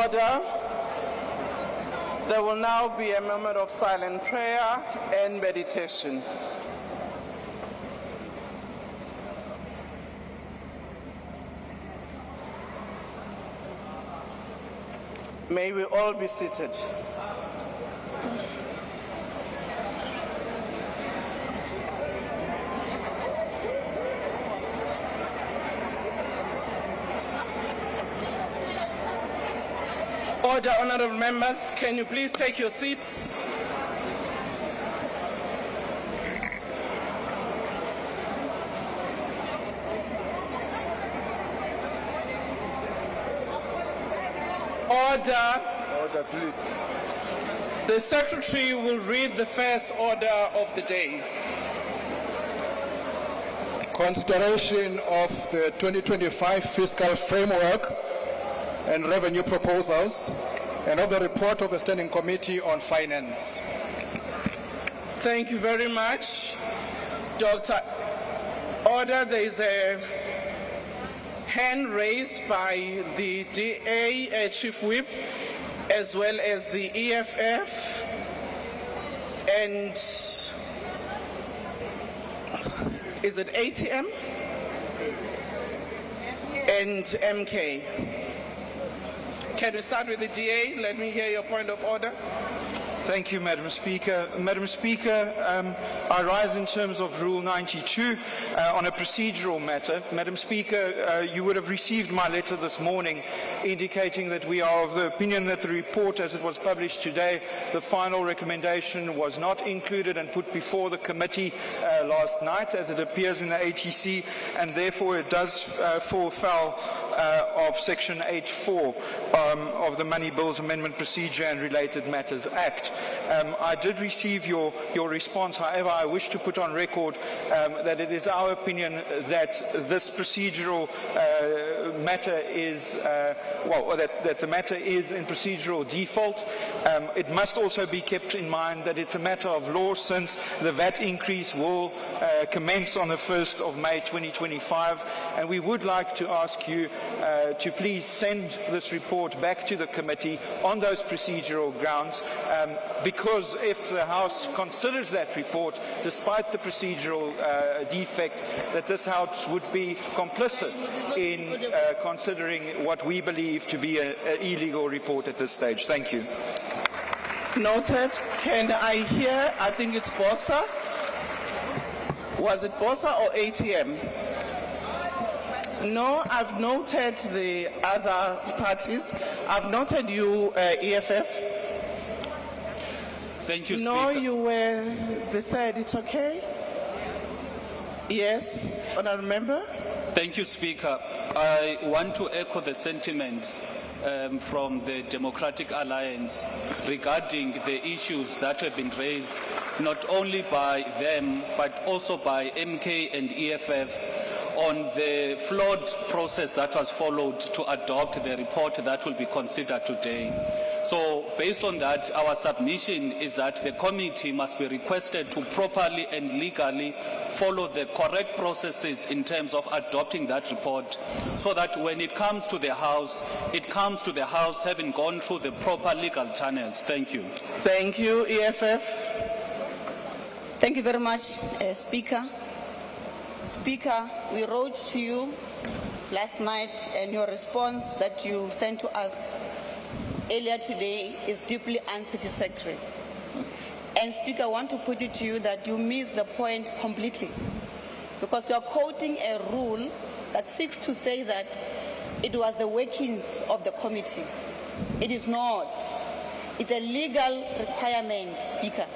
Order. There will now be a moment of silent prayer and meditation. May we all be seated. Order, honorable members, can you please take your seats? Order. Order, please. The Secretary will read the first order of the day. Consideration of the 2025 fiscal framework and revenue proposals, and of the report of the Standing Committee on Finance. Thank you very much, Dr. Order. There is a hand raised by the DA Chief Whip, as well as the EFF, and is it ATM? And MK. Can we start with the DA? Let me hear your point of order. Thank you, Madam Speaker. Madam Speaker, I rise in terms of Rule 92 on a procedural matter. Madam Speaker, you would have received my letter this morning indicating that we are of the opinion that the report as it was published today, the final recommendation was not included and put before the committee last night as it appears in the ATC, and therefore it does fall foul of Section 8.4 of the Money Bills Amendment Procedure and Related Matters Act. I did receive your response. However, I wish to put on record that it is our opinion that this procedural matter is, that the matter is in procedural default. It must also be kept in mind that it's a matter of law, since the VAT increase will commence on the 1st of May 2025, and we would like to ask you to please send this report back to the committee on those procedural grounds, because if the House considers that report, despite the procedural defect, that this House would be complicit in considering what we believe to be an illegal report at this stage. Thank you. Noted. Can I hear, I think it's Bossa. Was it Bossa or ATM? No, I've noted the other parties. I've noted you, EFF. Thank you, no, Speaker. you were the third. It's okay? Yes, honourable member. Thank you, Speaker. I want to echo the sentiments from the Democratic Alliance regarding the issues that have been raised not only by them but also by MK and EFF on the flawed process that was followed to adopt the report that will be considered today. So based on that, our submission is that the committee must be requested to properly and legally follow the correct processes in terms of adopting that report, so that when it comes to the House, it comes to the House having gone through the proper legal channels. Thank you. Thank you, EFF. Thank you very much, Speaker. Speaker, we wrote to you last night, and your response that you sent to us earlier today is deeply unsatisfactory. And Speaker, I want to put it to you that you missed the point completely, because you are quoting a rule that seeks to say that it was the workings of the committee. It is not. It's a legal requirement, Speaker.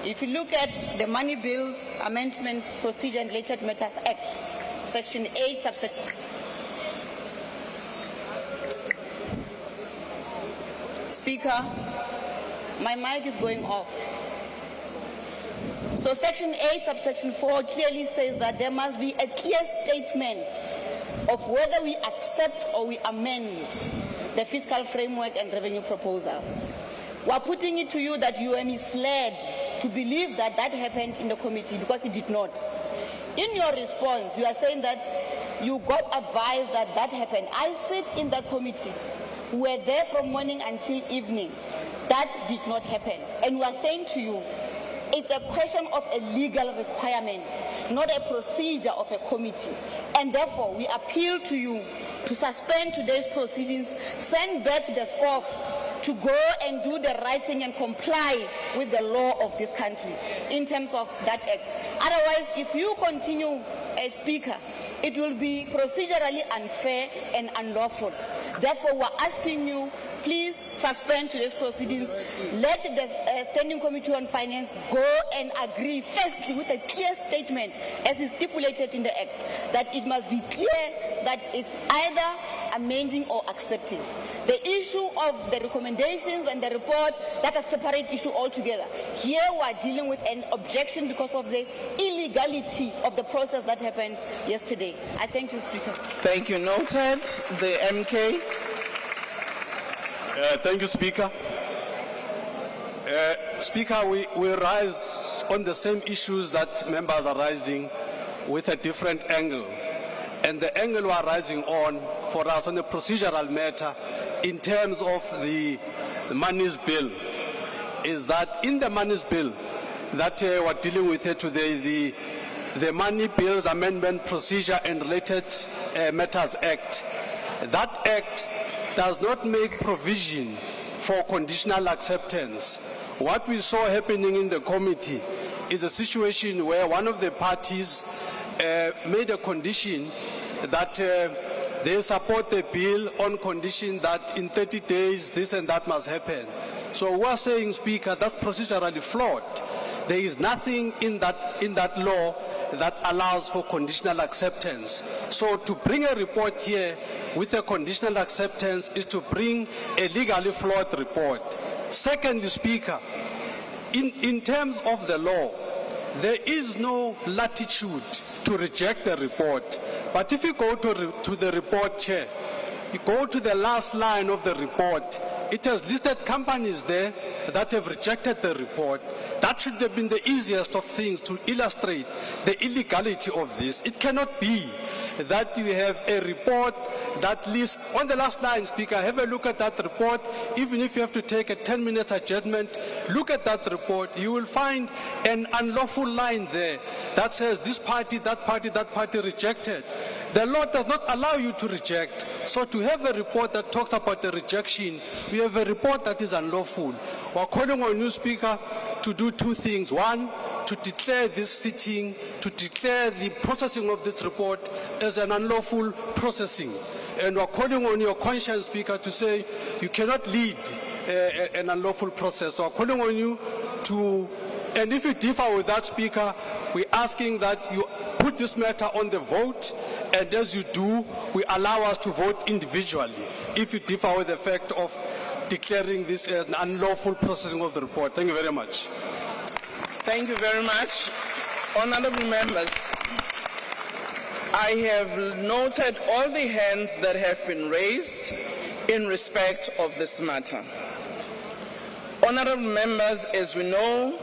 If you look at the Money Bills Amendment Procedure and Related Matters Act, Section 8, subsection. Speaker, my mic is going off. So Section 8, subsection 4 clearly says that there must be a clear statement of whether we accept or we amend the fiscal framework and revenue proposals. We are putting it to you that you were misled to believe that that happened in the committee, because it did not. In your response, you are saying that you got advised that that happened. I sit in that committee. were there from morning until evening. That did not happen. And we are saying to you, it's a question of a legal requirement, not a procedure of a committee. And therefore, we appeal to you to suspend today's proceedings, send back the staff to go and do the right thing and comply with the law of this country in terms of that act. Otherwise, if you continue as Speaker, it will be procedurally unfair and unlawful. Therefore, we're asking you, please suspend today's proceedings. Let the Standing Committee on Finance go and agree, firstly, with a clear statement, as is stipulated in the Act, that it must be clear that it's either amending or accepting. The issue of the recommendations and the report, that's a separate issue altogether. Here we are dealing with an objection because of the illegality of the process that happened yesterday. I thank you, Speaker. Thank you. Noted. The MK. Thank you, Speaker. Speaker, we rise on the same issues that members are raising with a different angle. And the angle we are rising on for us on the procedural matter in terms of the monies bill is that in the monies bill that we're dealing with here today, the Money Bills Amendment Procedure and Related Matters Act, that act does not make provision for conditional acceptance. What we saw happening in the committee is a situation where one of the parties made a condition that they support the bill on condition that in 30 days this and that must happen. So we are saying, Speaker, that's procedurally flawed. There is nothing in that law that allows for conditional acceptance. So to bring a report here with a conditional acceptance is to bring a legally flawed report. Secondly, Speaker, in terms of the law, there is no latitude to reject the report. But if you go to the report, Chair, you go to the last line of the report, it has listed companies there that have rejected the report. That should have been the easiest of things to illustrate the illegality of this. It cannot be that you have a report that lists, on the last line, Speaker, have a look at that report. Even if you have to take a 10-minute adjournment, look at that report. You will find an unlawful line there that says this party, that party rejected. The law does not allow you to reject. So to have a report that talks about the rejection, we have a report that is unlawful. We're calling on you, Speaker, to do two things. One, to declare this sitting, to declare the processing of this report as an unlawful processing. And we're calling on your conscience, Speaker, to say you cannot lead an unlawful process. So we're calling on you to, and if you differ with that, Speaker, we're asking that you put this matter on the vote, and as you do, we allow us to vote individually if you differ with the fact of declaring this an unlawful processing of the report. Thank you very much. Thank you very much. Honorable members, I have noted all the hands that have been raised in respect of this matter. Honorable members, as we know,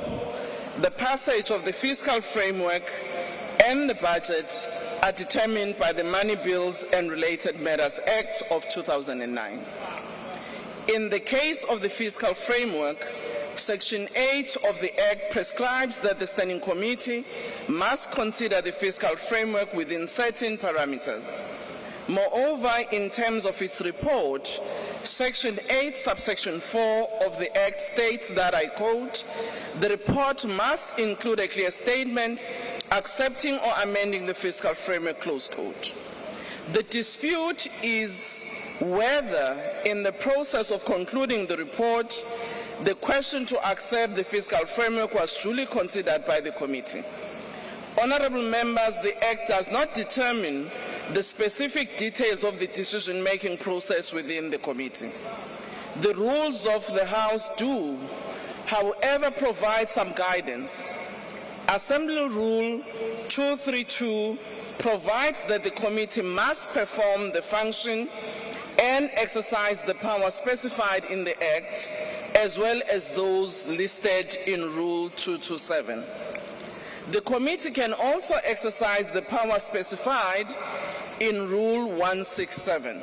the passage of the fiscal framework and the budget are determined by the Money Bills and Related Matters Act of 2009. In the case of the fiscal framework, Section 8 of the Act prescribes that the Standing Committee must consider the fiscal framework within certain parameters. Moreover, in terms of its report, Section 8, subsection 4 of the Act states that, I quote, "The report must include a clear statement accepting or amending the fiscal framework," close quote. The dispute is whether, in the process of concluding the report, the question to accept the fiscal framework was duly considered by the committee. Honorable members, the Act does not determine the specific details of the decision-making process within the committee. The rules of the House do, however, provide some guidance. Assembly Rule 232 provides that the committee must perform the function and exercise the power specified in the Act, as well as those listed in Rule 227. The committee can also exercise the power specified in Rule 167.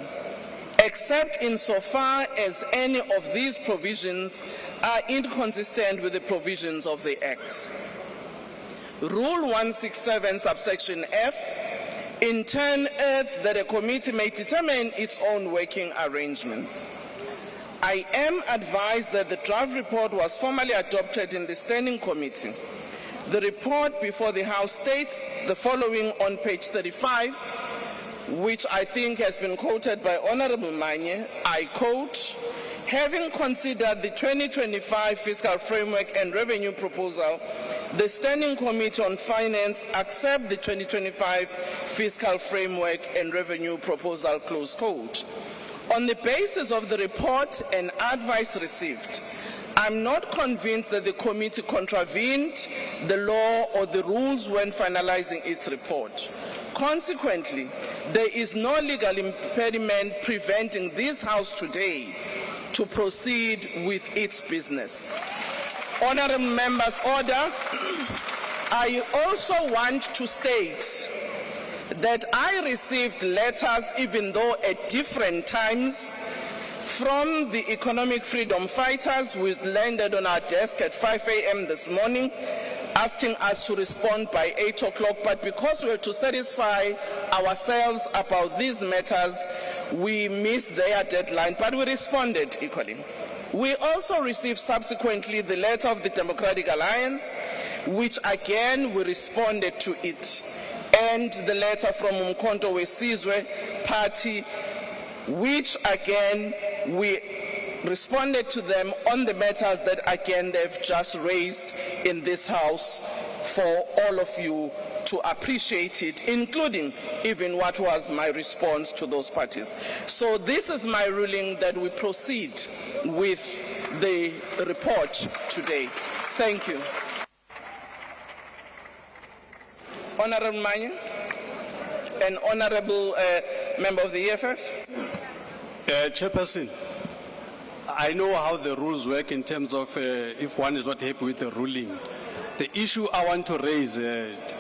except insofar as any of these provisions are inconsistent with the provisions of the Act. Rule 167, subsection F, in turn adds that a committee may determine its own working arrangements. I am advised that the draft report was formally adopted in the Standing Committee. The report before the House states the following on page 35, which I think has been quoted by Honorable Manye. I quote, "Having considered the 2025 fiscal framework and revenue proposal, the Standing Committee on Finance accept the 2025 fiscal framework and revenue proposal," close quote. On the basis of the report and advice received, I'm not convinced that the committee contravened the law or the rules when finalizing its report. Consequently, there is no legal impediment preventing this House today to proceed with its business. Honorable members, order. I also want to state that I received letters, even though at different times, from the economic freedom fighters, which landed on our desk at 5 a.m. this morning, asking us to respond by 8 o'clock, but because we were to satisfy ourselves about these matters, we missed their deadline, but we responded equally. We also received subsequently the letter of the Democratic Alliance, which again we responded to it, and the letter from Umkhonto Wesizwe Party, which again we responded to them on the matters that again they've just raised in this House for all of you to appreciate it, including even what was my response to those parties. So this is my ruling that we proceed with the report today. Thank you. Honorable Manye, an honorable member of the EFF. Chairperson, I know how the rules work in terms of if one is not happy with the ruling. The issue I want to raise,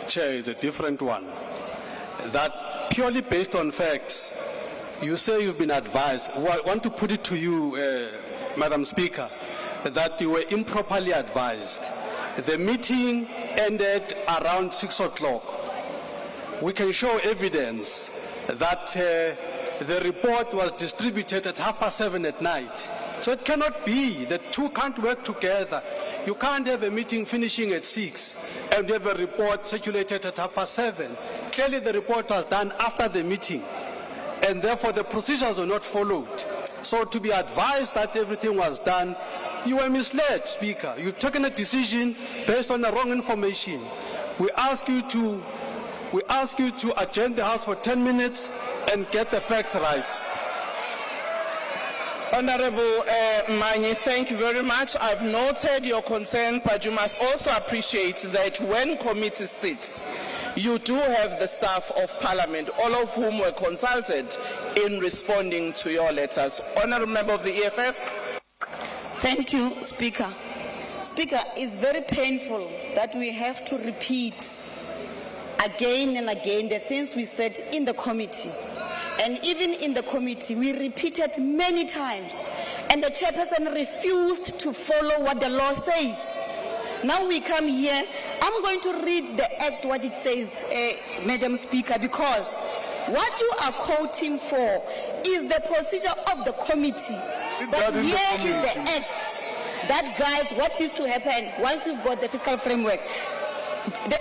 Chair, is a different one. That purely based on facts, you say you've been advised. I want to put it to you, Madam Speaker, that you were improperly advised. The meeting ended around 6 o'clock. We can show evidence that the report was distributed at 7:30 at night. So it cannot be that two can't work together. You can't have a meeting finishing at 6 and have a report circulated at 7:30. Clearly the report was done after the meeting, and therefore the procedures were not followed. So to be advised that everything was done, you were misled, Speaker. You've taken a decision based on the wrong information. We ask you to adjourn the House for 10 minutes and get the facts right. Honorable Manye, thank you very much. I've noted your concern, but you must also appreciate that when committees sit, you do have the staff of Parliament, all of whom were consulted in responding to your letters. Honorable member of the EFF. Thank you, Speaker. Speaker, it's very painful that we have to repeat again and again the things we said in the committee. And even in the committee, we repeated many times, and the chairperson refused to follow what the law says. Now we come here, I'm going to read the act, what it says, Madam Speaker, because what you are quoting for is the procedure of the committee. But here is the act that guides what needs to happen once we've got the fiscal framework.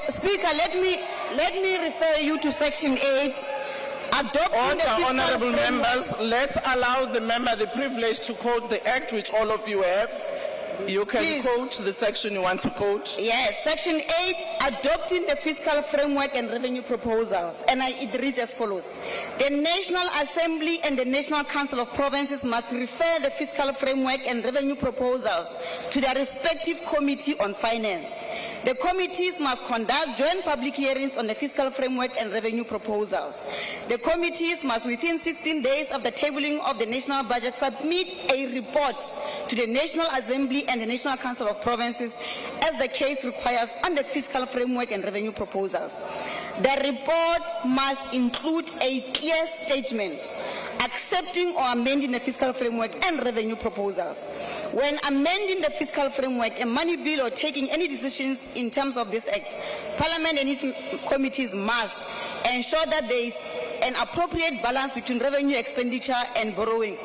Speaker, let me refer you to Section 8. Honorable members, let's allow the member the privilege to quote the act which all of you have. You can Please. Quote the section you want to quote. Yes, Section 8, adopting the fiscal framework and revenue proposals. And it reads as follows. The National Assembly and the National Council of Provinces must refer the fiscal framework and revenue proposals to their respective committee on finance. The committees must conduct joint public hearings on the fiscal framework and revenue proposals. The committees must, within 16 days of the tabling of the national budget, submit a report to the National Assembly and the National Council of Provinces as the case requires on the fiscal framework and revenue proposals. The report must include a clear statement accepting or amending the fiscal framework and revenue proposals. When amending the fiscal framework, a money bill, or taking any decisions in terms of this act, Parliament and its committees must ensure that there is an appropriate balance between revenue expenditure and borrowing.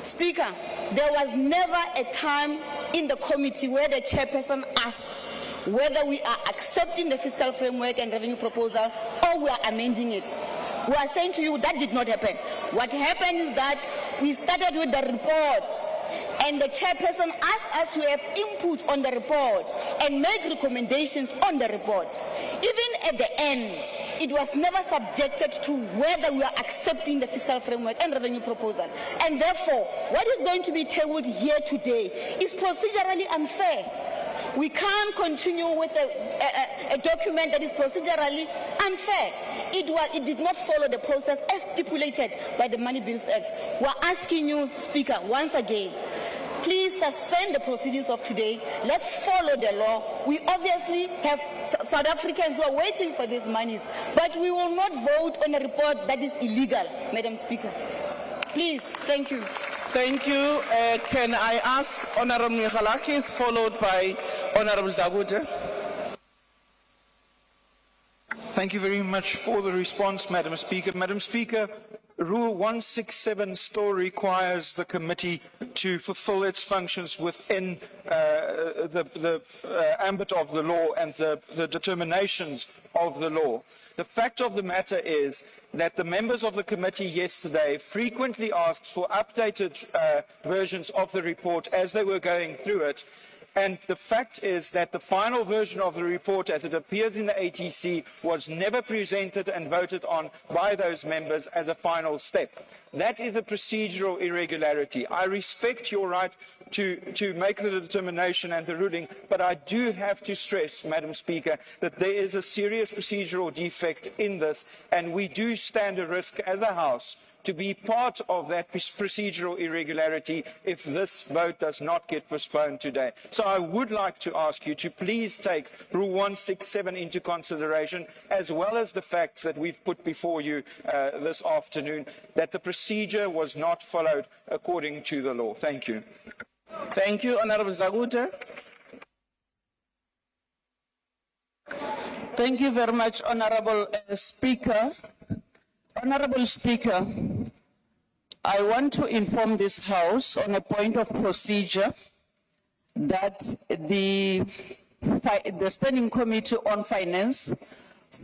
Speaker, there was never a time in the committee where the chairperson asked whether we are accepting the fiscal framework and revenue proposal or we are amending it. We are saying to you that did not happen. What happened is that we started with the report and the chairperson asked us to have input on the report and make recommendations on the report. Even at the end, it was never subjected to whether we are accepting the fiscal framework and revenue proposal. And therefore, what is going to be tabled here today is procedurally unfair. We can't continue with a document that is procedurally unfair. It did not follow the process as stipulated by the Money Bills Act. We're asking you, Speaker, once again, please suspend the proceedings of today. Let's follow the law. We obviously have South Africans who are waiting for these monies, but we will not vote on a report that is illegal, Madam Speaker. Please, thank you. Thank you. Can I ask Honorable Michalakis, followed by Honorable Zagude? Thank you very much for the response, Madam Speaker. Madam Speaker, Rule 167 still requires the committee to fulfill its functions within the ambit of the law and the determinations of the law. The fact of the matter is that the members of the committee yesterday frequently asked for updated versions of the report as they were going through it. And the fact is that the final version of the report as it appears in the ATC was never presented and voted on by those members as a final step. That is a procedural irregularity. I respect your right to make the determination and the ruling, but I do have to stress, Madam Speaker, that there is a serious procedural defect in this, and we do stand a risk as a House to be part of that procedural irregularity if this vote does not get postponed today. So I would like to ask you to please take Rule 167 into consideration, as well as the facts that we've put before you this afternoon, that the procedure was not followed according to the law. Thank you. Thank you, Honorable Zagude. Thank you very much, Honorable Speaker. Honorable Speaker, I want to inform this House on a point of procedure that the Standing Committee on Finance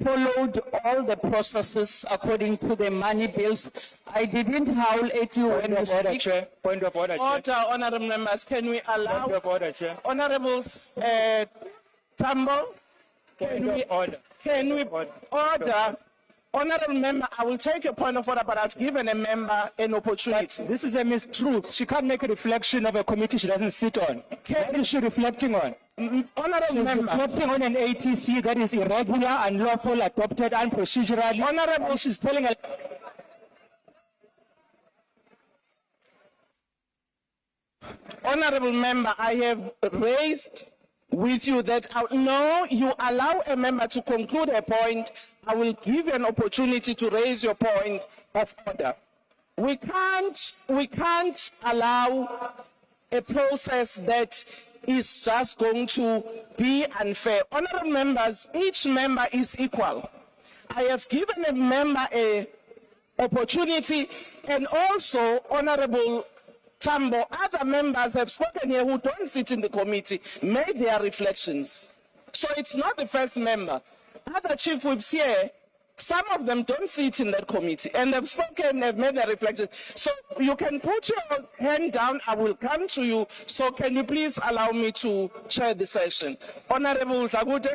followed all the processes according to the money bills. I didn't howl at you when you speak. Chair. Point of order, Chair. Order, honorable members. Can we allow Point of order, Chair. Honorables Tambo? Can we order? Honorable member, I will take your point of order, but I've given a member an opportunity. This is a mistruth. She can't make a reflection of a committee she doesn't sit on. What is she reflecting on? Honorable She's member. reflecting on an ATC that is irregular, unlawful, adopted, unprocedurally. Honorable, she's telling a... Honorable member, I have raised with you that no, you allow a member to conclude a point. I will give you an opportunity to raise your point of order. We can't allow a process that is just going to be unfair. Honorable members, each member is equal. I have given a member an opportunity, and also Honorable Tambo, other members have spoken here who don't sit in the committee, made their reflections. So it's not the first member. Other chief whips here, some of them don't sit in that committee, and they've spoken, they've made their reflections. So you can put your hand down, I will come to you. So can you please allow me to chair the session? Honorable Zagude.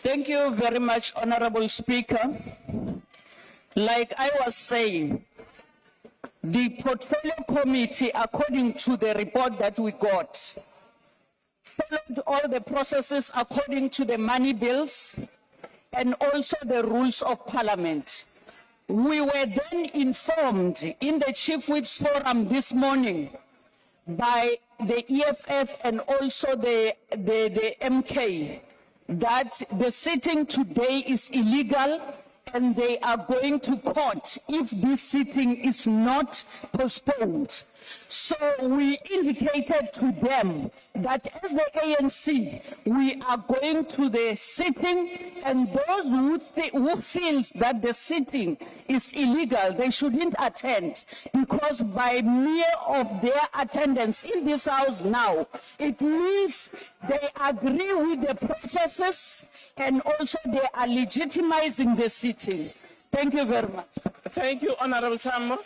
Thank you very much, Honorable Speaker. Like I was saying, the Portfolio Committee, according to the report that we got, followed all the processes according to the money bills and also the rules of Parliament. We were then informed in the Chief Whip's Forum this morning by the EFF and also the MK that the sitting today is illegal and they are going to court if this sitting is not postponed. So we indicated to them that as the ANC, we are going to the sitting, and those who feels that the sitting is illegal, they shouldn't attend, because by mere of their attendance in this house now, it means they agree with the processes and also they are legitimizing the sitting. Thank you very much. Thank you, Honorable Tambo.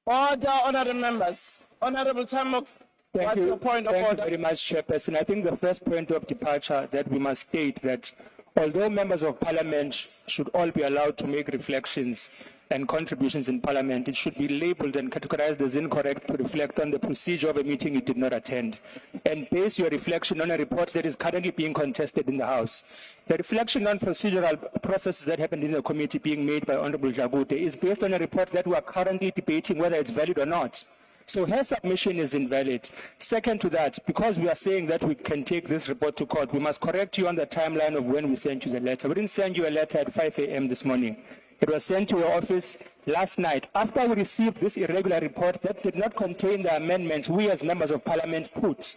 Order, honorable members. Honorable Tambo, what's your point of order? Thank you very much, Chairperson. I think the first point of departure that we must state that although members of parliament should all be allowed to make reflections and contributions in parliament, it should be labeled and categorized as incorrect to reflect on the procedure of a meeting you did not attend, and base your reflection on a report that is currently being contested in the House. The reflection on procedural processes that happened in the committee being made by Honorable Jagute is based on a report that we are currently debating whether it's valid or not. So her submission is invalid. Second to that, because we are saying that we can take this report to court, we must correct you on the timeline of when we sent you the letter. We didn't send you a letter at 5 a.m. this morning. It was sent to your office last night after we received this irregular report that did not contain the amendments we as members of parliament put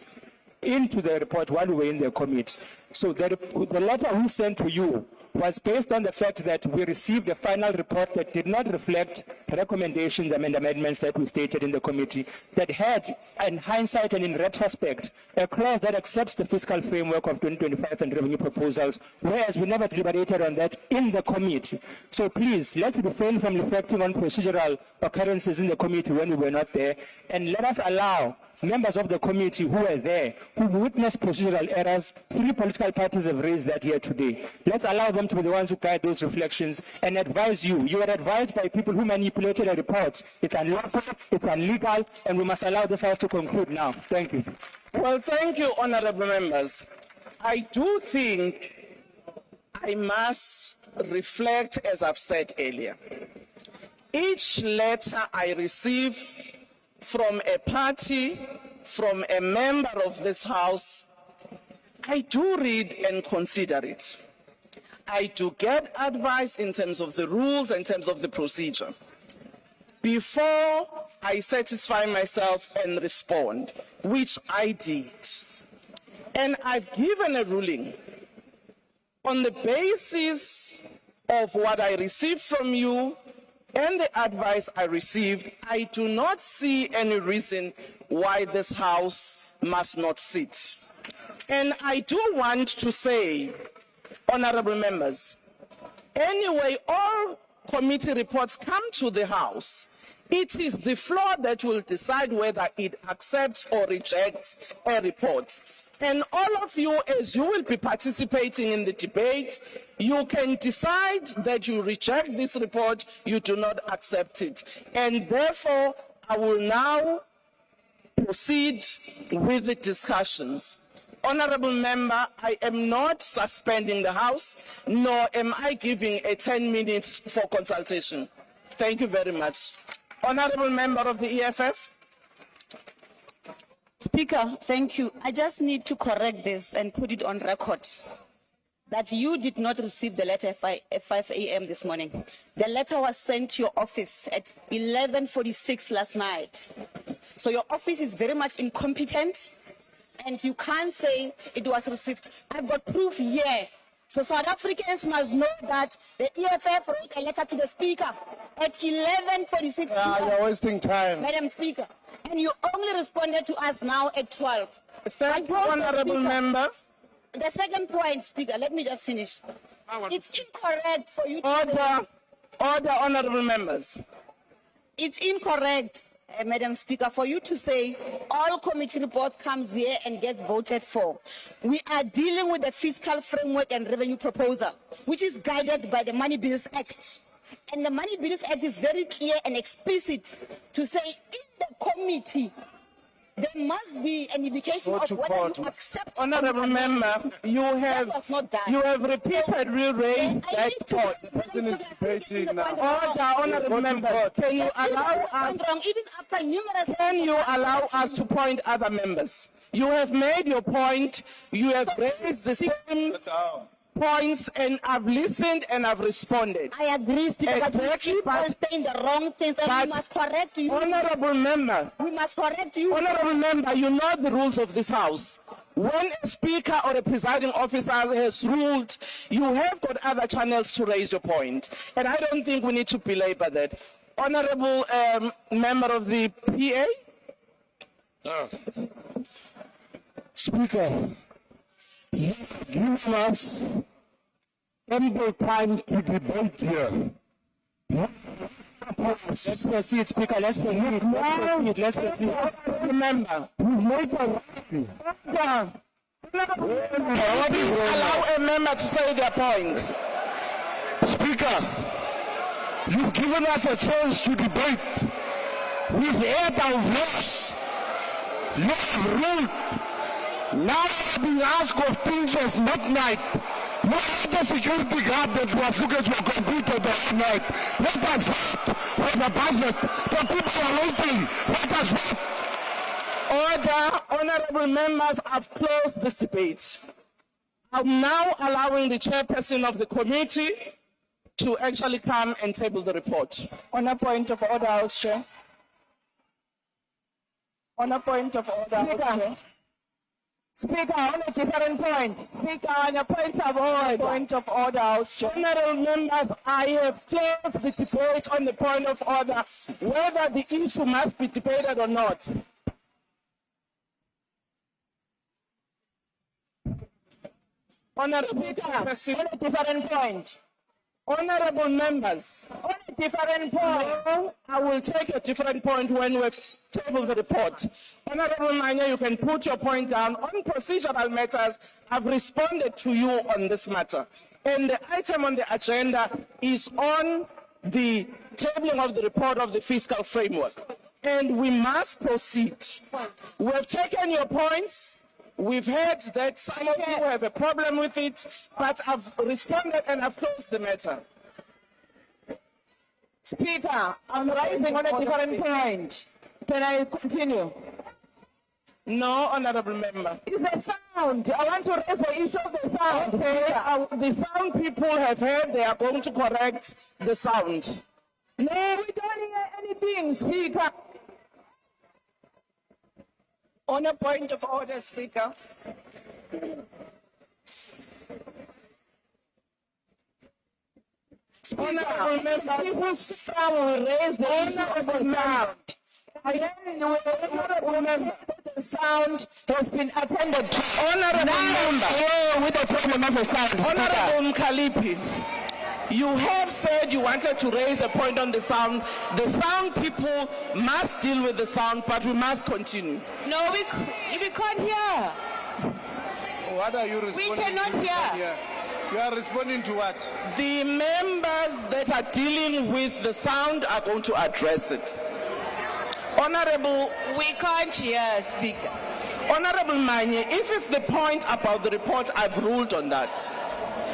into the report while we were in the committee. So the letter we sent to you was based on the fact that we received a final report that did not reflect recommendations and amendments that we stated in the committee, that had, in hindsight and in retrospect, a clause that accepts the fiscal framework of 2025 and revenue proposals, whereas we never deliberated on that in the committee. So please, let's refrain from reflecting on procedural occurrences in the committee when we were not there, and let us allow members of the committee who were there, who witnessed procedural errors. 3 political parties have raised that here today. Let's allow them to be the ones who guide those reflections and advise you. You are advised by people who manipulated a report. It's unlawful, it's illegal, and we must allow this House to conclude now. Thank you. Well, thank you, honorable members. I do think I must reflect, as I've said earlier. Each letter I receive from a party, from a member of this House, I do read and consider it. I do get advice in terms of the rules, in terms of the procedure, before I satisfy myself and respond, which I did. And I've given a ruling on the basis of what I received from you and the advice I received. I do not see any reason why this House must not sit. And I do want to say, honorable members, anyway, all committee reports come to the House. It is the floor that will decide whether it accepts or rejects a report. And all of you, as you will be participating in the debate, you can decide that you reject this report, you do not accept it. And therefore, I will now proceed with the discussions. Honorable member, I am not suspending the House, nor am I giving a 10 minutes for consultation. Thank you very much. Honorable member of the EFF. Speaker, thank you. I just need to correct this and put it on record that you did not receive the letter at 5 a.m. this morning. The letter was sent to your office at 11:46 last night. So your office is very much incompetent, and you can't say it was received. I've got proof here. So South Africans must know that the EFF wrote a letter to the Speaker at 11:46. You're wasting time. Madam Speaker, and you only responded to us now at 12. Thank you, honorable member. The second point, Speaker, let me just finish. It's incorrect for you to... Order, honorable members. It's incorrect, Madam Speaker, for you to say all committee reports comes here and gets voted for. We are dealing with the fiscal framework and revenue proposal, which is guided by the Money Bills Act. And the Money Bills Act is very clear and explicit to say in the committee, there must be an indication of whether you accept. Honorable member, you have repeatedly raised that point. Order, honorable member, can you allow us? Even after numerous. Can you allow us to point other members? You have made your point. You have raised the same points and I've listened and I've responded. I agree, Speaker, but you Exactly, keep on but- saying the wrong things, and but- we must correct you. Honorable member, We must correct you. Honorable member, you know the rules of this house. When a speaker or a presiding officer has ruled, you have got other channels to raise your point. And I don't think we need to belabor that. Honorable member of the PA? Speaker, you have given us ample time to debate here. Let's proceed, Speaker. Let's proceed. Let's proceed. Remember, You've made a please allow a member to say their point. Speaker, you've given us a chance to debate. We've heard our views. You have ruled. Now we're being asked of things of midnight. You are the security guard that was looking at your computer that night. Let us vote for the budget. The people are waiting. Let us vote. Order, honorable members, I've closed this debate. I'm now allowing the chairperson of the committee to actually come and table the report. On a point of order, House Chair. On a point of order, House Chair. Speaker, on a different point. Speaker, on a point of order. Point of order, House Chair. Honorable members, I have closed the debate on the point of order, whether the issue must be debated or not. Honorable Chairperson, On a different point. honorable members, On a different point. I will take a different point when we've tabled the report. Honorable Manya, you can put your point down. On procedural matters, I've responded to you on this matter. And the item on the agenda is on the tabling of the report of the fiscal framework. And we must proceed. We have taken your points. We've heard that some of you have a problem with it, but I've responded and I've closed the matter. Speaker, I'm rising on a different point. Can I continue? No, honorable member. It's a sound. I want to raise the issue of the sound. Okay, the sound people have heard, they are going to correct the sound. No, we don't hear anything, Speaker. On a point of order, Speaker. Honorable member, People will raise the issue of the sound. And then honorable member, the sound has been attended to. Honorable member. With the problem of the sound, Speaker. Honorable Mkalipi, you have said you wanted to raise a point on the sound. The sound people must deal with the sound, but we must continue. No, we can't hear. What are you responding cannot to? hear. You are responding to what? The members that are dealing with the sound are going to address it. Honorable, We can't hear, Speaker. Honorable Manye, if it's the point about the report, I've ruled on that.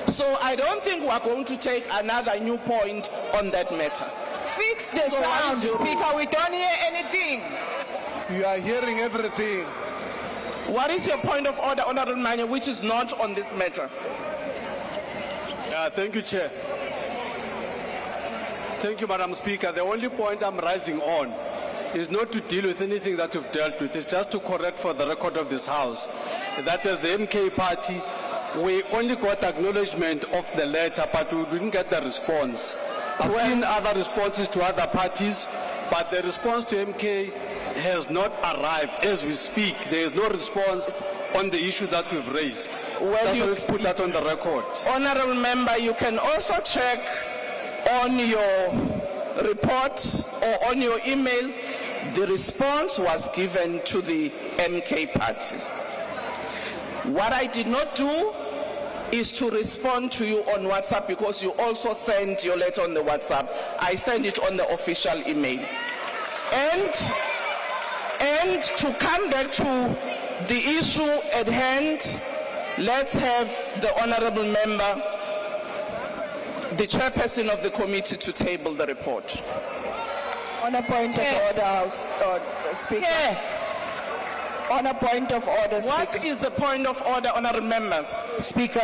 So I don't think we're going to take another new point on that matter. Fix the So what sound, is your- Speaker. We don't hear anything. You are hearing everything. What is your point of order, Honorable Manye, which is not on this matter? Thank you, Chair. Thank you, Madam Speaker. The only point I'm rising on is not to deal with anything that we've dealt with. It's just to correct for the record of this House that as the MK party, we only got acknowledgement of the letter, but we didn't get the response. I've seen other responses to other parties, but the response to MK has not arrived as we speak. There is no response on the issue that we've raised. Well, Just you- want to put that on the record. Honorable member, you can also check on your report or on your emails. The response was given to the MK party. What I did not do is to respond to you on WhatsApp because you also sent your letter on the WhatsApp. I sent it on the official email. And to come back to the issue at hand, let's have the honorable member, the chairperson of the committee, to table the report. On a point of order, Speaker. On a point of order, What is the point of order, honorable member? Speaker,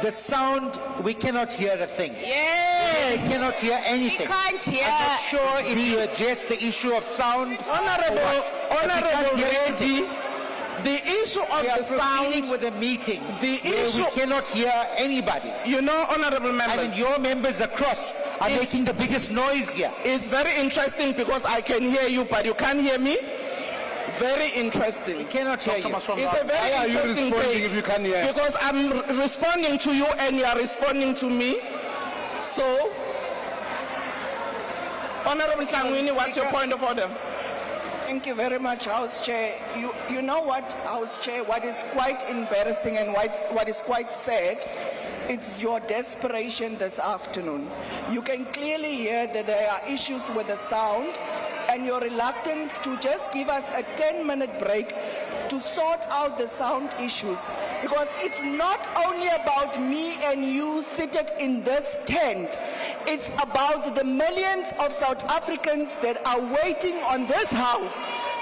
the sound, we cannot hear a thing. Yes. We cannot hear anything. We can't hear. I'm not sure if you address the issue of sound. Honorable Reddy, the issue of We are the sound, proceeding with a meeting the where issue, we cannot hear anybody. you know, honorable I members, mean, your members across are It's- making the biggest noise here. it's very interesting because I can hear you, but you can't hear me. Very interesting. We cannot hear you. It's a very Why are you interesting responding take if you can't hear? because I'm responding to you and you are responding to me. So, Honorable Sangwini, what's your point of order? Thank you very much, House Chair. You know what, House Chair, what is quite embarrassing and what is quite sad, it's your desperation this afternoon. You can clearly hear that there are issues with the sound and your reluctance to just give us a 10-minute break to sort out the sound issues. Because it's not only about me and you seated in this tent, it's about the millions of South Africans that are waiting on this house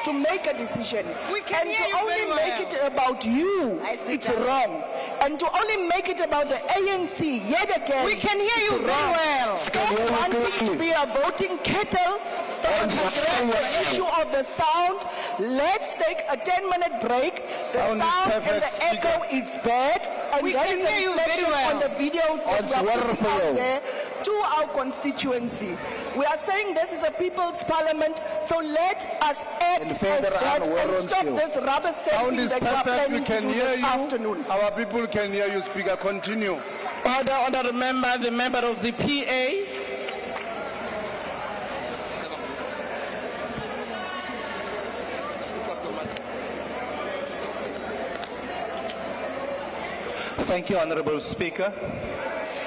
to make a decision. We can and hear to you only very make well. it about you, it's wrong. And to only make it about the ANC, yet again, We can hear it's you very wrong. well. Stop wanting to be a voting kettle. Stop addressing the issue of the sound. Let's take a 10-minute break. The Sound sound is and perfect, the echo, it's bad. And We that can is a hear you very reflection well. on the videos that It's we are putting wonderful. out there to our constituency. We are saying this is a people's parliament, so let us act In as further that and warrants stop you. this rubber Sound stamping is that we are perfect. We planning to can do hear this you. afternoon. Our people can hear you, Speaker. Continue. Order, honorable member, the member of the PA. Thank you, Honorable Speaker.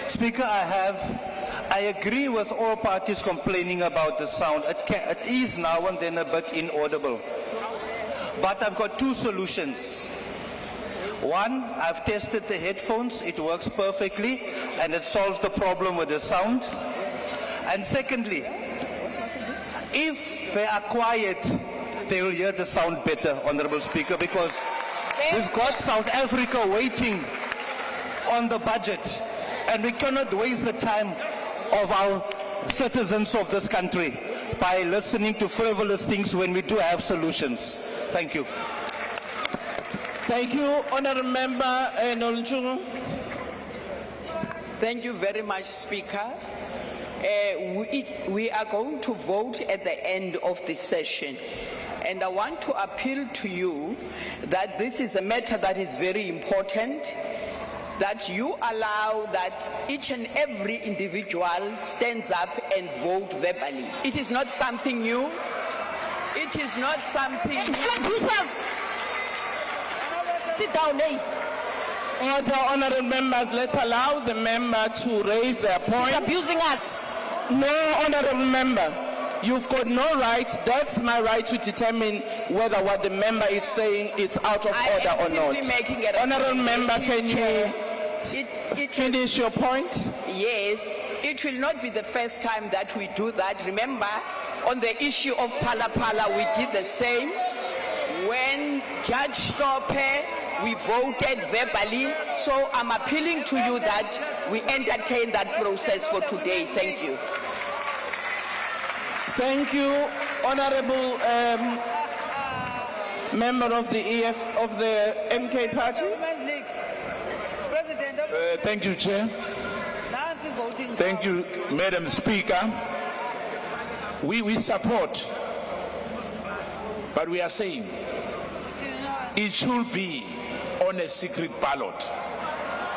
Speaker, I agree with all parties complaining about the sound. It is now and then a bit inaudible. But I've got two solutions. One, I've tested the headphones. It works perfectly and it solves the problem with the sound. And secondly, if they are quiet, they will hear the sound better, Honorable Speaker, because we've got South Africa waiting on the budget, and we cannot waste the time of our citizens of this country by listening to frivolous things when we do have solutions. Thank you. Thank you, honorable member Nolunchungu. Thank you very much, Speaker. We are going to vote at the end of the session. And I want to appeal to you that this is a matter that is very important, that you allow that each and every individual stands up and vote verbally. It is not something new. It is not something Sit down, eh? Order, honorable members, let's allow the member to raise their point. She's abusing us. No, honorable member, you've got no right. That's my right to determine whether what the member is saying is out of I order am or not. simply making a Honorable member, can Chair. you finish your point? Yes, it will not be the first time that we do that. Remember, on the issue of Phala Phala, we did the same. When Judge Stoppe, we voted verbally. So I'm appealing to you that we entertain that process for today. Thank you. Thank you, honorable member of the of the MK party. Thank you, Chair. Thank you, Madam Speaker. We support, but we are saying it should be on a secret ballot.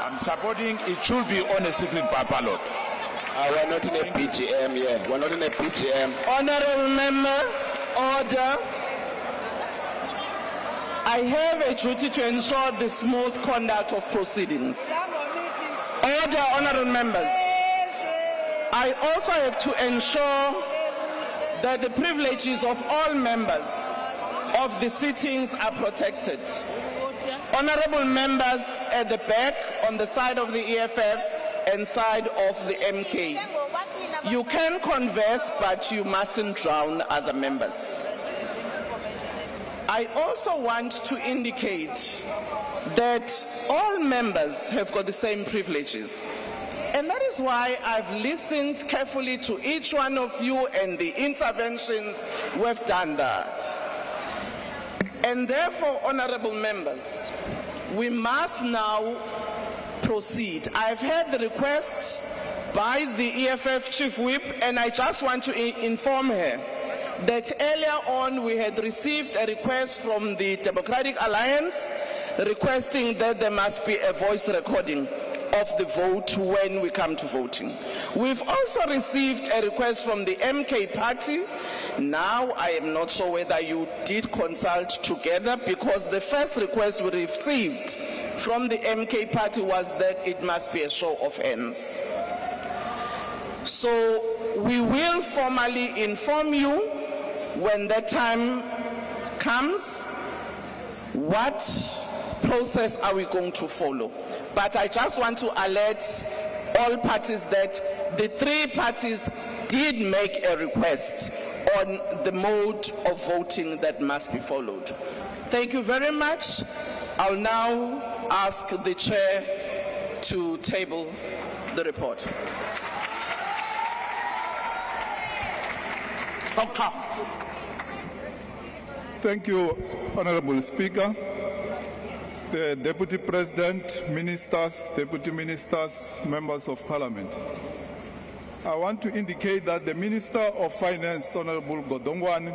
I'm supporting it should be on a secret ballot. We're not in a PGM, yeah. We're not in a PGM. Honorable member, order. I have a duty to ensure the smooth conduct of proceedings. Order, honorable members. I also have to ensure that the privileges of all members of the sittings are protected. Honorable members at the back, on the side of the EFF and side of the MK, you can converse, but you mustn't drown other members. I also want to indicate that all members have got the same privileges. And that is why I've listened carefully to each one of you and the interventions we've done that. And therefore, honorable members, we must now proceed. I've heard the request by the EFF Chief Whip, and I just want to inform her that earlier on we had received a request from the Democratic Alliance requesting that there must be a voice recording of the vote when we come to voting. We've also received a request from the MK party. Now I am not sure whether you did consult together, because the first request we received from the MK party was that it must be a show of hands. So we will formally inform you when that time comes what process are we going to follow. But I just want to alert all parties that the three parties did make a request on the mode of voting that must be followed. Thank you very much. I'll now ask the chair to table the report. Thank you, Honorable Speaker. The Deputy President, Ministers, Deputy Ministers, Members of Parliament. I want to indicate that the Minister of Finance, Honorable Godongwan,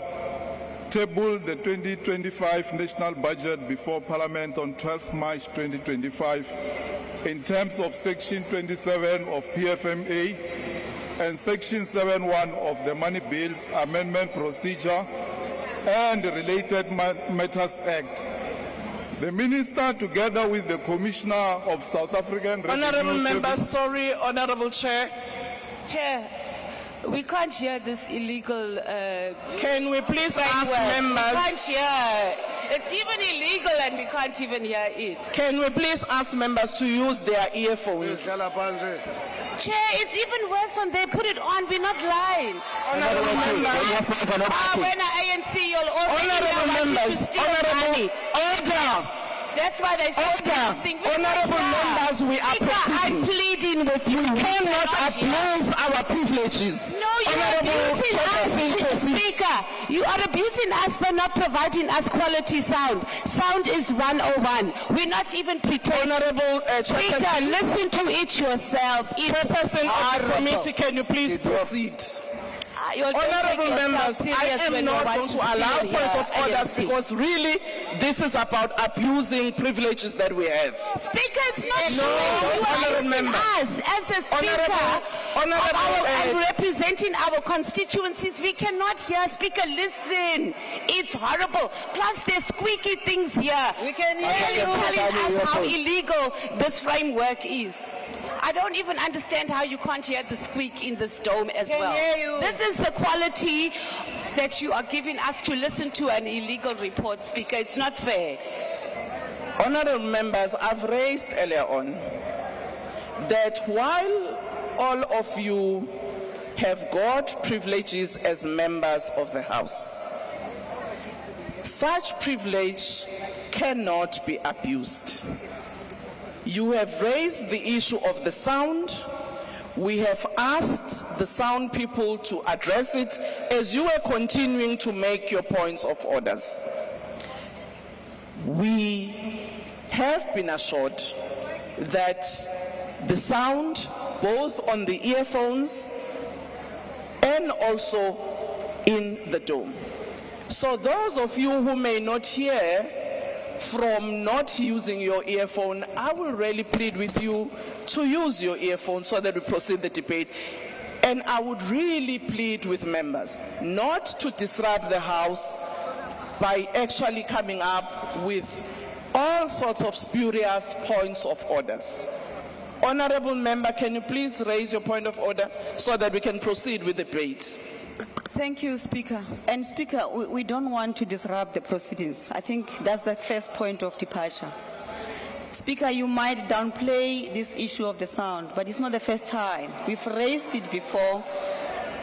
tabled the 2025 national budget before Parliament on 12 March 2025 in terms of Section 27 of PFMA and Section 7.1 of the Money Bills Amendment Procedure and the Related Matters Act. The Minister, together with the Commissioner of South African Honorable Revenue members, Service... sorry, Honorable Chair. Chair, we can't hear this illegal... Can we please framework. ask members... We can't hear. It's even illegal and we can't even hear it. Can we please ask members to use their earphones? Chair, it's even worse when they put it on. We're not lying. Honorable members. When ANC, you'll also members. to steal money. Order. That's why they say this thing. Honorable members, we are I'm proceeding. pleading with you. We cannot abuse our privileges. No, you are abusing us, Speaker. You are abusing us by not providing us quality sound. Sound is 101. We're not even pretending. Honorable Speaker, listen to it yourself. Chairperson of the committee, can you please proceed? Honorable members, I am not going to allow points of orders because really this is about abusing privileges that we have. Speaker, it's not No, true. You are honorable members. us as a speaker Honorable, representing our constituencies. We cannot hear. Speaker, listen. It's horrible. Plus, there's squeaky things here. We can hear you telling us how illegal this framework is. I don't even understand how you can't hear the squeak in this dome as well. This is the quality that you are giving us to listen to an illegal report, Speaker. It's not fair. Honorable members, I've raised earlier on that while all of you have got privileges as members of the House, such privilege cannot be abused. You have raised the issue of the sound. We have asked the sound people to address it as you are continuing to make your points of orders. We have been assured that the sound, both on the earphones and also in the dome. So those of you who may not hear from not using your earphone, I will really plead with you to use your earphone so that we proceed the debate. And I would really plead with members not to disrupt the House by actually coming up with all sorts of spurious points of orders. Honorable member, can you please raise your point of order so that we can proceed with the debate? Thank you, Speaker. And Speaker, we don't want to disrupt the proceedings. I think that's the first point of departure. Speaker, you might downplay this issue of the sound, but it's not the first time. We've raised it before,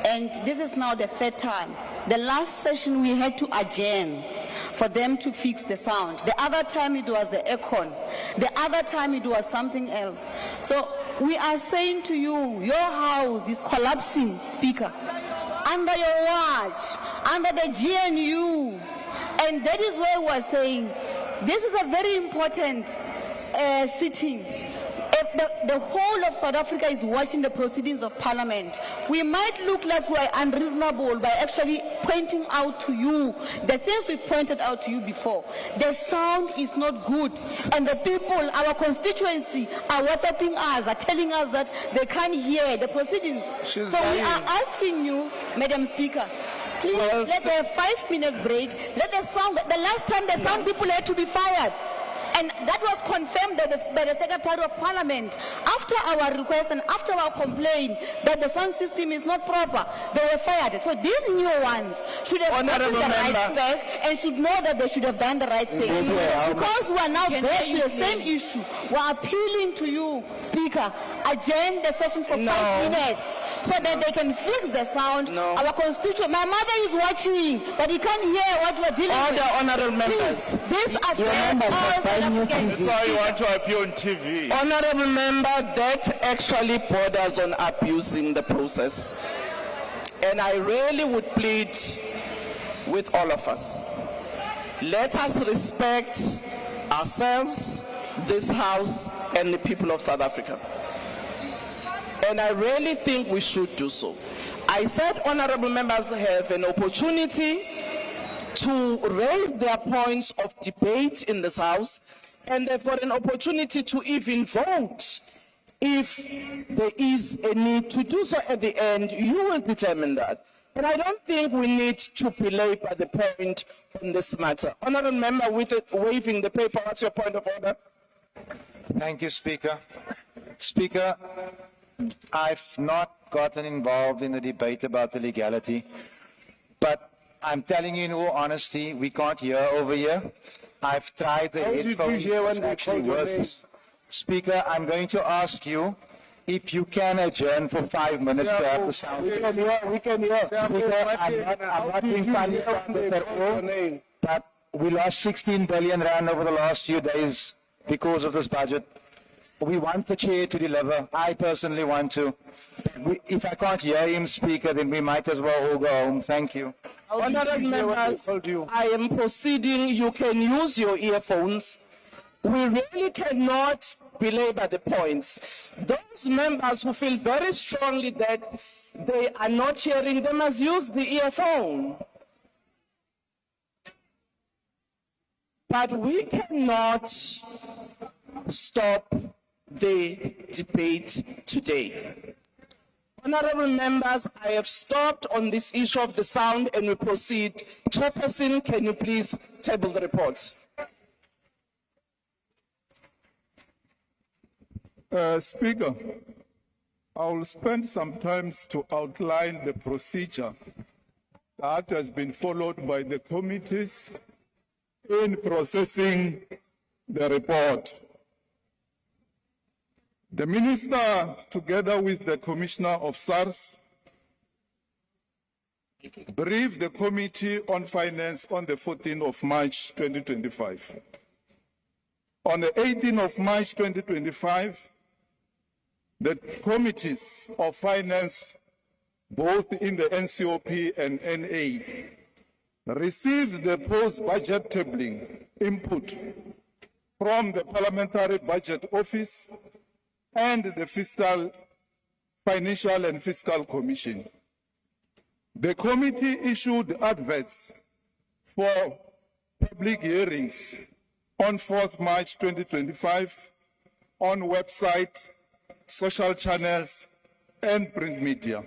and this is now the third time. The last session we had to adjourn for them to fix the sound. The other time it was the aircon. The other time it was something else. So we are saying to you, your house is collapsing, Speaker, under your watch, under the GNU. And that is why we are saying this is a very important sitting. If the whole of South Africa is watching the proceedings of Parliament, we might look like we are unreasonable by actually pointing out to you the things we've pointed out to you before. The sound is not good, and the people, our constituency, are WhatsApping us, are telling us that they can't hear the proceedings. So we are asking you, Madam Speaker, please let's have 5 minutes break. Let the sound, the last time the sound people had to be fired. And that was confirmed by the Secretary of Parliament. After our request and after our complaint that the sound system is not proper, they were fired. So these new ones should have gotten the right back and should know that they should have done the right thing. Because we are now back to the same issue, we are appealing to you, Speaker, adjourn the session for 5 minutes. So that they can fix the sound. Our constitution. My mother is watching, but he can't hear what we're dealing with. Order, honourable members. This affects all South Africans. That's why you want to appear on TV. Honourable member, that actually borders on abusing the process. And I really would plead with all of us. Let us respect ourselves, this House, and the people of South Africa. And I really think we should do so. I said honorable members have an opportunity to raise their points of debate in this House, and they've got an opportunity to even vote. If there is a need to do so at the end, you will determine that. But I don't think we need to belabor the point on this matter. Honorable member waving the paper, what's your point of order? Thank you, Speaker. Speaker, I've not gotten involved in the debate about the legality, but I'm telling you in all honesty, we can't hear over here. I've tried the headphones, it's actually working. Speaker, I'm going to ask you if you can adjourn for 5 minutes to have the sound. We can hear. Speaker, I'm not being funny at all, but we lost 16 billion rand over the last few days because of this budget. We want the chair to deliver. I personally want to. If I can't hear him, Speaker, then we might as well all go home. Thank you. Honourable members, I am proceeding. You can use your earphones. We really cannot belabor the points. Those members who feel very strongly that they are not hearing, they must use the earphone. But we cannot stop the debate today. Honourable members, I have stopped on this issue of the sound and we proceed. Chairperson, can you please table the report? Speaker, I will spend some time to outline the procedure that has been followed by the committees in processing the report. The Minister, together with the Commissioner of SARS, briefed the Committee on Finance on the 14th of March 2025. On the 18th of March 2025, the Committees of Finance, both in the NCOP and NA, received the post-budget tabling input from the Parliamentary Budget Office and the Financial and Fiscal Commission. The committee issued adverts for public hearings on 4th March 2025 on website, social channels, and print media.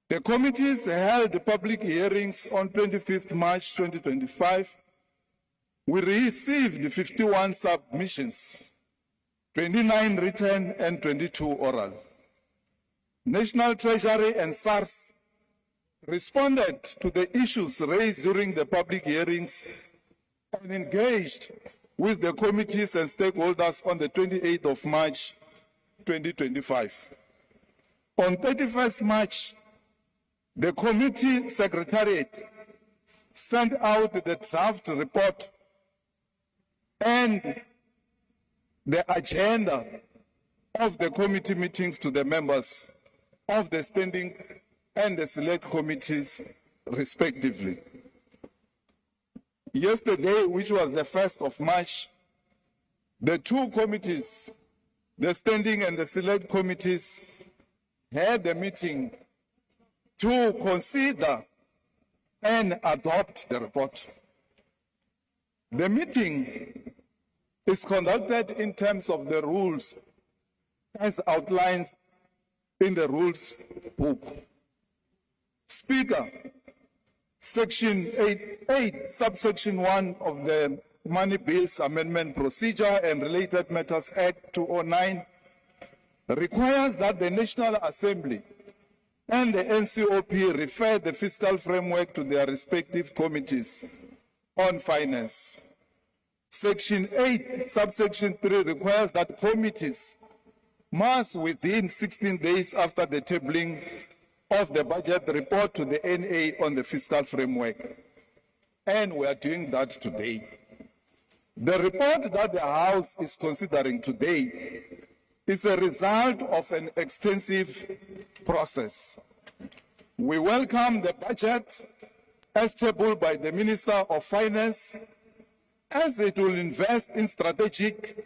The committees held public hearings on 25th March 2025. We received 51 submissions, 29 written and 22 oral. National Treasury and SARS responded to the issues raised during the public hearings and engaged with the committees and stakeholders on the 28th of March 2025. On 31st March, the committee secretariat sent out the draft report and the agenda of the committee meetings to the members of the standing and the select committees, respectively. Yesterday, which was the 1st of March, the two committees, the standing and the select committees, had a meeting to consider and adopt the report. The meeting is conducted in terms of the rules as outlined in the rules book. Speaker, Section 8, subsection 1 of the Money Bills Amendment Procedure and Related Matters Act 2009 requires that the National Assembly and the NCOP refer the fiscal framework to their respective committees on finance. Section 8, subsection 3 requires that committees must, within 16 days after the tabling of the budget, report to the NA on the fiscal framework. And we are doing that today. The report that the House is considering today is a result of an extensive process. We welcome the budget as tabled by the Minister of Finance, as it will invest in strategic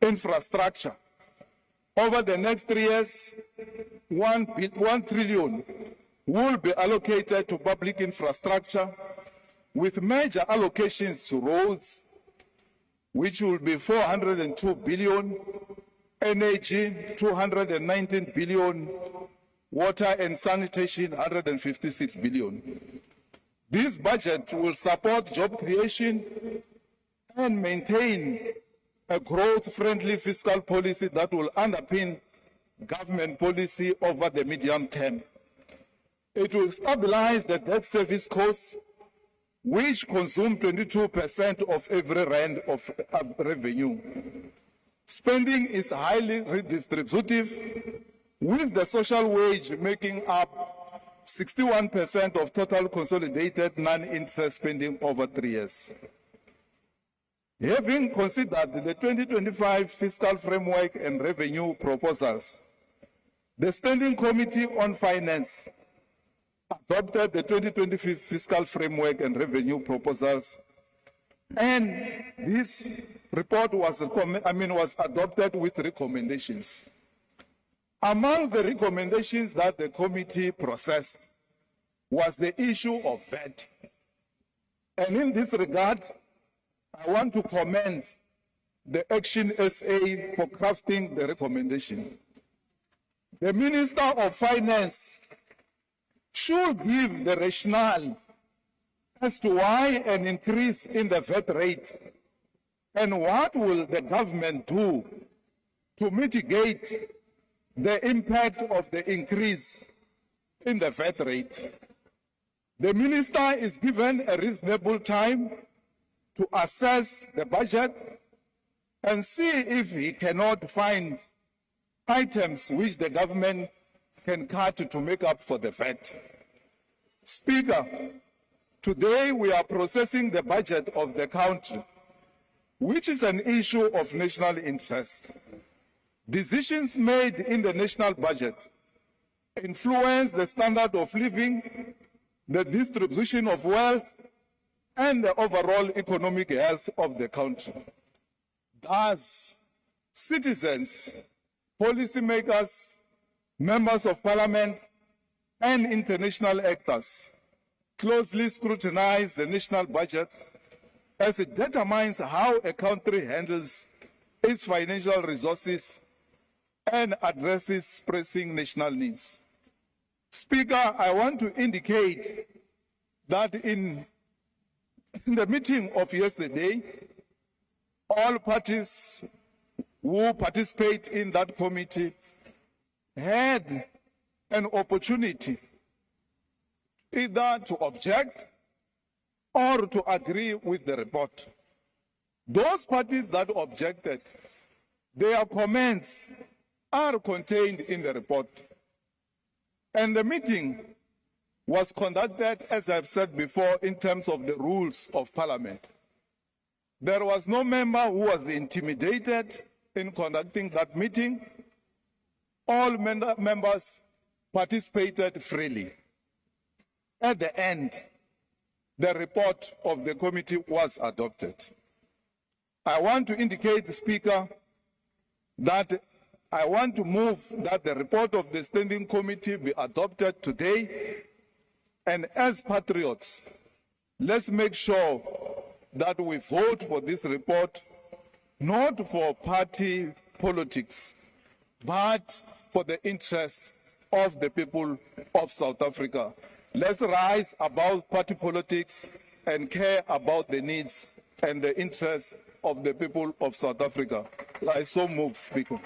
infrastructure. Over the next 3 years, 1 trillion will be allocated to public infrastructure, with major allocations to roads, which will be 402 billion, energy 219 billion, water and sanitation 156 billion. This budget will support job creation and maintain a growth-friendly fiscal policy that will underpin government policy over the medium term. It will stabilize the debt service costs, which consume 22% of every rand of revenue. Spending is highly redistributive, with the social wage making up 61% of total consolidated non-interest spending over 3 years. Having considered the 2025 fiscal framework and revenue proposals, the Standing Committee on Finance adopted the 2025 fiscal framework and revenue proposals, and this report was adopted with recommendations. Amongst the recommendations that the committee processed was the issue of VAT. And in this regard, I want to commend the Action SA for crafting the recommendation. The Minister of Finance should give the rationale as to why an increase in the VAT rate, and what will the government do to mitigate the impact of the increase in the VAT rate. The minister is given a reasonable time to assess the budget and see if he cannot find items which the government can cut to make up for the VAT. Speaker, today we are processing the budget of the country, which is an issue of national interest. Decisions made in the national budget influence the standard of living, the distribution of wealth, and the overall economic health of the country. Thus, citizens, policymakers, members of parliament, and international actors closely scrutinize the national budget as it determines how a country handles its financial resources and addresses pressing national needs. Speaker, I want to indicate that in the meeting of yesterday, all parties who participate in that committee had an opportunity either to object or to agree with the report. Those parties that objected, their comments are contained in the report. And the meeting was conducted, as I've said before, in terms of the rules of Parliament. There was no member who was intimidated in conducting that meeting. All members participated freely. At the end, the report of the committee was adopted. I want to indicate, Speaker, that I want to move that the report of the Standing Committee be adopted today. And as patriots, let's make sure that we vote for this report, not for party politics, but for the interest of the people of South Africa. Let's rise above party politics and care about the needs and the interests of the people of South Africa. I so move, Speaker.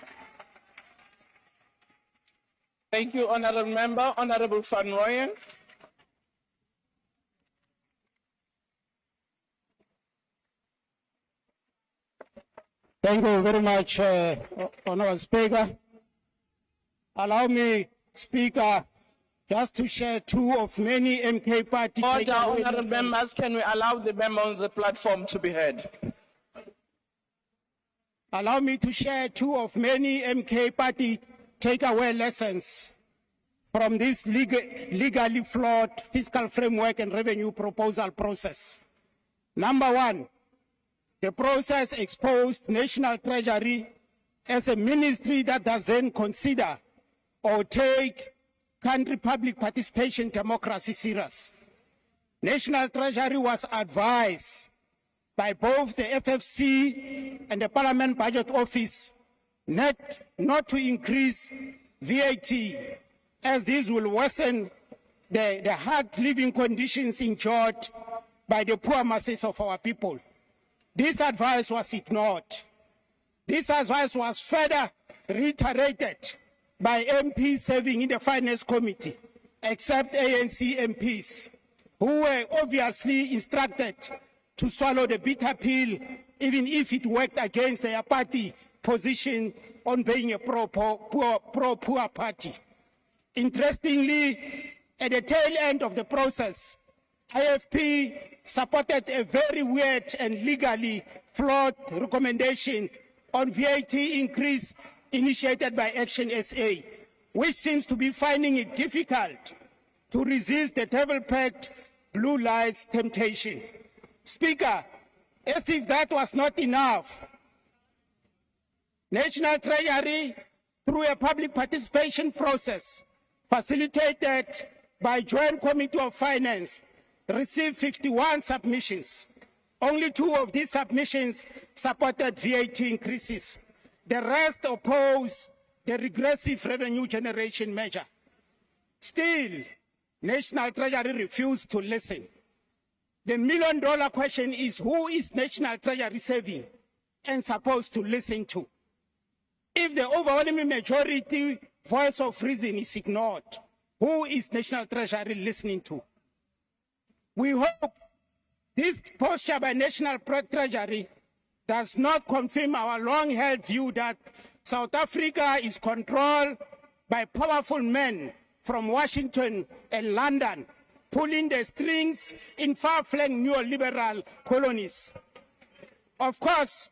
Thank you, Honourable Member. Honourable Van Rooyen. Thank you very much, Honourable Speaker. Allow me, Speaker, just to share two of many MK party. Order, honourable members, can we allow the member on the platform to be heard? Allow me to share two of many MK party takeaway lessons from this legally flawed fiscal framework and revenue proposal process. Number one, the process exposed National Treasury as a ministry that doesn't consider or take country public participation democracy serious. National Treasury was advised by both the FFC and the Parliament Budget Office not to increase VAT, as this will worsen the hard living conditions enjoyed by the poor masses of our people. This advice was ignored. This advice was further reiterated by MPs serving in the Finance Committee, except ANC MPs, who were obviously instructed to swallow the bitter pill, even if it worked against their party position on being a pro-poor party. Interestingly, at the tail end of the process, IFP supported a very weird and legally flawed recommendation on VAT increase initiated by Action SA, which seems to be finding it difficult to resist the devil-packed blue lights temptation. Speaker, as if that was not enough, National Treasury, through a public participation process facilitated by Joint Committee of Finance, received 51 submissions. Only 2 of these submissions supported VAT increases. The rest opposed the regressive revenue generation measure. Still, National Treasury refused to listen. The million-dollar question is, who is National Treasury serving and supposed to listen to? If the overwhelming majority voice of reason is ignored, who is National Treasury listening to? We hope this posture by National Treasury does not confirm our long-held view that South Africa is controlled by powerful men from Washington and London, pulling the strings in far-flung neoliberal colonies. Of course,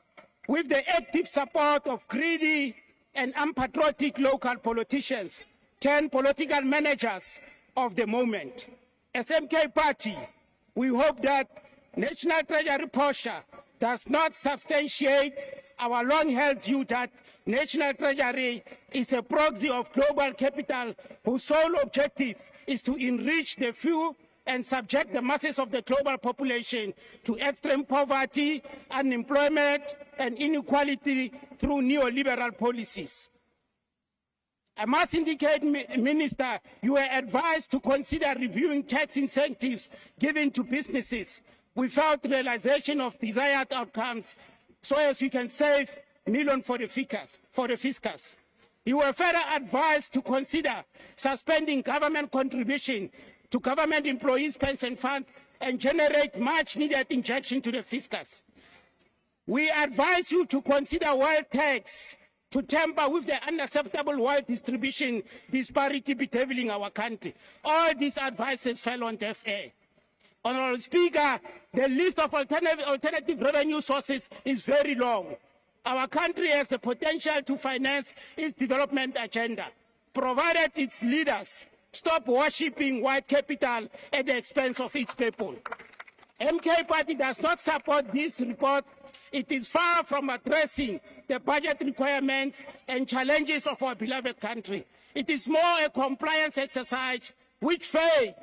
with the active support of greedy and unpatriotic local politicians, 10 political managers of the moment. As MK Party, we hope that National Treasury posture does not substantiate our long-held view that National Treasury is a proxy of global capital whose sole objective is to enrich the few and subject the masses of the global population to extreme poverty, unemployment, and inequality through neoliberal policies. I must indicate, Minister, you were advised to consider reviewing tax incentives given to businesses without realization of desired outcomes, so as you can save millions for the fiscus. You were further advised to consider suspending government contribution to government employees' pension fund and generate much-needed injection to the fiscus. We advise you to consider wealth tax to tamper with the unacceptable wealth distribution disparity bedeviling our country. All these advices fell on deaf ear. Honorable Speaker, the list of alternative revenue sources is very long. Our country has the potential to finance its development agenda, provided its leaders stop worshipping white capital at the expense of its people. MK Party does not support this report. It is far from addressing the budget requirements and challenges of our beloved country. It is more a compliance exercise which fails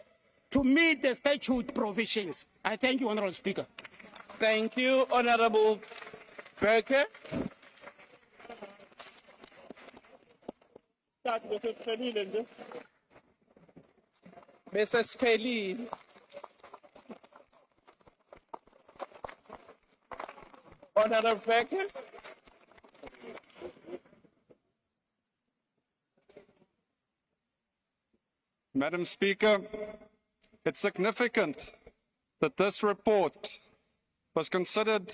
to meet the statute provisions. I thank you, Honorable Speaker. Thank you, Honorable Berker. Mrs. Kelly. Honorable Berker. Madam Speaker, it's significant that this report was considered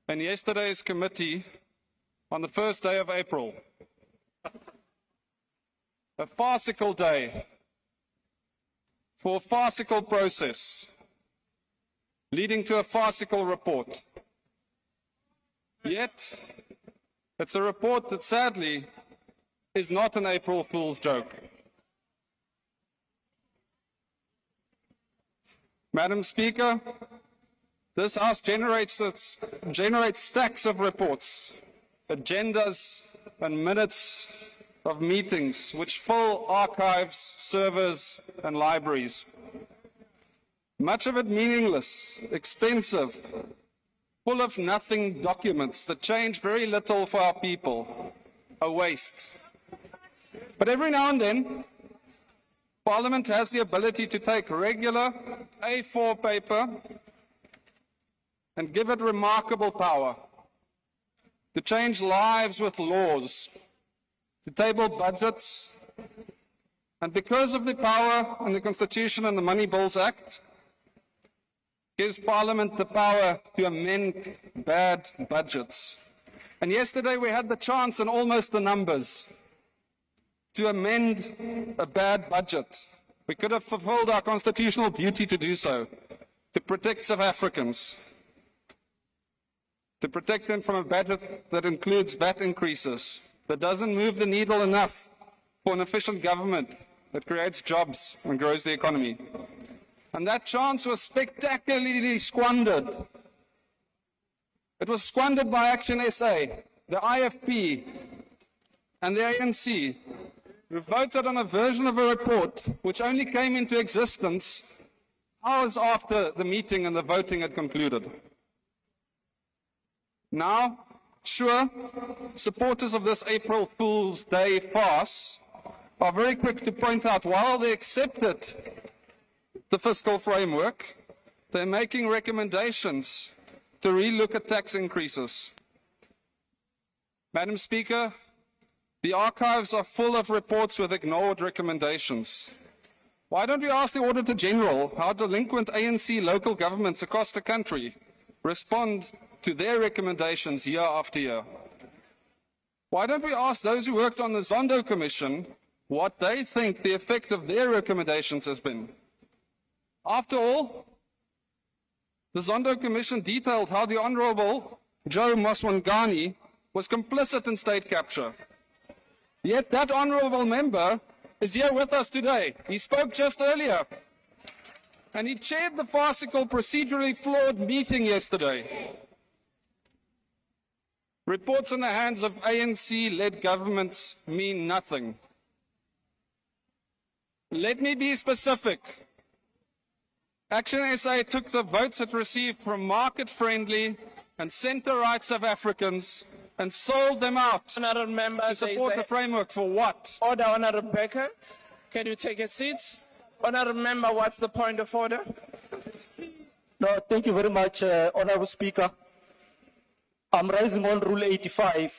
in yesterday's committee on the first day of April. A farcical day for a farcical process leading to a farcical report. Yet, it's a report that sadly is not an April Fool's joke. Madam Speaker, this House generates stacks of reports, agendas and minutes of meetings which fill archives, servers and libraries. Much of it meaningless, expensive, full of nothing documents that change very little for our people, a waste. But every now and then, Parliament has the ability to take regular A4 paper and give it remarkable power, to change lives with laws, to table budgets, and because of the power in the Constitution and the Money Bills Act, gives Parliament the power to amend bad budgets. And yesterday we had the chance and almost the numbers to amend a bad budget. We could have fulfilled our constitutional duty to do so, to protect South Africans, to protect them from a budget that includes VAT increases, that doesn't move the needle enough for an efficient government that creates jobs and grows the economy. And that chance was spectacularly squandered. It was squandered by Action SA, the IFP, and the ANC, who voted on a version of a report which only came into existence hours after the meeting and the voting had concluded. Now, sure, supporters of this April Fool's Day farce are very quick to point out while they accepted the fiscal framework, they're making recommendations to relook at tax increases. Madam Speaker, the archives are full of reports with ignored recommendations. Why don't we ask the Auditor General how delinquent ANC local governments across the country respond to their recommendations year after year? Why don't we ask those who worked on the Zondo Commission what they think the effect of their recommendations has been? After all, the Zondo Commission detailed how the Honourable Joe Moswangani was complicit in state capture. Yet that honourable member is here with us today. He spoke just earlier. And he chaired the farcical, procedurally flawed meeting yesterday. Reports in the hands of ANC-led governments mean nothing. Let me be specific. Action SA took the votes it received from market-friendly and centre-right South Africans and sold them out Honourable member, to support the framework for what? Order, Honourable Becker. Can you take a seat? Honourable member, what's the point of order? No, thank you very much, Honourable Speaker. I'm rising on Rule 85.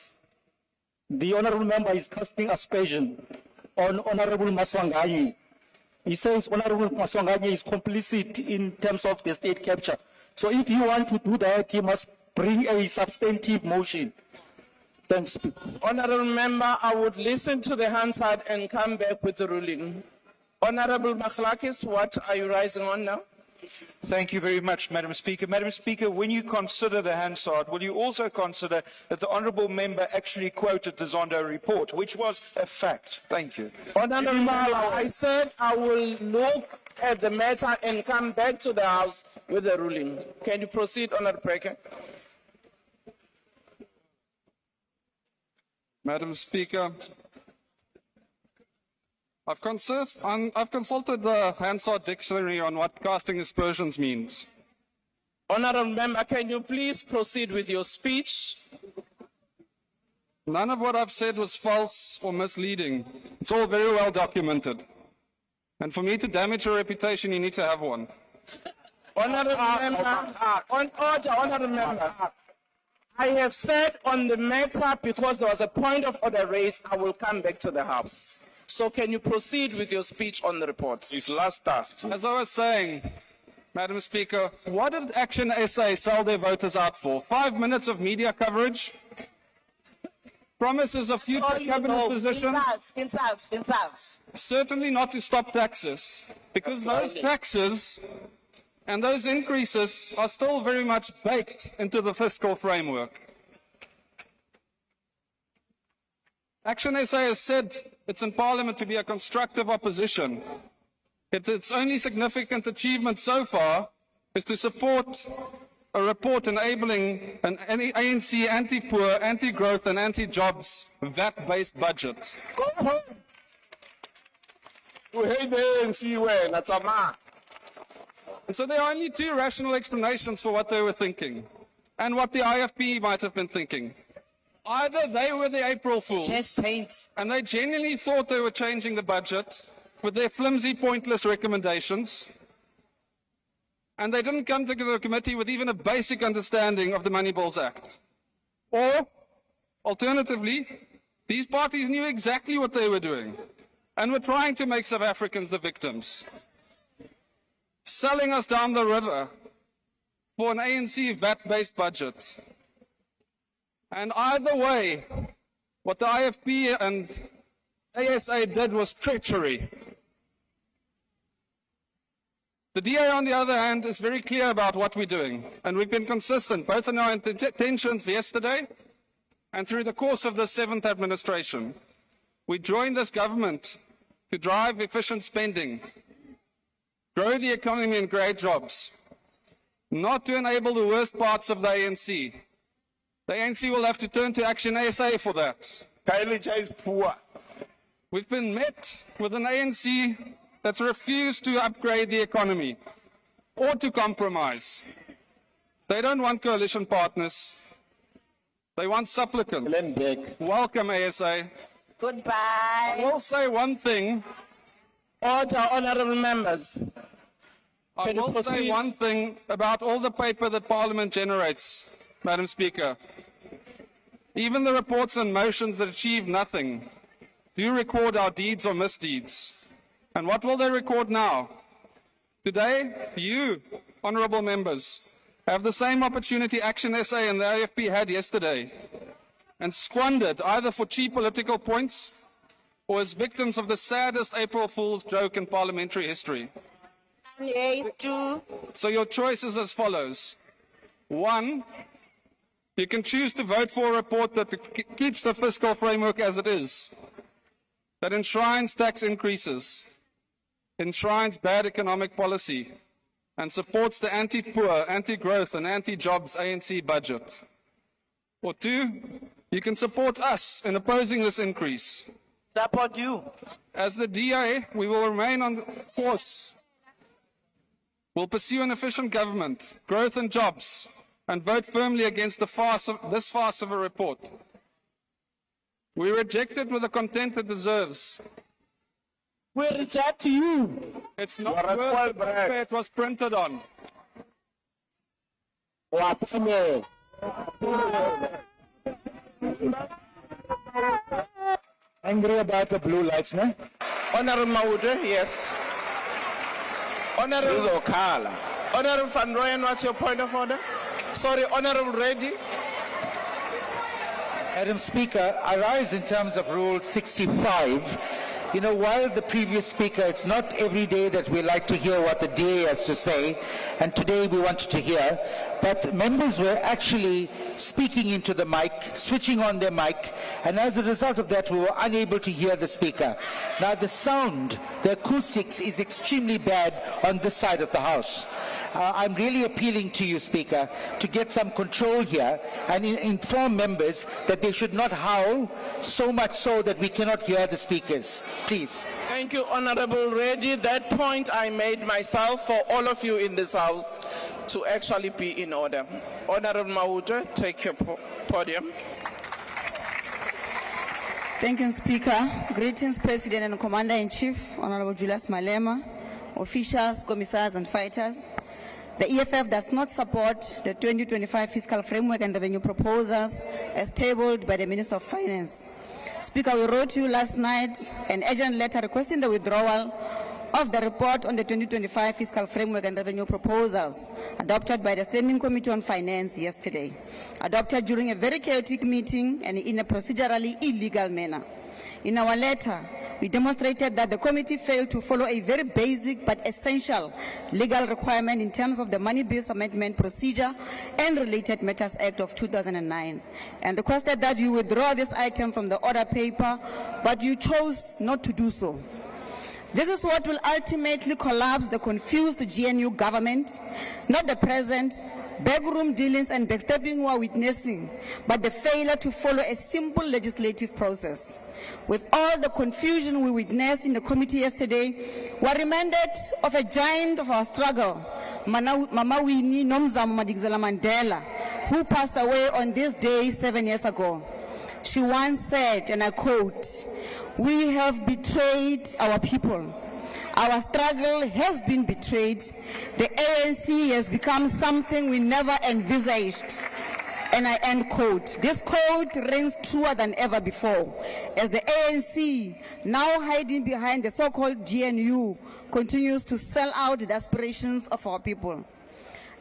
The Honourable member is casting aspersion on Honourable Moswangani. He says Honourable Moswangani is complicit in terms of the state capture. So if you want to do that, he must bring a substantive motion. Thanks, Speaker. Honorable Member, I would listen to the Hansard and come back with the ruling. Honorable Makhlakis, what are you rising on now? Thank you very much, Madam Speaker. Madam Speaker, when you consider the Hansard, will you also consider that the honourable member actually quoted the Zondo report, which was a fact? Thank you. Honorable Member, I said I will look at the matter and come back to the House with the ruling. Can you proceed, Honorable President? Madam Speaker, I've consulted the Hansard dictionary on what casting aspersions means. Honorable Member, can you please proceed with your speech? None of what I've said was false or misleading. It's all very well documented. And for me to damage your reputation, you need to have one. Honorable Member, on order, Honorable Member. I have said on the matter, because there was a point of order raised, I will come back to the House. So can you proceed with your speech on the report? As I was saying, Madam Speaker, what did Action SA sell their voters out for? 5 minutes of media coverage? Promises of future cabinet positions? Insults. Certainly not to stop taxes, because those taxes and those increases are still very much baked into the fiscal framework. Action SA has said it's in Parliament to be a constructive opposition. Its only significant achievement so far is to support a report enabling an ANC anti-poor, anti-growth and anti-jobs VAT-based budget. Go home. We hate the ANC, that's a man. And so there are only two rational explanations for what they were thinking and what the IFP might have been thinking. Either they were the April Fools and they genuinely thought they were changing the budget with their flimsy, pointless recommendations, and they didn't come to the committee with even a basic understanding of the Money Bills Act. Or, alternatively, these parties knew exactly what they were doing and were trying to make South Africans the victims, selling us down the river for an ANC VAT-based budget. And either way, what the IFP and ASA did was treachery. The DA, on the other hand, is very clear about what we're doing, and we've been consistent, both in our intentions yesterday and through the course of the 7th administration. We joined this government to drive efficient spending, grow the economy and create jobs, not to enable the worst parts of the ANC. The ANC will have to turn to Action SA for that. Is poor. We've been met with an ANC that's refused to upgrade the economy or to compromise. They don't want coalition partners. They want supplicants. Welcome, ASA. Goodbye. I will say one thing. Order, honourable members. I will say one thing about all the paper that Parliament generates, Madam Speaker. Even the reports and motions that achieve nothing do record our deeds or misdeeds. And what will they record now? Today, you, honourable members, have the same opportunity Action SA and the AFP had yesterday, and squandered either for cheap political points or as victims of the saddest April Fool's joke in parliamentary history. So your choice is as follows. 1, you can choose to vote for a report that keeps the fiscal framework as it is, that enshrines tax increases, enshrines bad economic policy, and supports the anti-poor, anti-growth and anti-jobs ANC budget. Or 2, you can support us in opposing this increase. Support you. As the DA, we will remain on course. We'll pursue an efficient government, growth and jobs, and vote firmly against this farce of a report. We reject it with the content it deserves. We reject you. It's not worth the paper it was printed on. Angry about the blue lights, no? Honourable Maude, yes. Honourable Van Rooyen, what's your point of order? Sorry, Honourable Reddy. Madam Speaker, I rise in terms of Rule 65. You know, while the previous speaker, it's not every day that we like to hear what the DA has to say, and today we wanted to hear, but members were actually speaking into the mic, switching on their mic, and as a result of that, we were unable to hear the speaker. Now, the sound, the acoustics is extremely bad on this side of the House. I'm really appealing to you, Speaker, to get some control here and inform members that they should not howl so much so that we cannot hear the speakers. Please. Thank you, Honorable Reddy. That point I made myself for all of you in this House to actually be in order. Honorable Mauta, take your podium. Thank you, Speaker. Greetings, President and Commander-in-Chief, Honorable Julius Malema, officials, commissars, and fighters. The EFF does not support the 2025 fiscal framework and revenue proposals as tabled by the Minister of Finance. Speaker, we wrote to you last night an urgent letter requesting the withdrawal of the report on the 2025 fiscal framework and revenue proposals adopted by the Standing Committee on Finance yesterday, adopted during a very chaotic meeting and in a procedurally illegal manner. In our letter, we demonstrated that the committee failed to follow a very basic but essential legal requirement in terms of the Money Bills Amendment Procedure and Related Matters Act of 2009, and requested that you withdraw this item from the order paper, but you chose not to do so. This is what will ultimately collapse the confused GNU government, not the present backroom dealings and backstabbing we are witnessing, but the failure to follow a simple legislative process. With all the confusion we witnessed in the committee yesterday, we are reminded of a giant of our struggle, Mama Winnie Nomzamo Madikizela Mandela, who passed away on this day 7 years ago. She once said, and I quote, "We have betrayed our people. Our struggle has been betrayed. The ANC has become something we never envisaged." And I end quote. This quote rings truer than ever before, as the ANC, now hiding behind the so-called GNU, continues to sell out the aspirations of our people.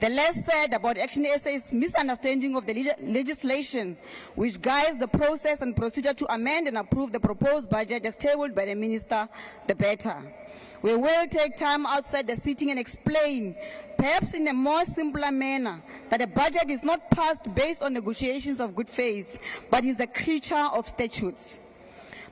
The less said about Action SA's misunderstanding of the legislation which guides the process and procedure to amend and approve the proposed budget as tabled by the Minister, the better. We will take time outside the sitting and explain, perhaps in a more simpler manner, that the budget is not passed based on negotiations of good faith, but is a creature of statutes.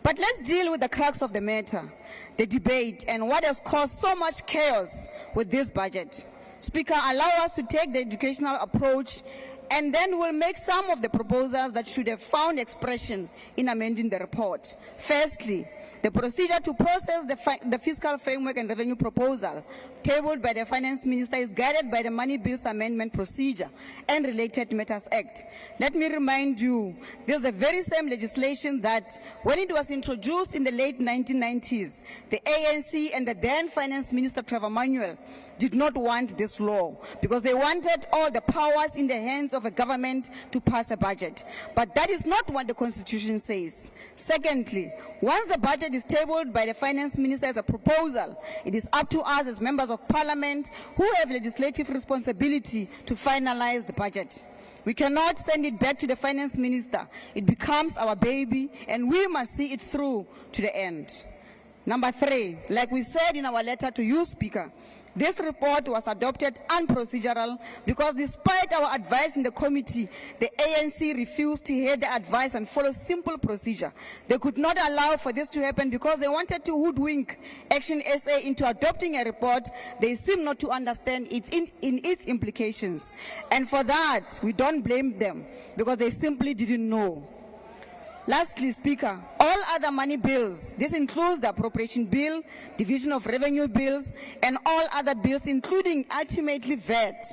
But let's deal with the crux of the matter, the debate, and what has caused so much chaos with this budget. Speaker, allow us to take the educational approach, and then we'll make some of the proposals that should have found expression in amending the report. Firstly, the procedure to process the fiscal framework and revenue proposal tabled by the Finance Minister is guided by the Money Bills Amendment Procedure and Related Matters Act. Let me remind you, this is the very same legislation that, when it was introduced in the late 1990s, the ANC and the then Finance Minister Trevor Manuel did not want this law because they wanted all the powers in the hands of a government to pass a budget. But that is not what the Constitution says. Secondly, once the budget is tabled by the Finance Minister as a proposal, it is up to us as members of Parliament who have legislative responsibility to finalize the budget. We cannot send it back to the Finance Minister. It becomes our baby, and we must see it through to the end. Number three, like we said in our letter to you, Speaker, this report was adopted unprocedural because despite our advice in the committee, the ANC refused to hear the advice and follow simple procedure. They could not allow for this to happen because they wanted to hoodwink Action SA into adopting a report they seem not to understand in its implications. And for that, we don't blame them because they simply didn't know. Lastly, Speaker, all other money bills, this includes the appropriation bill, division of revenue bills, and all other bills, including ultimately VAT,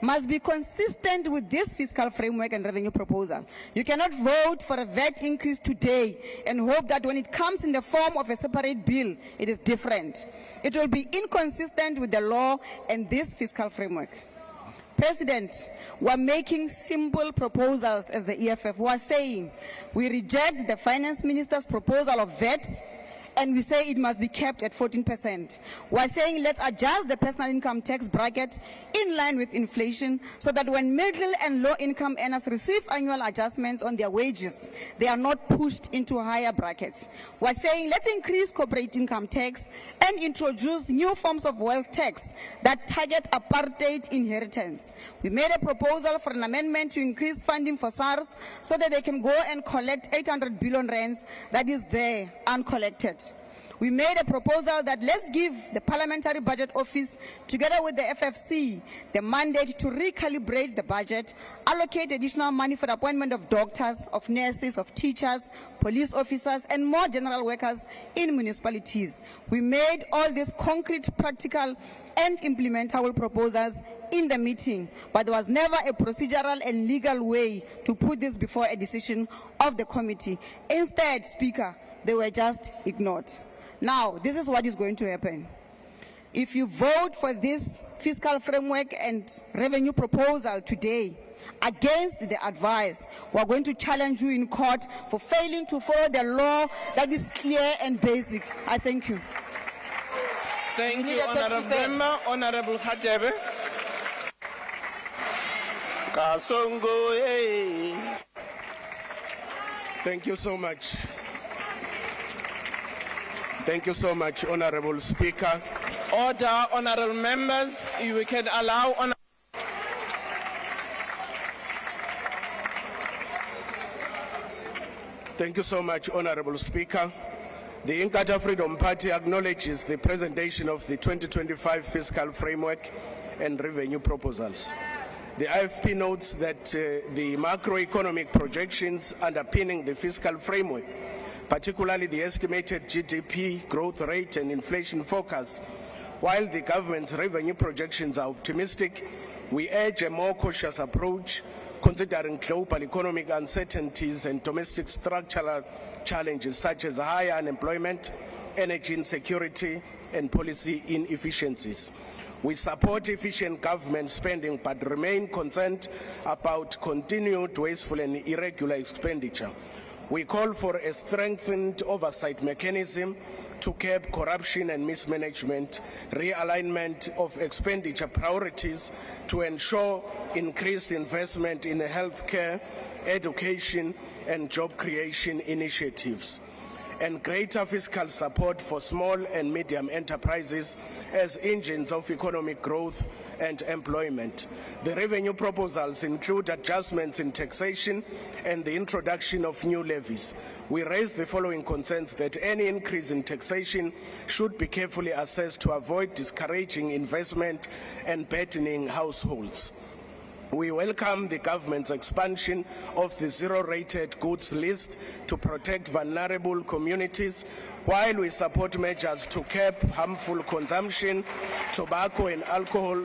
must be consistent with this fiscal framework and revenue proposal. You cannot vote for a VAT increase today and hope that when it comes in the form of a separate bill, it is different. It will be inconsistent with the law and this fiscal framework. President, we are making simple proposals as the EFF. We are saying we reject the Finance Minister's proposal of VAT and we say it must be kept at 14%. We're saying let's adjust the personal income tax bracket in line with inflation so that when middle and low income earners receive annual adjustments on their wages, they are not pushed into higher brackets. We're saying let's increase corporate income tax and introduce new forms of wealth tax that target apartheid inheritance. We made a proposal for an amendment to increase funding for SARS so that they can go and collect 800 billion rands that is there uncollected. We made a proposal that let's give the Parliamentary Budget Office, together with the FFC, the mandate to recalibrate the budget, allocate additional money for the appointment of doctors, of nurses, of teachers, police officers, and more general workers in municipalities. We made all these concrete, practical, and implementable proposals in the meeting, but there was never a procedural and legal way to put this before a decision of the committee. Instead, Speaker, they were just ignored. Now, this is what is going to happen. If you vote for this fiscal framework and revenue proposal today against the advice, we are going to challenge you in court for failing to follow the law that is clear and basic. I thank you. Thank you, Honorable Member. Honorable Hadebe. Thank you so much. Thank you so much, Honorable Speaker. Order, honorable members. We can allow Thank you so much, Honorable Speaker. The Inkatha Freedom Party acknowledges the presentation of the 2025 fiscal framework and revenue proposals. The IFP notes that the macroeconomic projections underpinning the fiscal framework, particularly the estimated GDP growth rate and inflation forecast, while the government's revenue projections are optimistic, we urge a more cautious approach considering global economic uncertainties and domestic structural challenges such as higher unemployment, energy insecurity, and policy inefficiencies. We support efficient government spending but remain concerned about continued wasteful and irregular expenditure. We call for a strengthened oversight mechanism to curb corruption and mismanagement, realignment of expenditure priorities to ensure increased investment in healthcare, education, and job creation initiatives, and greater fiscal support for small and medium enterprises as engines of economic growth and employment. The revenue proposals include adjustments in taxation and the introduction of new levies. We raise the following concerns: that any increase in taxation should be carefully assessed to avoid discouraging investment and burdening households. We welcome the government's expansion of the zero-rated goods list to protect vulnerable communities, while we support measures to curb harmful consumption, tobacco and alcohol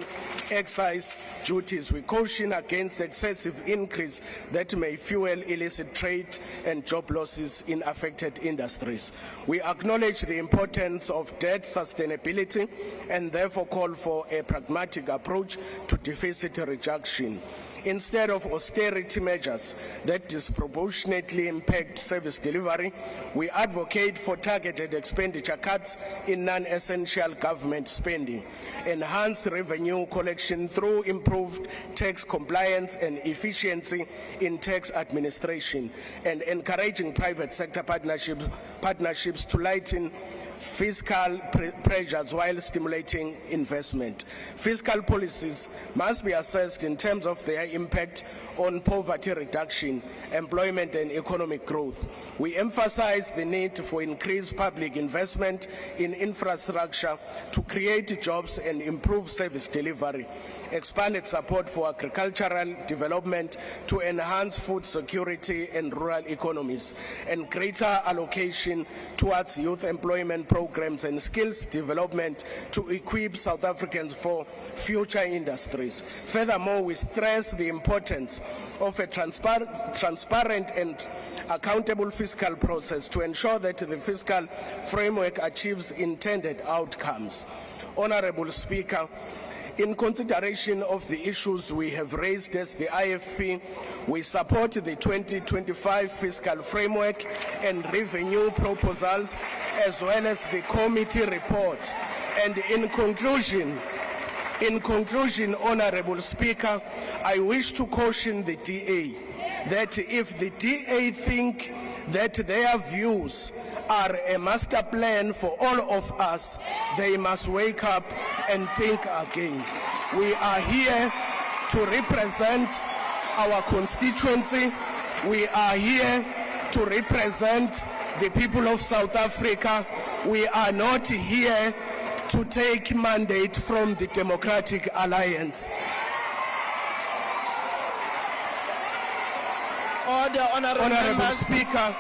excise duties. We caution against excessive increase that may fuel illicit trade and job losses in affected industries. We acknowledge the importance of debt sustainability and therefore call for a pragmatic approach to deficit reduction. Instead of austerity measures that disproportionately impact service delivery, we advocate for targeted expenditure cuts in non-essential government spending, enhanced revenue collection through improved tax compliance and efficiency in tax administration, and encouraging private sector partnerships to lighten fiscal pressures while stimulating investment. Fiscal policies must be assessed in terms of their impact on poverty reduction, employment and economic growth. We emphasize the need for increased public investment in infrastructure to create jobs and improve service delivery, expanded support for agricultural development to enhance food security and rural economies, and greater allocation towards youth employment programs and skills development to equip South Africans for future industries. Furthermore, we stress the importance of a transparent and accountable fiscal process to ensure that the fiscal framework achieves intended outcomes. Honorable Speaker, in consideration of the issues we have raised as the IFP, we support the 2025 fiscal framework and revenue proposals, as well as the committee report. And in conclusion, Honorable Speaker, I wish to caution the DA that if the DA think that their views are a master plan for all of us, they must wake up and think again. We are here to represent our constituency. We are here to represent the people of South Africa. We are not here to take mandate from the Democratic Alliance. Order, Honorable Speaker.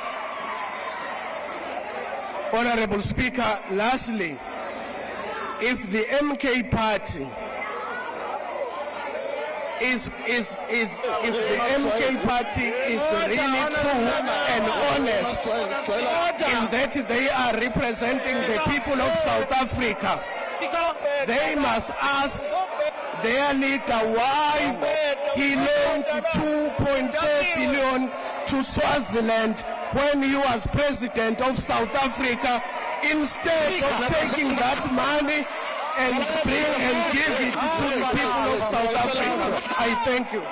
Honorable Speaker, lastly, if the MK party is really true and honest in that they are representing the people of South Africa, they must ask their leader why he loaned 2.4 billion to Swaziland when he was president of South Africa, instead of taking that money and give it to the people of South Africa. I thank you.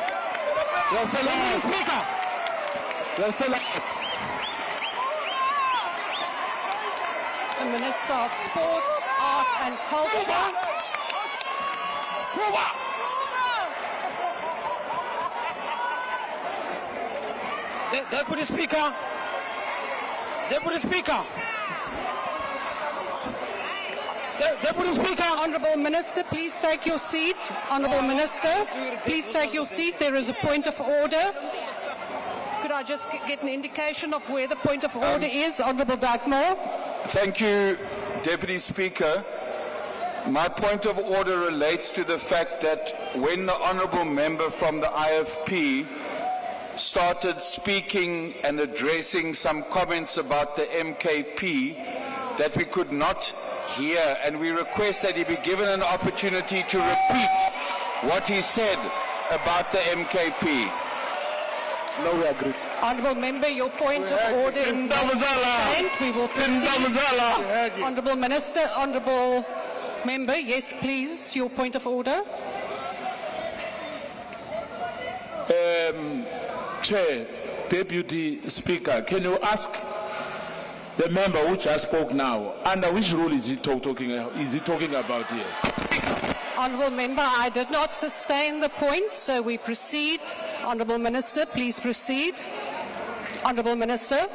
The Minister of Sports, Art and Culture. Deputy Speaker. Deputy Speaker. Deputy Speaker. Honourable Minister, please take your seat. Honourable Minister, please take your seat. There is a point of order. Could I just get an indication of where the point of order is? Honourable Dartmoor. Thank you, Deputy Speaker. My point of order relates to the fact that when the honourable member from the IFP started speaking and addressing some comments about the MKP that we could not hear, and we request that he be given an opportunity to repeat what he said about the MKP. No, we agree. Honourable Member, your point of order is sustained. We will proceed. Honourable Minister, Honourable Member, yes, please, your point of order. Chair, Deputy Speaker, can you ask the member who just spoke now, under which rule is he talking about here? Honourable Member, I did not sustain the point, so we proceed. Honourable Minister, please proceed. Honourable Minister.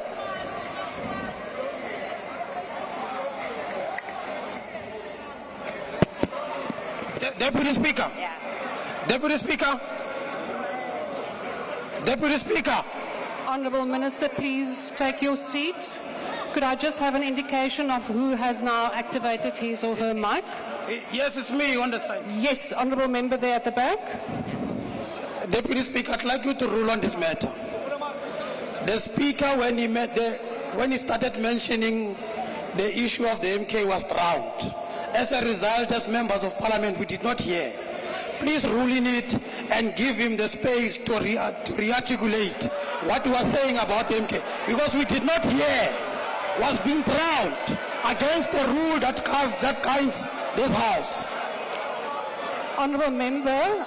Deputy Speaker. Deputy Speaker. Deputy Speaker. Honourable Minister, please take your seat. Could I just have an indication of who has now activated his or her mic? Yes, it's me on the side. Yes, Honourable Member there at the back. Deputy Speaker, I'd like you to rule on this matter. The Speaker, when he started mentioning the issue of the MK, was drowned. As a result, as members of Parliament, we did not hear. Please rule in it and give him the space to re-articulate what he was saying about the MK, because we did not hear. Was being drowned against the rule that guides this House. Honourable Member,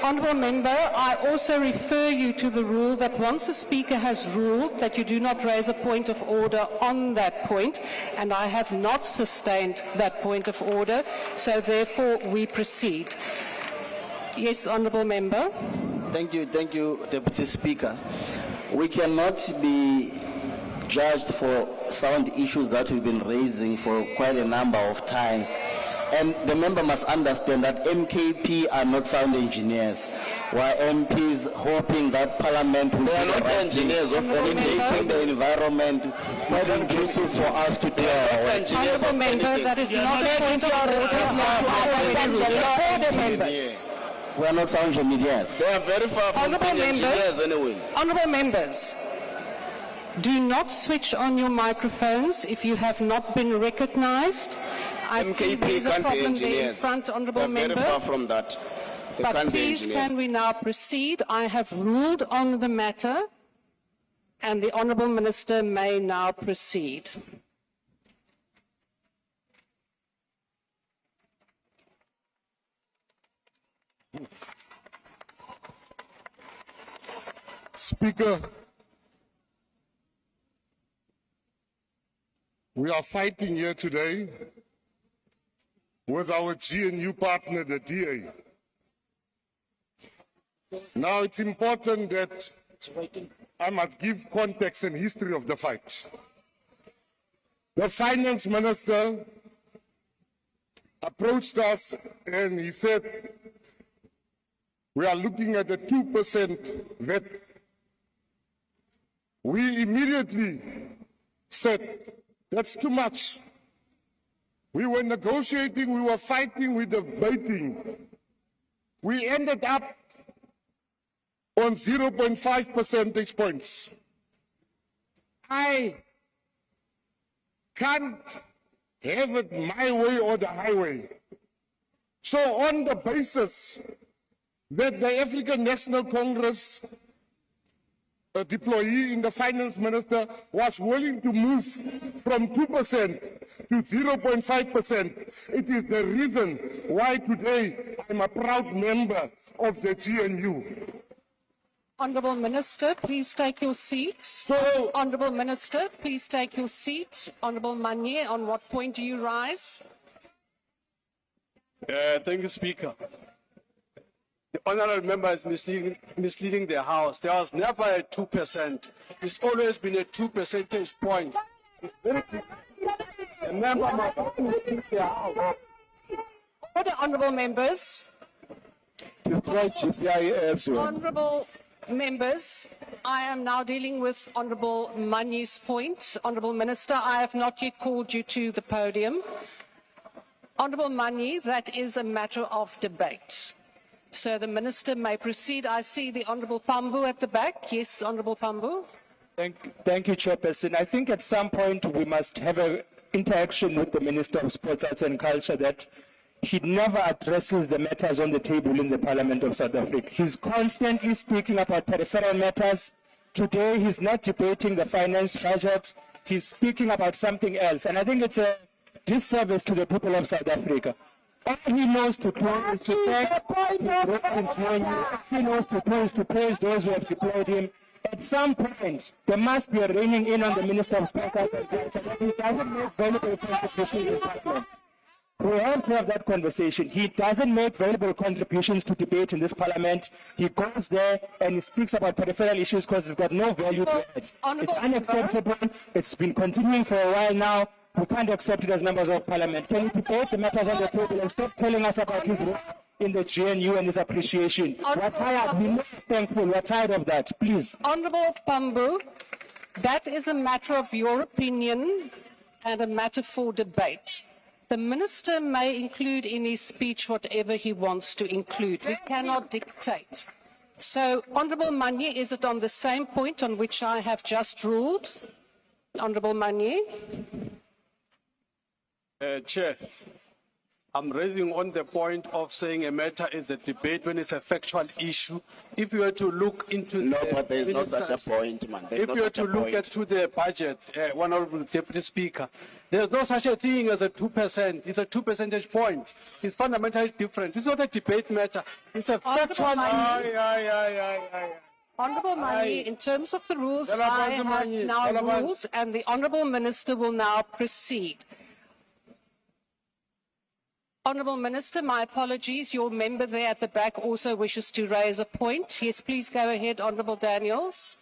Honourable Member, I also refer you to the rule that once the Speaker has ruled that you do not raise a point of order on that point, and I have not sustained that point of order, so therefore we proceed. Yes, Honourable Member. Thank you, Deputy Speaker. We cannot be judged for sound issues that we've been raising for quite a number of times. And the member must understand that MKP are not sound engineers. While MPs hoping that Parliament will be not engineers of making the environment more conducive for us to do our work. Honourable Member, that is not a point of order. We are not sound engineers. They are very far from engineers anyway. Honourable Members, do not switch on your microphones if you have not been recognised. I see there is a problem there in front, Honourable Member. Very far from that. They But can't be please, engineers. can we now proceed? I have ruled on the matter, and the Honourable Minister may now proceed. Speaker, we are fighting here today with our GNU partner, the DA. Now it's important that I must give context and history of the fight. The finance minister approached us and he said, we are looking at a 2% VAT. We immediately said, that's too much. We were negotiating, we were fighting, we were debating. We ended up on 0.5 percentage points. I can't have it my way or the highway. So on the basis that the African National Congress, a deployee in the finance minister, was willing to move from 2% to 0.5%. It is the reason why today I'm a proud member of the GNU. Honourable Minister, please take your seat. Honourable Minister, please take your seat. Honourable Manye, on what point do you rise? Thank you, Speaker. The honourable member is misleading the House. There was never a 2%. It's always been a 2 percentage point. It's very clear. The member must mislead the House. Order, honourable members. Honourable members, I am now dealing with Honourable Manye's point. Honourable Minister, I have not yet called you to the podium. Honourable Manye, that is a matter of debate. So the Minister may proceed. I see the Honourable Pambu at the back. Yes, Honourable Pambu. Thank you, Chairperson. I think at some point we must have an interaction with the Minister of Sports, Arts and Culture that he never addresses the matters on the table in the Parliament of South Africa. He's constantly speaking about peripheral matters. Today he's not debating the finance budget. He's speaking about something else. And I think it's a disservice to the people of South Africa. All he knows to do is to he knows to do is to praise those who have deployed him. At some point, there must be a reining in on the Minister of Sport and Culture that he doesn't make valuable contributions in Parliament. We have to have that conversation. He doesn't make valuable contributions to debate in this Parliament. He goes there and he speaks about peripheral issues because it's got no value to it. It's unacceptable. It's been continuing for a while now. We can't accept it as members of Parliament. Can you debate the matters on the table and stop telling us about his role in the GNU and his appreciation? We're tired. We're not thankful. We're tired of that. Please. Honourable Pambu, that is a matter of your opinion and a matter for debate. The Minister may include in his speech whatever he wants to include. We cannot dictate. So, Honourable Manye, is it on the same point on which I have just ruled? Honourable Manye. Chair, I'm raising on the point of saying a matter is a debate when it's a factual issue. If you were to look into but there is no such a point, man. If you were to look into the budget, Honourable Deputy Speaker, there's no such a thing as a 2%. It's a 2 percentage points. It's fundamentally different. It's not a debate matter. It's a factual. Honourable Manye, in terms of the rules, I have now ruled, and the Honourable Minister will now proceed. Honourable Minister, my apologies. Your member there at the back also wishes to raise a point. Yes, please go ahead, Honourable Daniels.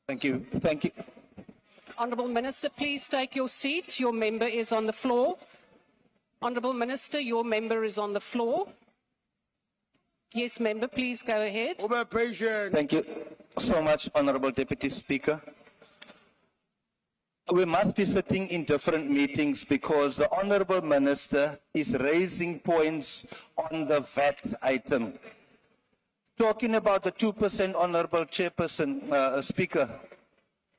Thank you. Thank you. Honourable Minister, please take your seat. Your member is on the floor. Honourable Minister, your member is on the floor. Yes, member, please go ahead. Thank you so much, Honourable Deputy Speaker. We must be sitting in different meetings because the Honourable Minister is raising points on the VAT item. Talking about the 2%, Honourable Chairperson, Speaker,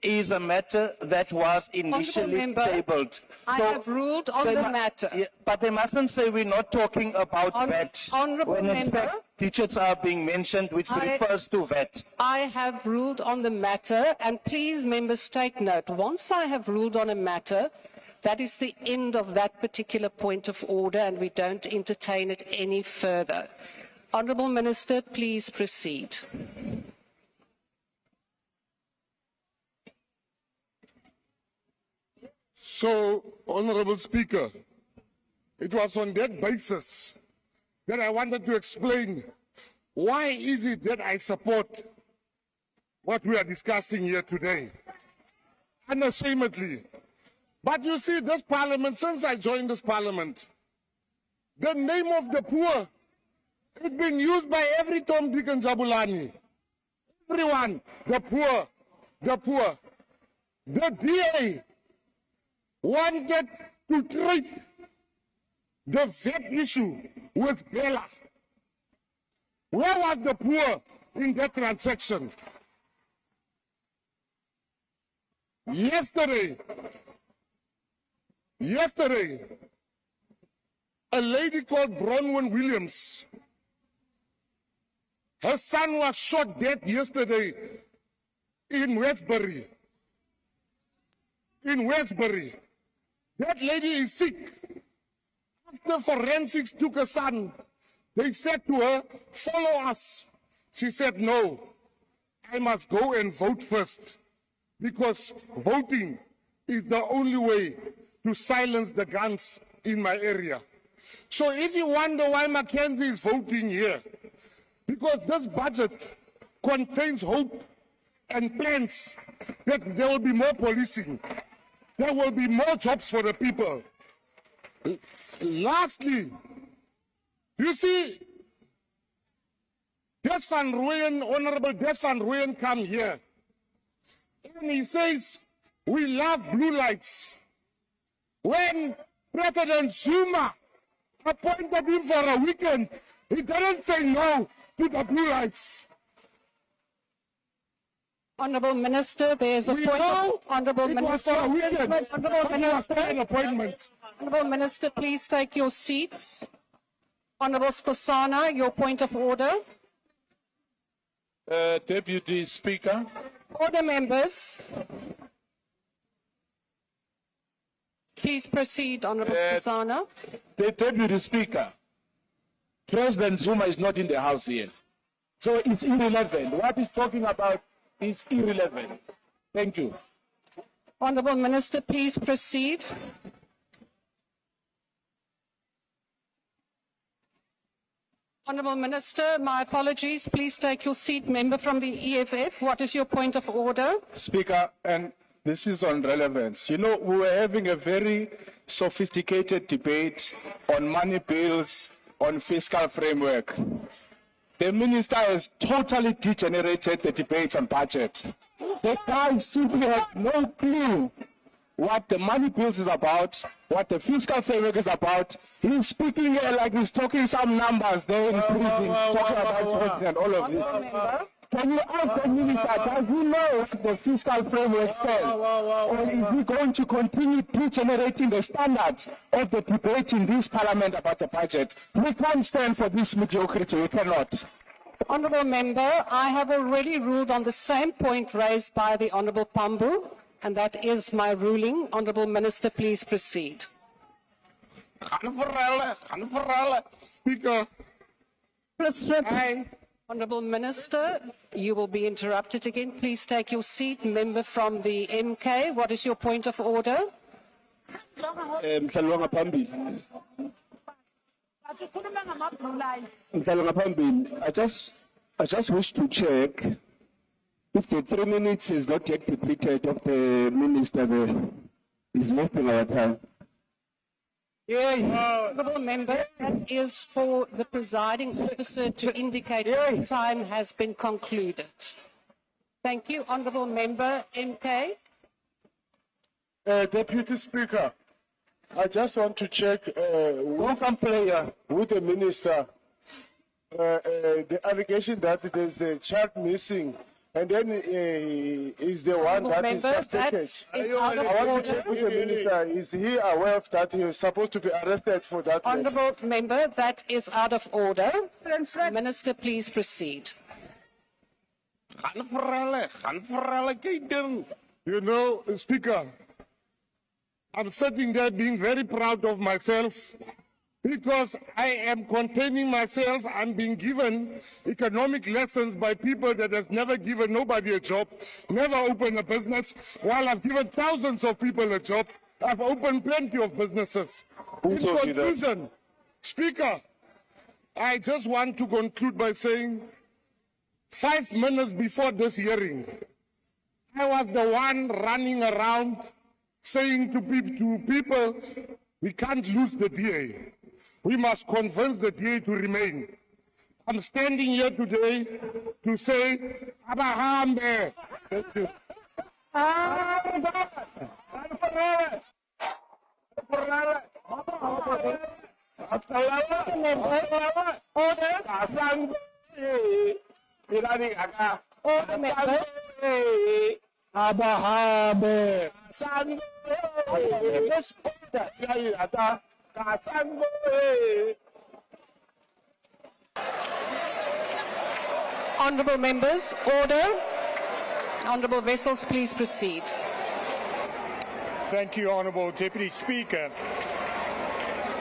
is a matter that was initially member, tabled. I have ruled on they the mu- matter. Yeah, but they mustn't say we're not talking about VAT. Honourable when in member, fact digits are being mentioned, which refers to VAT. I have ruled on the matter, and please, members, take note. Once I have ruled on a matter, that is the end of that particular point of order, and we don't entertain it any further. Honourable Minister, please proceed. So, Honorable Speaker, it was on that basis that I wanted to explain why is it that I support what we are discussing here today. Unashamedly. But you see, this parliament, since I joined this parliament, the name of the poor has been used by every Tom, Dick and Jabulani. Everyone, the poor, the poor. The DA wanted to treat the VAT issue with Bella. Where was the poor in that transaction? Yesterday, a lady called Bronwyn Williams, her son was shot dead yesterday in Westbury. In Westbury. That lady is sick. After forensics took her son, they said to her, follow us. She said, no, I must go and vote first, because voting is the only way to silence the guns in my area. So if you wonder why Mackenzie is voting here, because this budget contains hope and plans that there will be more policing, there will be more jobs for the people. Lastly, you see, Des van Rooyen, Honorable Des van Rooyen come here, and he says, we love blue lights. When President Zuma appointed him for a weekend, he didn't say no to the blue lights. Honourable Minister, there's a point. Honourable Minister, Honourable Minister, please take your seats. Honourable Skosana, your point of order. Deputy Speaker. Order, members. Please proceed, Honourable Skosana. Deputy Speaker, President Zuma is not in the house here. So it's irrelevant. What he's talking about is irrelevant. Thank you. Honourable Minister, please proceed. Honourable Minister, my apologies. Please take your seat. Member from the EFF, what is your point of order? Speaker, and this is on relevance. You know, we were having a very sophisticated debate on money bills, on fiscal framework. The minister has totally degenerated the debate on budget. The guy simply has no clue what the money bills is about, what the fiscal framework is about. He's speaking like he's talking some numbers there in prison, talking about and all of this. Can you ask the minister, does he know what the fiscal framework says? Or is he going to continue degenerating the standard of the debate in this parliament about the budget? We can't stand for this mediocrity, we cannot. Honourable Member, I have already ruled on the same point raised by the Honourable Pambu, and that is my ruling. Honourable Minister, please proceed. Speaker. Honourable Minister, you will be interrupted again. Please take your seat. Member from the MK, what is your point of order? I just wish to check if the 3 minutes is not yet depleted of the minister there. Is wasting our time. Honourable Member, that is for the presiding officer to indicate that time has been concluded. Thank you. Honourable Member, MK. Deputy Speaker, I just want to check welcome player with the minister. The allegation that there's the chart missing and then is the one that is Member, suspected. that is out of I want order. to check with the minister. Is he aware of that he is supposed to be arrested for that? matter? Honourable Member, that is out of order. Minister, please proceed. You know, Speaker, I'm sitting there being very proud of myself because I am containing myself. I'm being given economic lessons by people that have never given nobody a job, never opened a business, while I've given thousands of people a job. I've opened plenty of businesses. In conclusion, Speaker, I just want to conclude by saying 5 minutes before this hearing, I was the one running around saying to people, we can't lose the DA. We must convince the DA to remain. I'm standing here today to say, Abahambe. Thank you. Abahambe. Honourable members, order. Honourable Vessels, please proceed. Thank you, Honourable Deputy Speaker.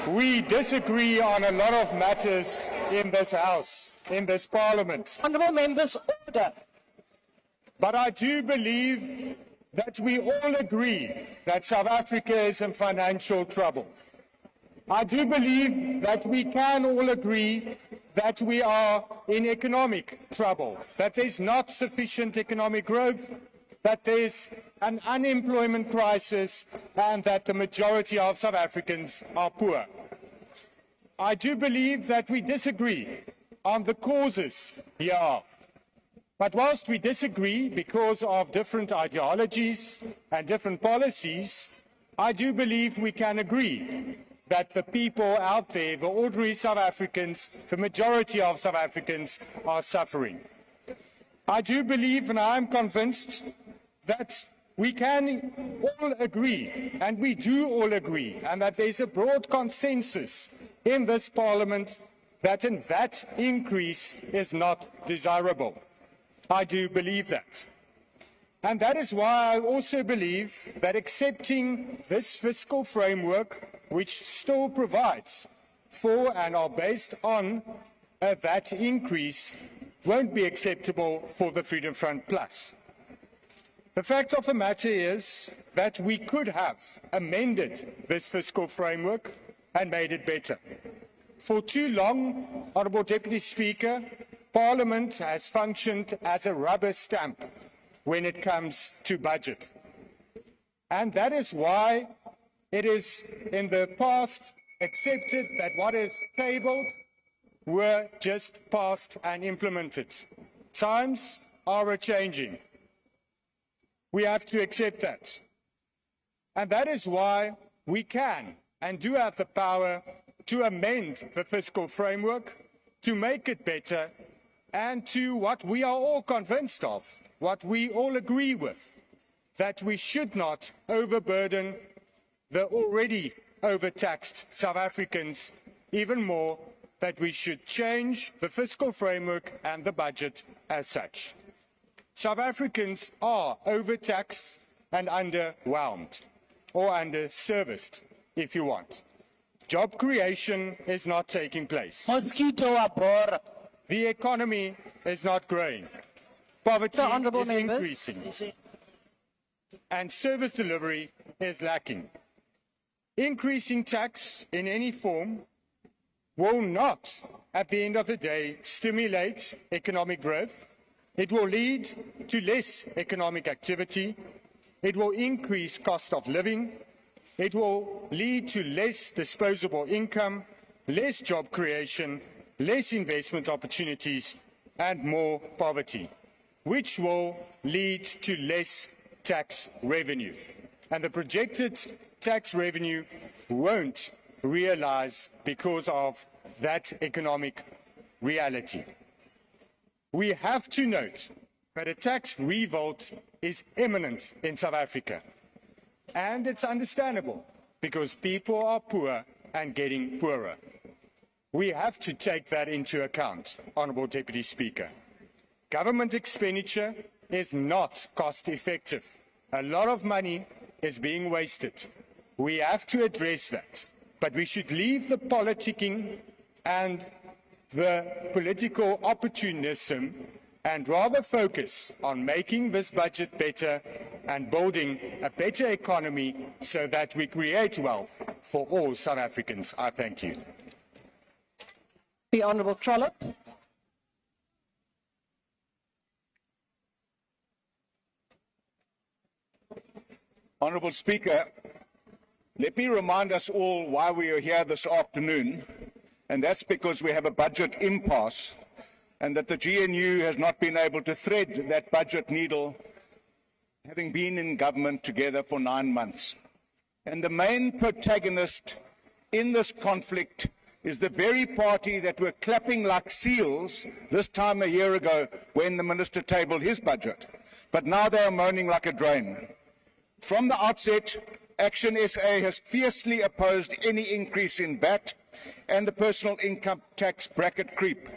We disagree on a lot of matters in this House, in this Parliament. Honourable members, order. But I do believe that we all agree that South Africa is in financial trouble. I do believe that we can all agree that we are in economic trouble, that there's not sufficient economic growth, that there's an unemployment crisis, and that the majority of South Africans are poor. I do believe that we disagree on the causes hereof. But whilst we disagree because of different ideologies and different policies, I do believe we can agree that the people out there, the ordinary South Africans, the majority of South Africans are suffering. I do believe and I am convinced that we can all agree, and we do all agree, and that there's a broad consensus in this Parliament that a VAT increase is not desirable. I do believe that. And that is why I also believe that accepting this fiscal framework, which still provides for and are based on a VAT increase, won't be acceptable for the Freedom Front Plus. The fact of the matter is that we could have amended this fiscal framework and made it better. For too long, Honourable Deputy Speaker, Parliament has functioned as a rubber stamp when it comes to budget. And that is why it is in the past accepted that what is tabled were just passed and implemented. Times are a-changing. We have to accept that. And that is why we can and do have the power to amend the fiscal framework, to make it better, and to what we are all convinced of, what we all agree with, that we should not overburden the already overtaxed South Africans even more, that we should change the fiscal framework and the budget as such. South Africans are overtaxed and underwhelmed, or underserviced, if you want. Job creation is not taking place. The economy is not growing. Poverty is increasing. And service delivery is lacking. Increasing tax in any form will not, at the end of the day, stimulate economic growth. It will lead to less economic activity. It will increase cost of living. It will lead to less disposable income, less job creation, less investment opportunities, and more poverty, which will lead to less tax revenue. And the projected tax revenue won't realize because of that economic reality. We have to note But a tax revolt is imminent in South Africa. And it's understandable, because people are poor and getting poorer. We have to take that into account, Honourable Deputy Speaker. Government expenditure is not cost effective. A lot of money is being wasted. We have to address that. But we should leave the politicking and the political opportunism and rather focus on making this budget better and building a better economy so that we create wealth for all South Africans. I thank you. The Honourable Trollip. Honourable Speaker, let me remind us all why we are here this afternoon, and that's because we have a budget impasse and that the GNU has not been able to thread that budget needle, having been in government together for 9 months. And the main protagonist in this conflict is the very party that were clapping like seals this time a year ago when the minister tabled his budget. But now they are moaning like a drain. From the outset, Action SA has fiercely opposed any increase in VAT and the personal income tax bracket creep.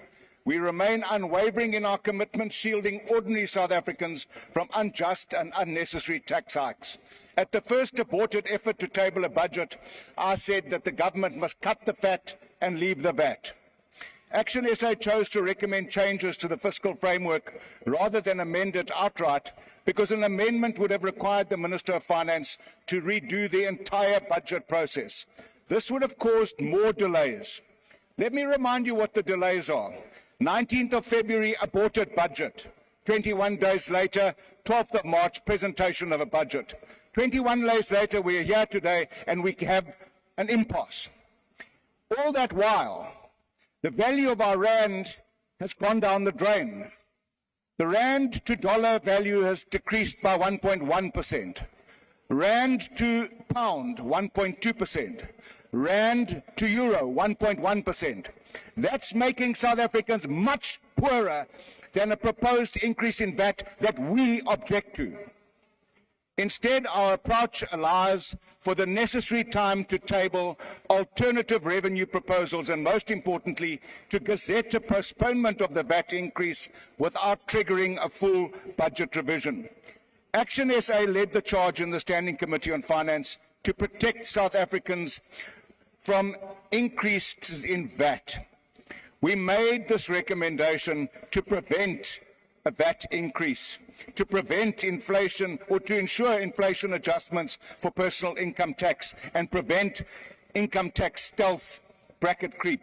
We remain unwavering in our commitment shielding ordinary South Africans from unjust and unnecessary tax hikes. At the first aborted effort to table a budget, I said that the government must cut the fat and leave the VAT. Action SA chose to recommend changes to the fiscal framework rather than amend it outright, because an amendment would have required the Minister of Finance to redo the entire budget process. This would have caused more delays. Let me remind you what the delays are. 19th of February, aborted budget. 21 days later, 12th of March, presentation of a budget. 21 days later, we are here today and we have an impasse. All that while, the value of our rand has gone down the drain. The rand to dollar value has decreased by 1.1%. Rand to pound, 1.2%. Rand to euro, 1.1%. That's making South Africans much poorer than a proposed increase in VAT that we object to. Instead, our approach allows for the necessary time to table alternative revenue proposals and, most importantly, to gazette a postponement of the VAT increase without triggering a full budget revision. Action SA led the charge in the Standing Committee on Finance to protect South Africans from increases in VAT. We made this recommendation to prevent a VAT increase, to prevent inflation or to ensure inflation adjustments for personal income tax and prevent income tax stealth bracket creep.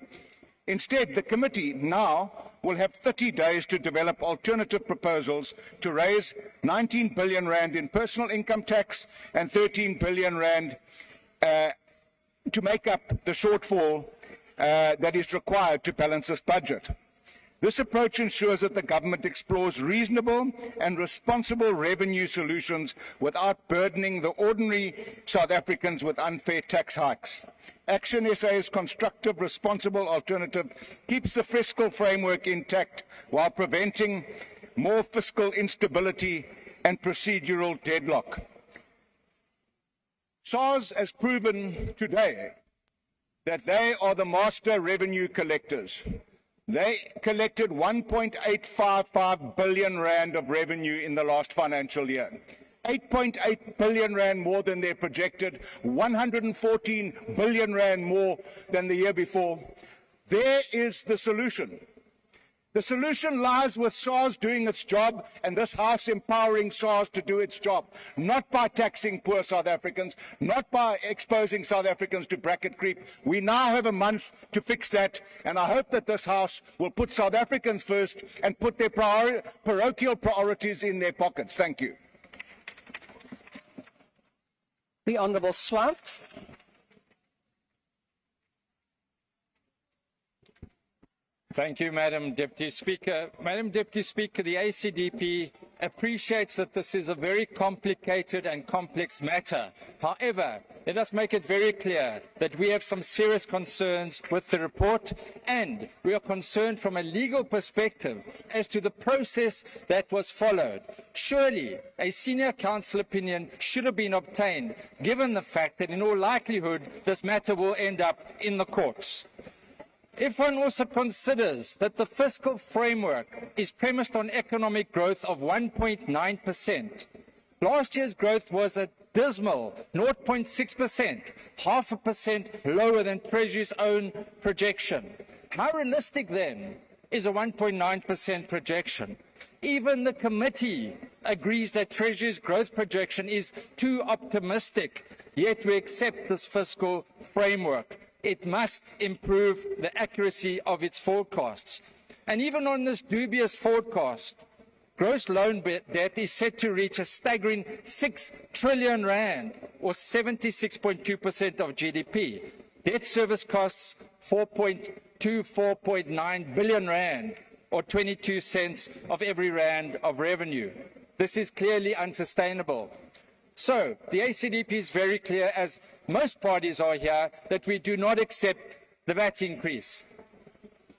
Instead, the committee now will have 30 days to develop alternative proposals to raise 19 billion rand in personal income tax and 13 billion rand to make up the shortfall that is required to balance this budget. This approach ensures that the government explores reasonable and responsible revenue solutions without burdening the ordinary South Africans with unfair tax hikes. Action SA's constructive, responsible alternative keeps the fiscal framework intact while preventing more fiscal instability and procedural deadlock. SARS has proven today that they are the master revenue collectors. They collected 1.855 billion rand of revenue in the last financial year. 8.8 billion rand more than they projected, 114 billion rand more than the year before. There is the solution. The solution lies with SARS doing its job and this House empowering SARS to do its job, not by taxing poor South Africans, not by exposing South Africans to bracket creep. We now have a month to fix that, and I hope that this House will put South Africans first and put their parochial priorities in their pockets. Thank you. The Honourable Swart. Thank you, Madam Deputy Speaker. Madam Deputy Speaker, the ACDP appreciates that this is a very complicated and complex matter. However, let us make it very clear that we have some serious concerns with the report, and we are concerned from a legal perspective as to the process that was followed. Surely, a senior counsel opinion should have been obtained, given the fact that in all likelihood this matter will end up in the courts. If one also considers that the fiscal framework is premised on economic growth of 1.9%, last year's growth was a dismal 0.6%, 0.5% lower than Treasury's own projection. How realistic then is a 1.9% projection? Even the committee agrees that Treasury's growth projection is too optimistic, yet we accept this fiscal framework. It must improve the accuracy of its forecasts. And even on this dubious forecast, gross loan debt is set to reach a staggering 6 trillion rand, or 76.2% of GDP. Debt service costs 4.9 billion rand, or 22 cents of every rand of revenue. This is clearly unsustainable. So, the ACDP is very clear, as most parties are here, that we do not accept the VAT increase.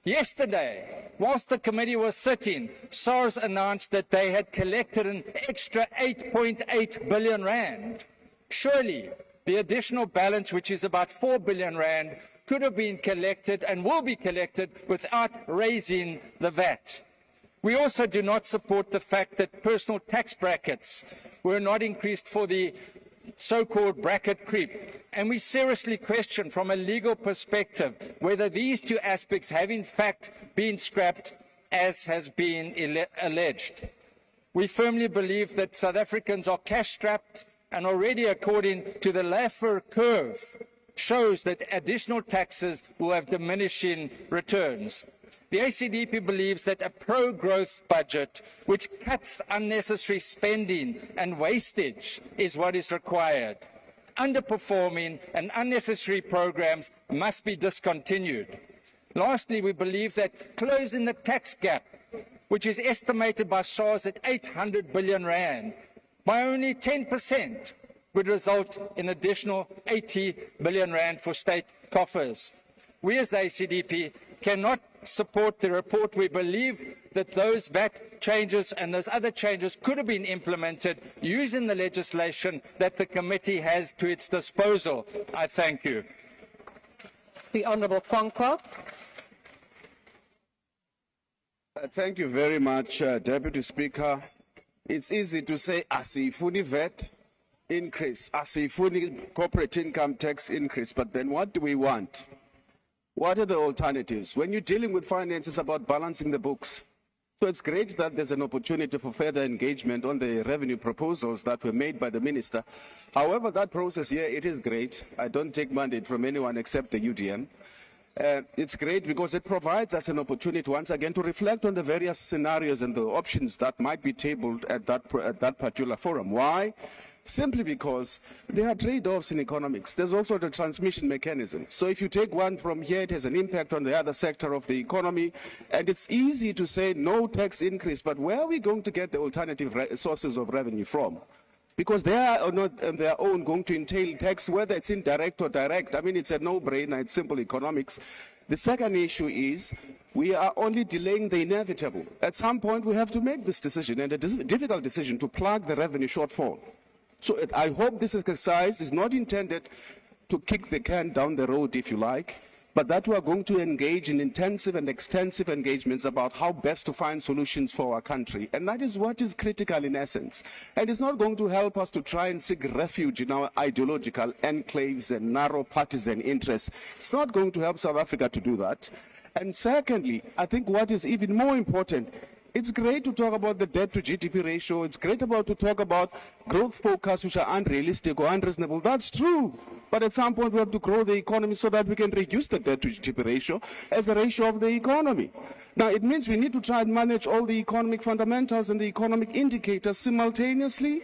Yesterday, whilst the committee was sitting, SARS announced that they had collected an extra 8.8 billion rand. Surely, the additional balance, which is about 4 billion rand, could have been collected and will be collected without raising the VAT. We also do not support the fact that personal tax brackets were not increased for the so-called bracket creep. And we seriously question from a legal perspective whether these two aspects have in fact been scrapped as has been alleged. We firmly believe that South Africans are cash-strapped, and already according to the Laffer curve shows that additional taxes will have diminishing returns. The ACDP believes that a pro-growth budget which cuts unnecessary spending and wastage is what is required. Underperforming and unnecessary programs must be discontinued. Lastly, we believe that closing the tax gap, which is estimated by SARS at 800 billion rand, by only 10% would result in additional 80 billion rand for state coffers. We as the ACDP cannot support the report. We believe that those VAT changes and those other changes could have been implemented using the legislation that the committee has to its disposal. I thank you. The Honourable Kwankwa. Thank you very much, Deputy Speaker. It's easy to say, asifuni VAT increase, asifuni corporate income tax increase, but then what do we want? What are the alternatives? When you're dealing with finance, it's about balancing the books. So it's great that there's an opportunity for further engagement on the revenue proposals that were made by the Minister. However, that process here, it is great. I don't take mandate from anyone except the UDM. It's great because it provides us an opportunity once again to reflect on the various scenarios and the options that might be tabled at that particular forum. Why? Simply because there are trade-offs in economics. There's also the transmission mechanism. So if you take one from here, it has an impact on the other sector of the economy. And it's easy to say no tax increase, but where are we going to get the alternative sources of revenue from? Because they are not on their own going to entail tax, whether it's indirect or direct. I mean, it's a no-brainer. It's simple economics. The second issue is we are only delaying the inevitable. At some point, we have to make this decision, and a difficult decision, to plug the revenue shortfall. So I hope this exercise is not intended to kick the can down the road, if you like, but that we are going to engage in intensive and extensive engagements about how best to find solutions for our country. And that is what is critical in essence. And it's not going to help us to try and seek refuge in our ideological enclaves and narrow partisan interests. It's not going to help South Africa to do that. And secondly, I think what is even more important, it's great to talk about the debt to GDP ratio. It's great to talk about growth forecasts which are unrealistic or unreasonable. That's true. But at some point we have to grow the economy so that we can reduce the debt to GDP ratio as a ratio of the economy. Now it means we need to try and manage all the economic fundamentals and the economic indicators simultaneously.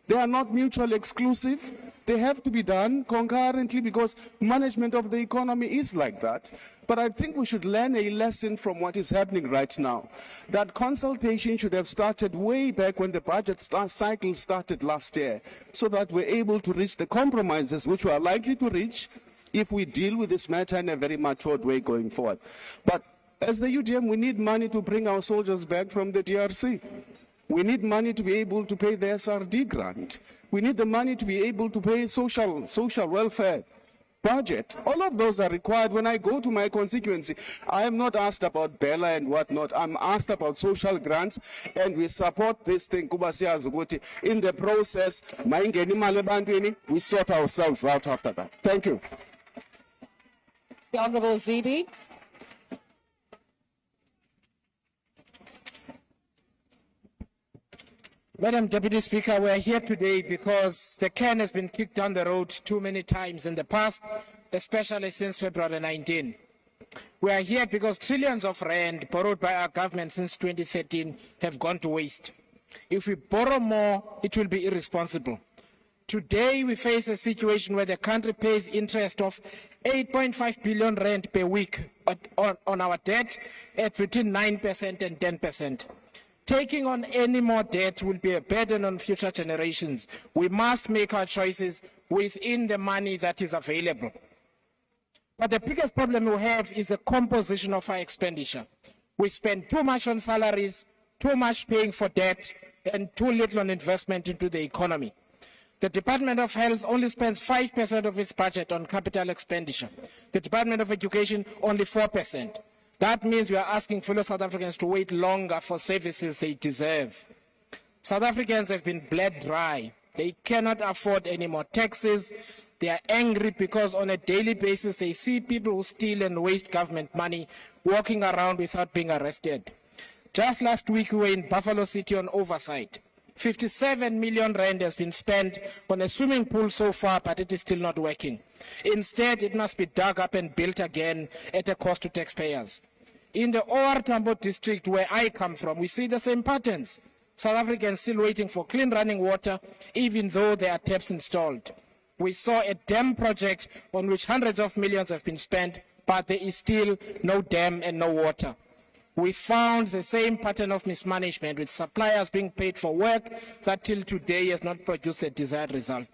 They are not mutually exclusive. They have to be done concurrently because management of the economy is like that. But I think we should learn a lesson from what is happening right now. That consultation should have started way back when the budget cycle started last year, so that we're able to reach the compromises which we are likely to reach if we deal with this matter in a very matured way going forward. But as the UDM, we need money to bring our soldiers back from the DRC. We need money to be able to pay the SRD grant. We need the money to be able to pay social welfare budget. All of those are required. When I go to my constituency, I am not asked about Bella and whatnot. I'm asked about social grants, and we support this thing. In the process, we sort ourselves out after that. Thank you. The Honourable Zibi. Madam Deputy Speaker, we are here today because the can has been kicked down the road too many times in the past, especially since February 19. We are here because trillions of rand borrowed by our government since 2013 have gone to waste. If we borrow more, it will be irresponsible. Today, we face a situation where the country pays interest of 8.5 billion rand per week on our debt at between 9% and 10%. Taking on any more debt will be a burden on future generations. We must make our choices within the money that is available. But the biggest problem we have is the composition of our expenditure. We spend too much on salaries, too much paying for debt, and too little on investment into the economy. The Department of Health only spends 5% of its budget on capital expenditure. The Department of Education only 4%. That means we are asking fellow South Africans to wait longer for services they deserve. South Africans have been bled dry. They cannot afford any more taxes. They are angry because on a daily basis they see people who steal and waste government money walking around without being arrested. Just last week we were in Buffalo City on oversight. 57 million rand has been spent on a swimming pool so far, but it is still not working. Instead, it must be dug up and built again at a cost to taxpayers. In the OR Tambo district, where I come from, we see the same patterns. South Africans still waiting for clean running water, even though there are taps installed. We saw a dam project on which hundreds of millions have been spent, but there is still no dam and no water. We found the same pattern of mismanagement, with suppliers being paid for work that till today has not produced the desired result.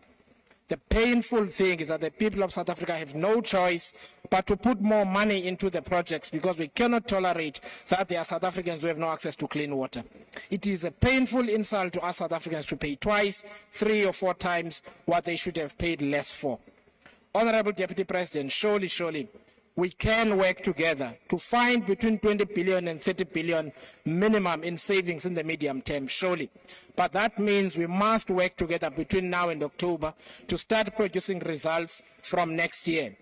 The painful thing is that the people of South Africa have no choice but to put more money into the projects, because we cannot tolerate that there are South Africans who have no access to clean water. It is a painful insult to us South Africans to pay twice, 3 or 4 times what they should have paid less for. Honorable Deputy President, surely, we can work together to find between 20 billion and 30 billion minimum in savings in the medium term, surely. But that means we must work together between now and October to start producing results from next year.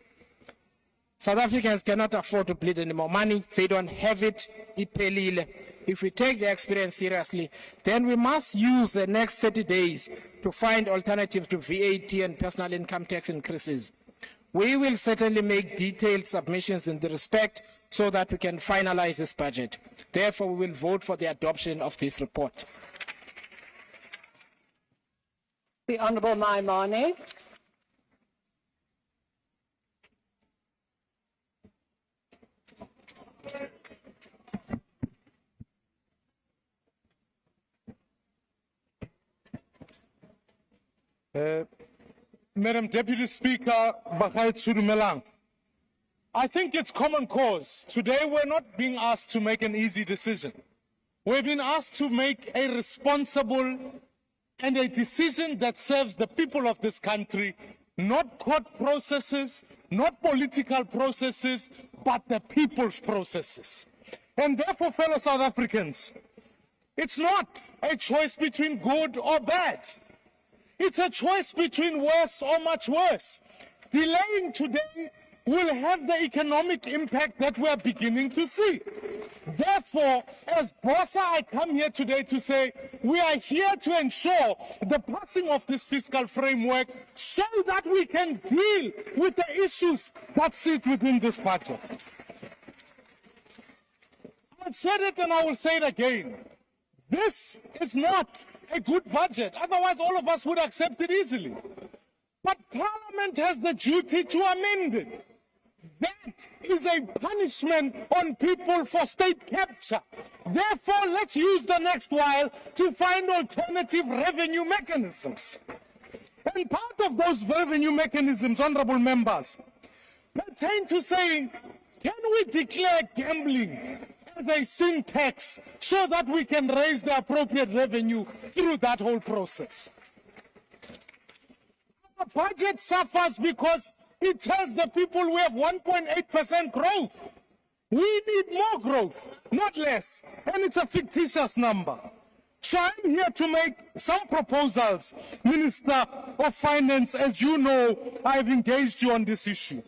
South Africans cannot afford to bleed any more money. They don't have it. If we take the experience seriously, then we must use the next 30 days to find alternatives to VAT and personal income tax increases. We will certainly make detailed submissions in the respect so that we can finalize this budget. Therefore, we will vote for the adoption of this report. The Honourable Maimane. Madam Deputy Speaker, I think it's common cause. Today we're not being asked to make an easy decision. We've been asked to make a responsible and a decision that serves the people of this country, not court processes, not political processes, but the people's processes. And therefore, fellow South Africans, it's not a choice between good or bad. It's a choice between worse or much worse. Delaying today will have the economic impact that we are beginning to see. Therefore, as Bossa, I come here today to say we are here to ensure the passing of this fiscal framework so that we can deal with the issues that sit within this budget. I've said it and I will say it again. This is not a good budget. Otherwise, all of us would accept it easily. but Parliament has the duty to amend it. That is a punishment on people for state capture. Therefore, let's use the next while to find alternative revenue mechanisms. And part of those revenue mechanisms, honorable members, pertain to saying, can we declare gambling as a sin tax so that we can raise the appropriate revenue through that whole process? Our budget suffers because it tells the people we have 1.8% growth. We need more growth, not less. And it's a fictitious number. So I'm here to make some proposals. Minister of Finance, as you know, I've engaged you on this issue.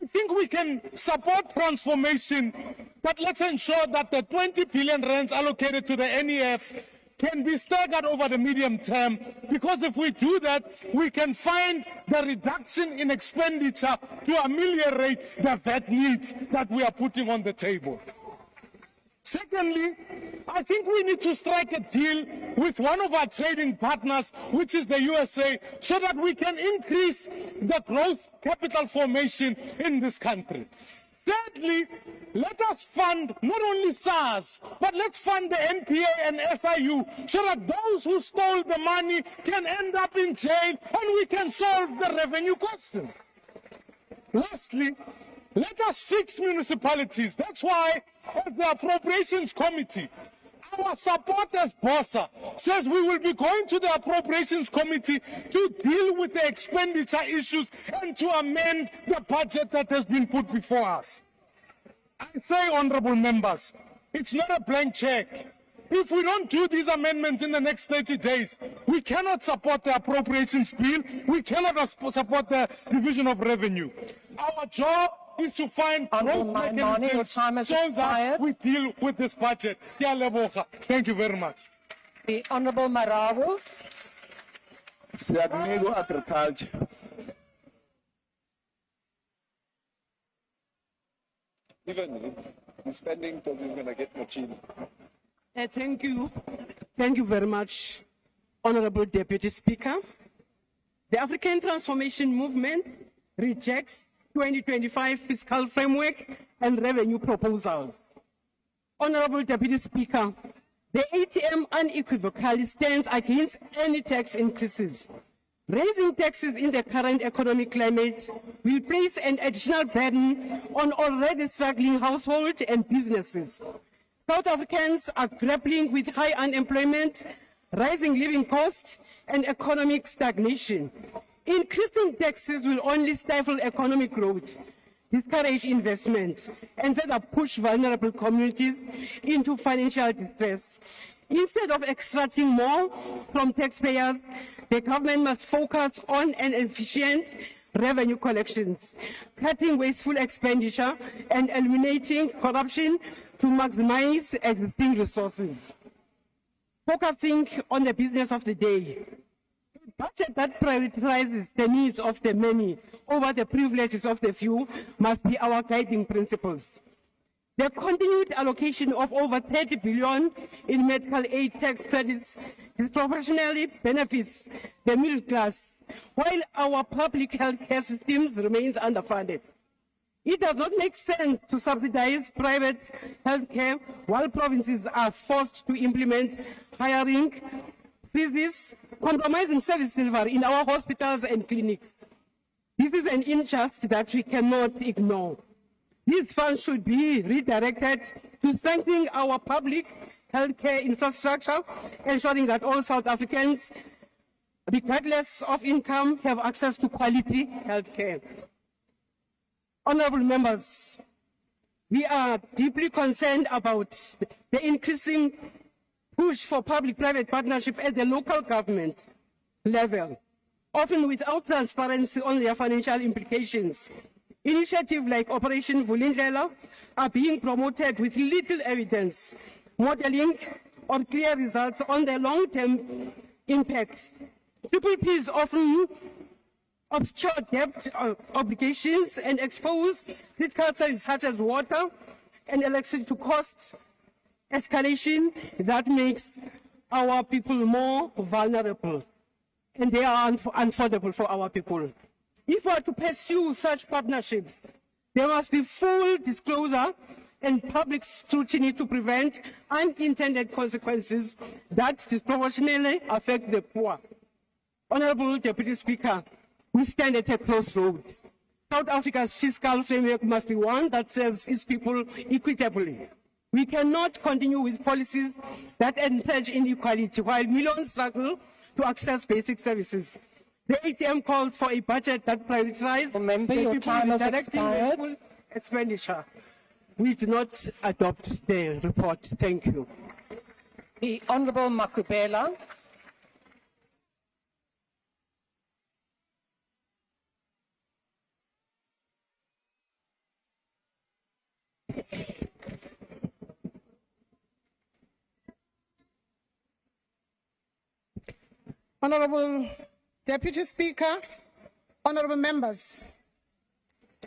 I think we can support transformation, but let's ensure that the 20 billion rands allocated to the NEF can be staggered over the medium term, because if we do that, we can find the reduction in expenditure to ameliorate the VAT needs that we are putting on the table. Secondly, I think we need to strike a deal with one of our trading partners, which is the USA, so that we can increase the growth capital formation in this country. Thirdly, let us fund not only SARS, but let's fund the NPA and SIU so that those who stole the money can end up in jail and we can solve the revenue question. Lastly, let us fix municipalities. That's why, as the Appropriations Committee, our support as BOSA says we will be going to the Appropriations Committee to deal with the expenditure issues and to amend the budget that has been put before us. I say, honorable members, it's not a blank check. If we don't do these amendments in the next 30 days, we cannot support the appropriations bill, we cannot support the division of revenue. Our job is to find growth mechanisms so that we deal with this budget. Thank you very much. The Honorable Marawu. Siyakunika agriculture. Even he's standing because he's going to get machine. Thank you. Thank you very much, Honorable Deputy Speaker. The African Transformation Movement rejects 2025 fiscal framework and revenue proposals. Honorable Deputy Speaker, the ATM unequivocally stands against any tax increases. Raising taxes in the current economic climate will place an additional burden on already struggling households and businesses. South Africans are grappling with high unemployment, rising living costs, and economic stagnation. Increasing taxes will only stifle economic growth, discourage investment, and further push vulnerable communities into financial distress. Instead of extracting more from taxpayers, the government must focus on an efficient revenue collections, cutting wasteful expenditure, and eliminating corruption to maximize existing resources. Focusing on the business of the day, a budget that prioritizes the needs of the many over the privileges of the few must be our guiding principles. The continued allocation of over 30 billion in medical aid tax credits disproportionately benefits the middle class, while our public health care systems remains underfunded. It does not make sense to subsidize private health care while provinces are forced to implement hiring freezes, compromising service delivery in our hospitals and clinics. This is an injustice that we cannot ignore. These funds should be redirected to strengthening our public healthcare infrastructure, ensuring that all South Africans, regardless of income, have access to quality healthcare. Honorable members, we are deeply concerned about the increasing push for public-private partnership at the local government level, often without transparency on their financial implications. Initiatives like Operation Vulindlela are being promoted with little evidence, modeling, or clear results on their long-term impacts. Triple Ps often obscure debt obligations and expose critical services such as water and electricity to costs escalation that makes our people more vulnerable. and they are unaffordable for our people. If we are to pursue such partnerships, there must be full disclosure and public scrutiny to prevent unintended consequences that disproportionately affect the poor. Honorable Deputy Speaker, we stand at a crossroads. South Africa's fiscal framework must be one that serves its people equitably. We cannot continue with policies that entrench inequality while millions struggle to access basic services. The ATM calls for a budget that prioritizes your time has expired. Expenditure. We do not adopt the report. Thank you. The Honourable Makubela. Honourable Deputy Speaker, honourable members,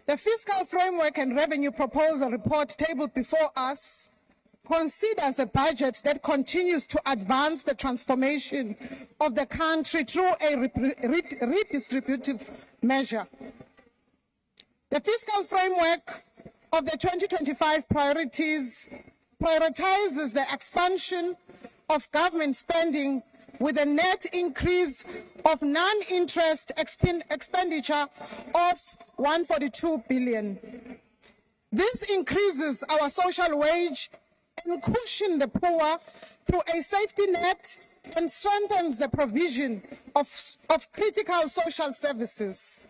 the Fiscal Framework and Revenue Proposal report tabled before us considers a budget that continues to advance the transformation of the country through a redistributive measure. The Fiscal Framework of the 2025 priorities prioritizes the expansion of government spending with a net increase of non-interest expenditure of 142 billion. This increases our social wage and cushions the poor through a safety net and strengthens the provision of critical social services.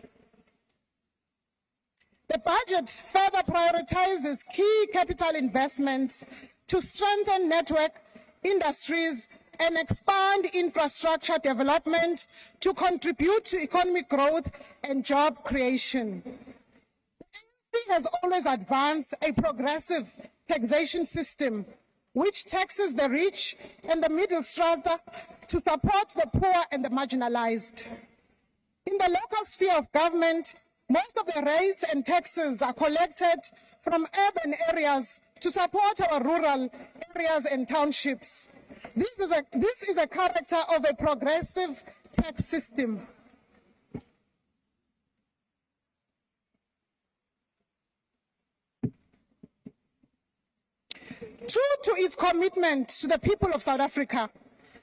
The budget further prioritizes key capital investments to strengthen network industries and expand infrastructure development to contribute to economic growth and job creation. The ANC has always advanced a progressive taxation system which taxes the rich and the middle strata to support the poor and the marginalized. In the local sphere of government, most of the rates and taxes are collected from urban areas to support our rural areas and townships. This is a character of a progressive tax system. True to its commitment to the people of South Africa,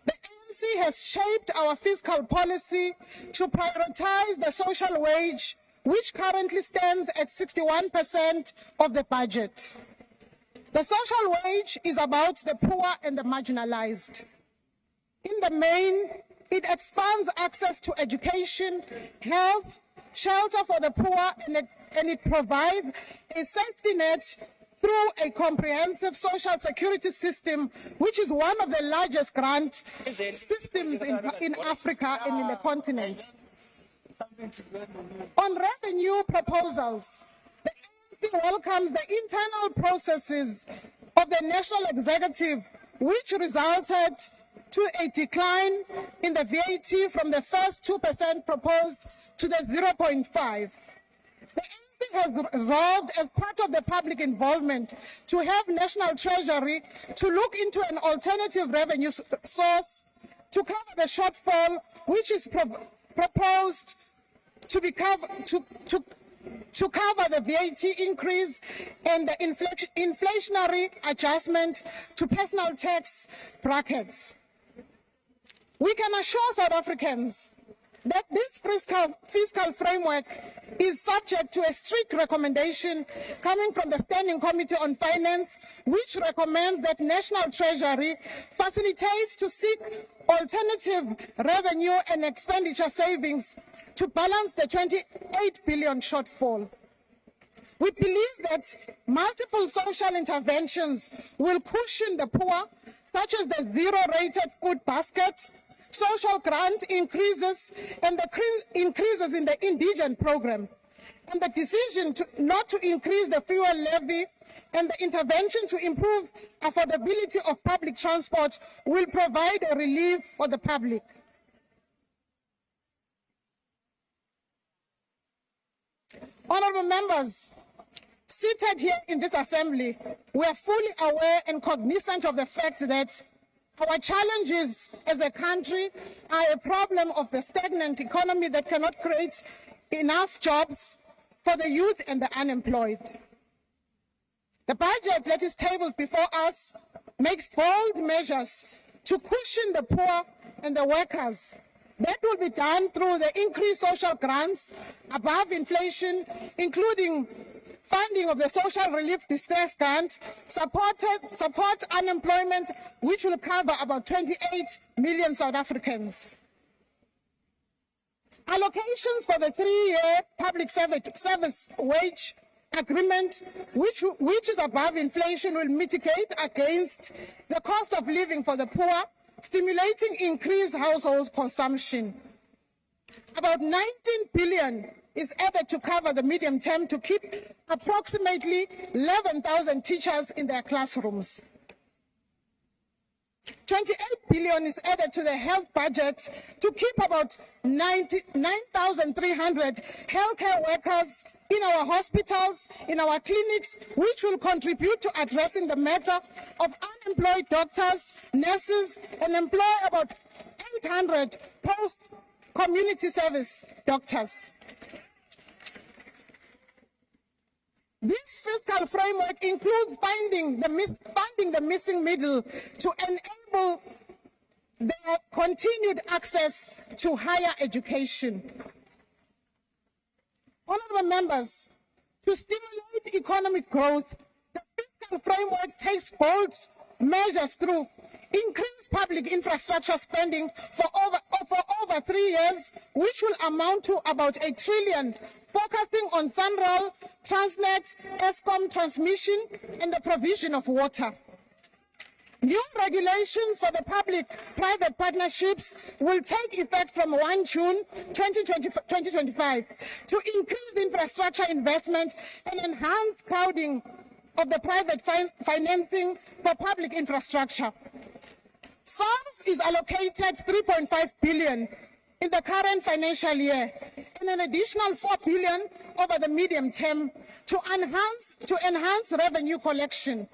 the ANC has shaped our fiscal policy to prioritize the social wage, which currently stands at 61% of the budget. The social wage is about the poor and the marginalized. In the main, it expands access to education, health, shelter for the poor, and it provides a safety net through a comprehensive social security system, which is one of the largest grant systems in Africa and in the continent. On revenue proposals, the ANC welcomes the internal processes of the National Executive, which resulted to a decline in the VAT from the first 2% proposed to the 0.5%. The ANC has resolved, as part of the public involvement, to have National Treasury to look into an alternative revenue source to cover the shortfall, which is proposed to cover the VAT increase and the inflationary adjustment to personal tax brackets. We can assure South Africans that this fiscal framework is subject to a strict recommendation coming from the Standing Committee on Finance, which recommends that National Treasury facilitates to seek alternative revenue and expenditure savings to balance the 28 billion shortfall. We believe that multiple social interventions will cushion the poor, such as the zero-rated food basket, social grant increases, and the increases in the indigent program. And the decision not to increase the fuel levy and the intervention to improve affordability of public transport will provide a relief for the public. Honourable members, seated here in this assembly, we are fully aware and cognizant of the fact that Our challenges as a country are a problem of the stagnant economy that cannot create enough jobs for the youth and the unemployed. The budget that is tabled before us makes bold measures to cushion the poor and the workers. That will be done through the increased social grants above inflation, including funding of the social relief distress grant, support unemployment, which will cover about 28 million South Africans. Allocations for the 3-year public service wage agreement, which is above inflation, will mitigate against the cost of living for the poor, stimulating increased household consumption. About 19 billion is added to cover the medium term to keep approximately 11,000 teachers in their classrooms. 28 billion is added to the health budget to keep about 9,300 healthcare workers in our hospitals, in our clinics, which will contribute to addressing the matter of unemployed doctors, nurses, and employ about 800 post-community service doctors. This fiscal framework includes funding the missing middle to enable their continued access to higher education. Honourable members, to stimulate economic growth, the fiscal framework takes bold measures through increased public infrastructure spending for over 3 years, which will amount to about 1 trillion, focusing on SANRAL, Transnet, Eskom transmission, and the provision of water. New regulations for the public-private partnerships will take effect from 1 June 2025 to increase infrastructure investment and enhance crowding of the private financing for public infrastructure. SARS is allocated 3.5 billion in the current financial year and an additional 4 billion over the medium term to enhance revenue collection.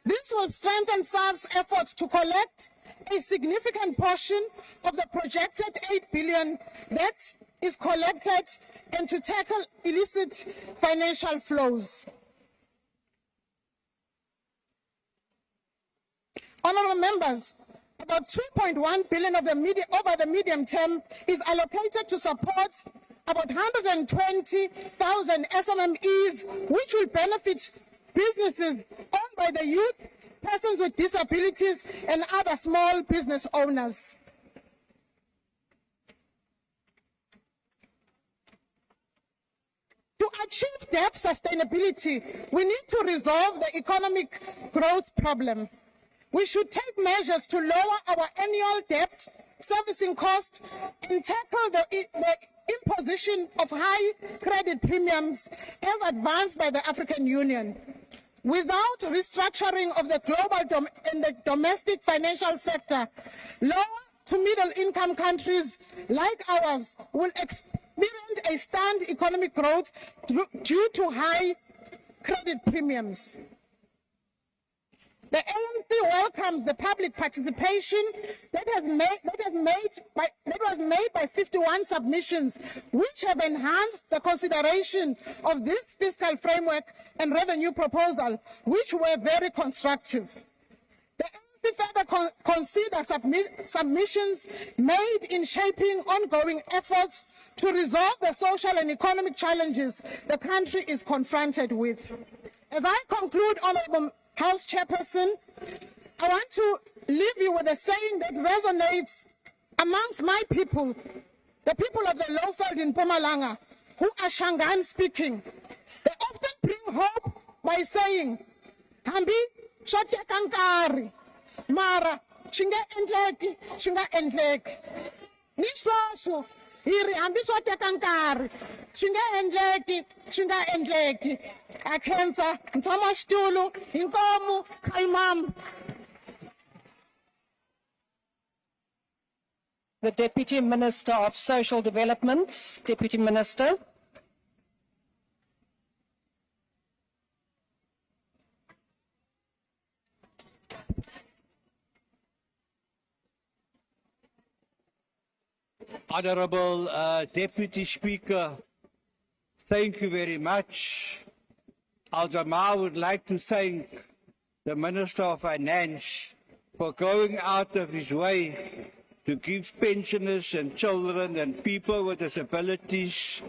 This will strengthen SARS' efforts to collect a significant portion of the projected 8 billion that is collected and to tackle illicit financial flows. Honourable members, about 2.1 billion over the medium term is allocated to support about 120,000 SMMEs, which will benefit businesses owned by the youth, persons with disabilities, and other small business owners. To achieve debt sustainability, we need to resolve the economic growth problem. We should take measures to lower our annual debt servicing costs and tackle the imposition of high credit premiums as advanced by the African Union. Without restructuring of the global and the domestic financial sector, lower to middle income countries like ours will experience a stunned economic growth due to high credit premiums. The ANC welcomes the public participation that was made by 51 submissions, which have enhanced the consideration of this fiscal framework and revenue proposal, which were very constructive. The ANC further considers submissions made in shaping ongoing efforts to resolve the social and economic challenges the country is confronted with. As I conclude, Honourable House Chairperson, I want to leave you with a saying that resonates amongst my people, the people of the Lowveld in Mpumalanga, who are Shangaan speaking. They often bring hope by saying, Hambi shote kankari, mara shinga endleki. Nishosho, hiri hambi shote kankari, shinga endleki. Akhenza, mtama stulu, inkomu, kaimam. The Deputy Minister of Social Development, Deputy Minister. Honorable Deputy Speaker, thank you very much. Al-Jamaa would like to thank the Minister of Finance for going out of his way to give pensioners and children and people with disabilities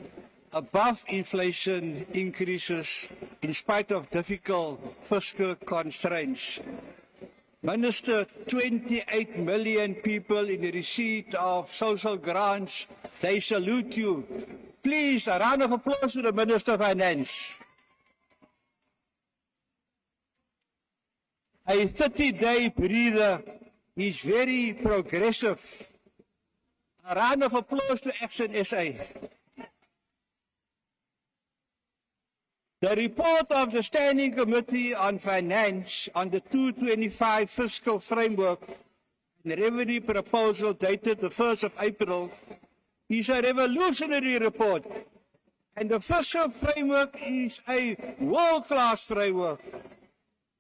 above inflation increases in spite of difficult fiscal constraints. Minister, 28 million people in the receipt of social grants, they salute you. Please, a round of applause to the Minister of Finance. A 30-day breather is very progressive. A round of applause to Action SA. The report of the Standing Committee on Finance on the 2025 fiscal framework and revenue proposal dated the 1st of April is a revolutionary report. And the fiscal framework is a world-class framework.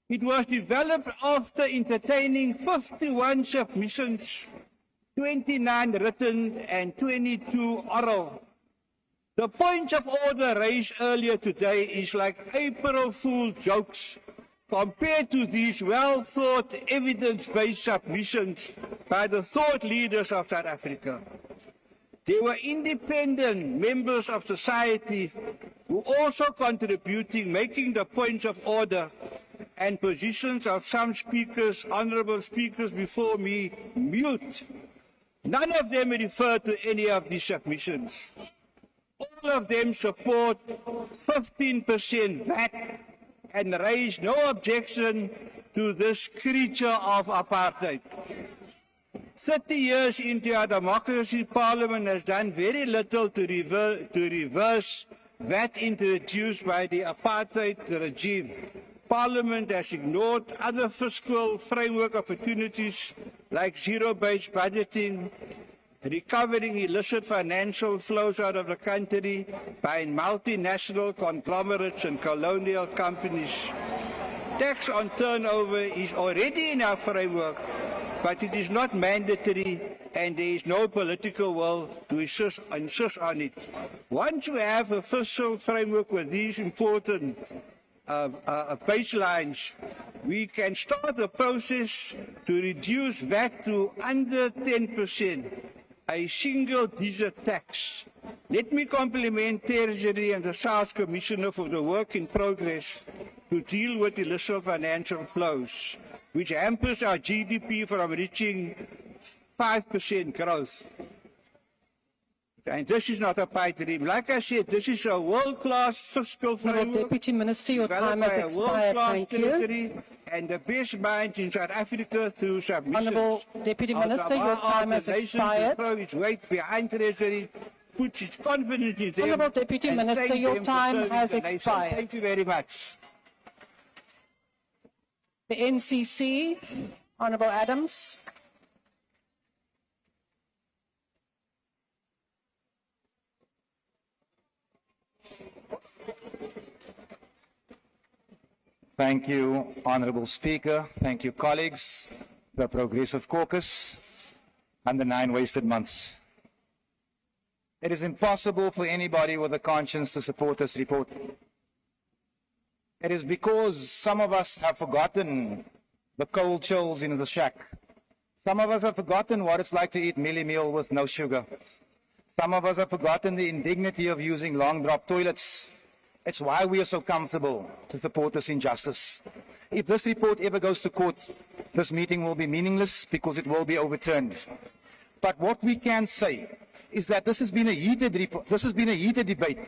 It was developed after entertaining 51 submissions, 29 written and 22 oral. The point of order raised earlier today is like April Fool jokes compared to these well-thought, evidence-based submissions by the thought leaders of South Africa. There were independent members of society who also contributing, making the points of order and positions of some speakers, honourable speakers before me, mute. None of them refer to any of these submissions. All of them support 15% VAT and raise no objection to this creature of apartheid. 30 years into our democracy, Parliament has done very little to reverse VAT introduced by the apartheid regime. Parliament has ignored other fiscal framework opportunities like zero-based budgeting, recovering illicit financial flows out of the country by multinational conglomerates and colonial companies. Tax on turnover is already in our framework, but it is not mandatory and there is no political will to insist on it. Once we have a fiscal framework with these important baselines, we can start the process to reduce VAT to under 10%. A single-digit tax. Let me compliment Treasury and the SARS Commissioner for the work in progress to deal with illicit financial flows, which hampers our GDP from reaching 5% growth. And this is not a pipe dream. Like I said, this is a world-class fiscal framework. Deputy Minister, your time has expired. Thank you. And the best minds in South Africa through submissions. Honourable Deputy Minister, your time has expired. Throw its weight behind Treasury, puts its confidence in them. Honourable Deputy Minister, your time has expired. Thank you very much. The NCC, Honourable Adams. Thank you, Honourable Speaker. Thank you, colleagues, the Progressive Caucus, and the 9 wasted months. It is impossible for anybody with a conscience to support this report. It is because some of us have forgotten the cold chills in the shack. Some of us have forgotten what it's like to eat mealie meal with no sugar. Some of us have forgotten the indignity of using long drop toilets. It's why we are so comfortable to support this injustice. If this report ever goes to court, this meeting will be meaningless because it will be overturned. But what we can say is that this has been a heated debate.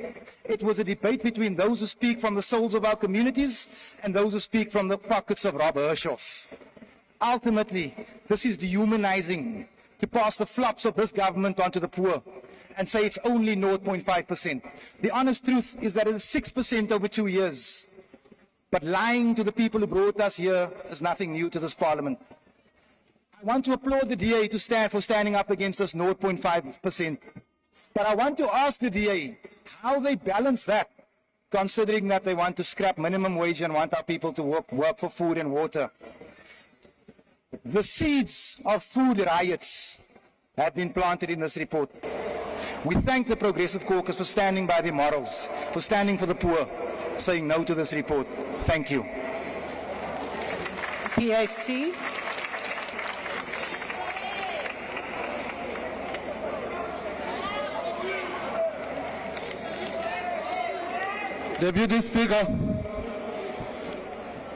It was a debate between those who speak from the souls of our communities and those who speak from the pockets of Rob Hershoff. Ultimately, this is dehumanizing to pass the flops of this government onto the poor and say it's only 0.5%. The honest truth is that it is 6% over 2 years. But lying to the people who brought us here is nothing new to this parliament. I want to applaud the DA for standing up against this 0.5%. But I want to ask the DA how they balance that, considering that they want to scrap minimum wage and want our people to work for food and water. The seeds of food riots have been planted in this report. We thank the Progressive Caucus for standing by their morals, for standing for the poor, saying no to this report. Thank you. PAC. Deputy Speaker,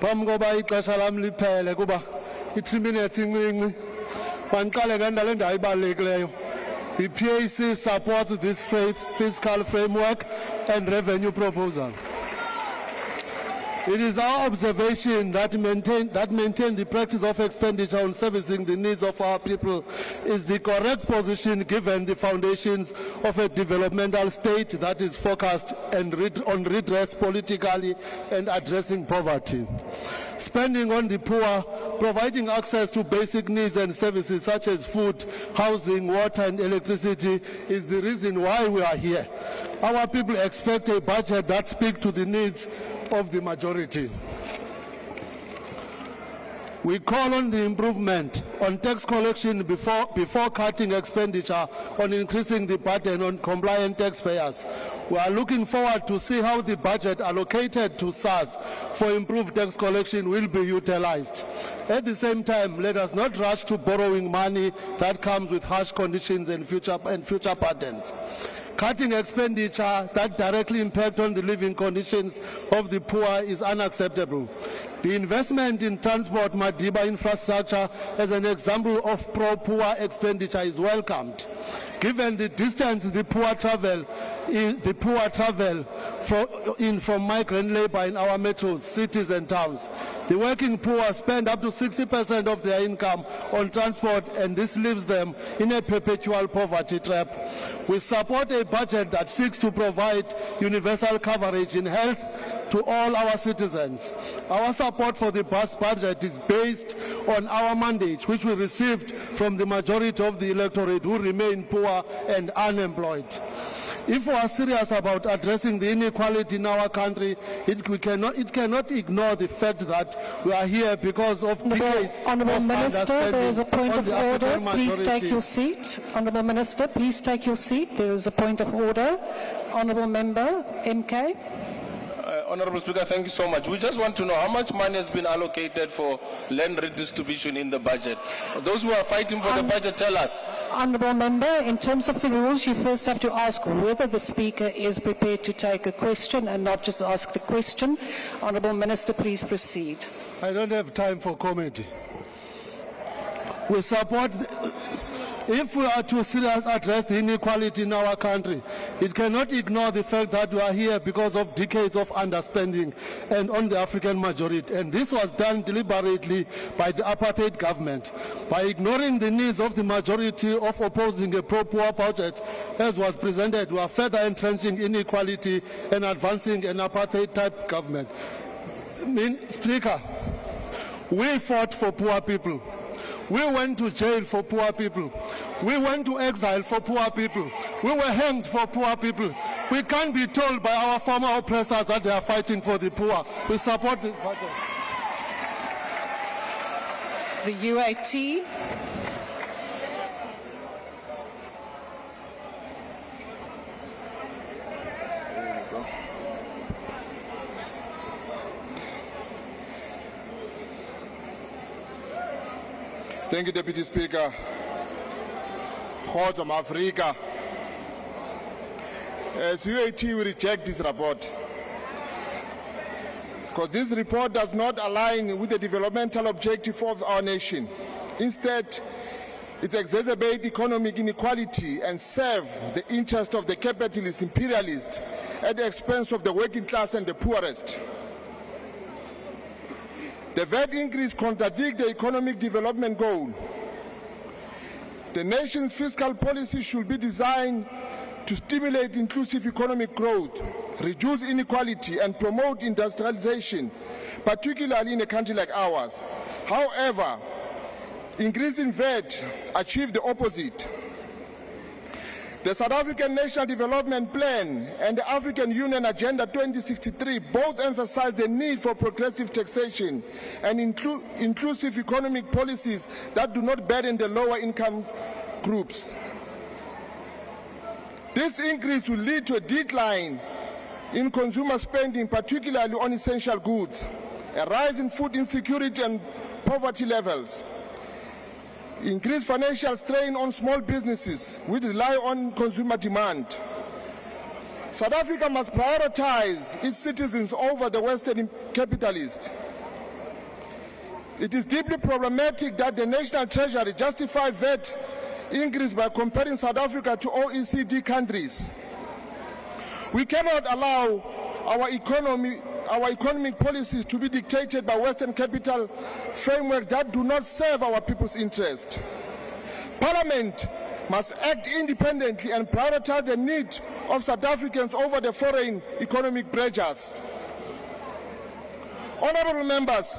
phambi koba ixesha lam liphele kuba i-3 minutes incinci mandiqale ngendaba endayibalulekileyo. The PAC supports this fiscal framework and revenue proposal. It is our observation that maintain the practice of expenditure on servicing the needs of our people is the correct position given the foundations of a developmental state that is focused on redress politically and addressing poverty. Spending on the poor, providing access to basic needs and services such as food, housing, water and electricity is the reason why we are here. Our people expect a budget that speaks to the needs of the majority. We call on the improvement on tax collection before cutting expenditure on increasing the burden on compliant taxpayers. We are looking forward to see how the budget allocated to SARS for improved tax collection will be utilized. At the same time, let us not rush to borrowing money that comes with harsh conditions and future patterns. Cutting expenditure that directly impact on the living conditions of the poor is unacceptable. The investment in transport Madiba infrastructure as an example of pro-poor expenditure is welcomed. Given the distance the poor travel from migrant labor in our metros, cities and towns. The working poor spend up to 60% of their income on transport, and this leaves them in a perpetual poverty trap. We support a budget that seeks to provide universal coverage in health to all our citizens. Our support for the budget is based on our mandate, which we received from the majority of the electorate who remain poor and unemployed. If we are serious about addressing the inequality in our country, it cannot ignore the fact that we are here because of decades Honourable of Minister, there is a point of underspending on the order. African Please take majority. your seat. Honourable Minister, please take your seat. There is a point of order. Honourable Member, MK. Honourable Speaker, thank you so much. We just want to know how much money has been allocated for land redistribution in the budget. Those who are fighting for the budget, tell us. Honourable Member, in terms of the rules, you first have to ask whether the Speaker is prepared to take a question and not just ask the question. Honourable Minister, please proceed. I don't have time for comedy. We support, if we are to seriously address the inequality in our country, it cannot ignore the fact that we are here because of decades of underspending and on the African majority. And this was done deliberately by the apartheid government. By ignoring the needs of the majority of opposing a pro-poor budget, as was presented, we are further entrenching inequality and advancing an apartheid-type government. Speaker, we fought for poor people. We went to jail for poor people. We went to exile for poor people. We were hanged for poor people. We can't be told by our former oppressors that they are fighting for the poor. We support this budget. The UAT. Thank you, Deputy Speaker. Kgotso Africa. As UAT, we reject this report because this report does not align with the developmental objective of our nation. Instead, it exacerbates economic inequality and serves the interest of the capitalist imperialists at the expense of the working class and the poorest. The VAT increase contradicts the economic development goal. The nation's fiscal policy should be designed to stimulate inclusive economic growth, reduce inequality, and promote industrialization, particularly in a country like ours. However, increasing VAT achieves the opposite. The South African National Development Plan and the African Union Agenda 2063 both emphasize the need for progressive taxation and inclusive economic policies that do not burden the lower income groups. This increase will lead to a decline in consumer spending, particularly on essential goods, a rise in food insecurity and poverty levels, increased financial strain on small businesses which rely on consumer demand. South Africa must prioritize its citizens over the Western capitalists. It is deeply problematic that the National Treasury justifies VAT increase by comparing South Africa to OECD countries. We cannot allow our economic policies to be dictated by Western capital frameworks that do not serve our people's interest. Parliament must act independently and prioritize the need of South Africans over the foreign economic pressures. Honourable members,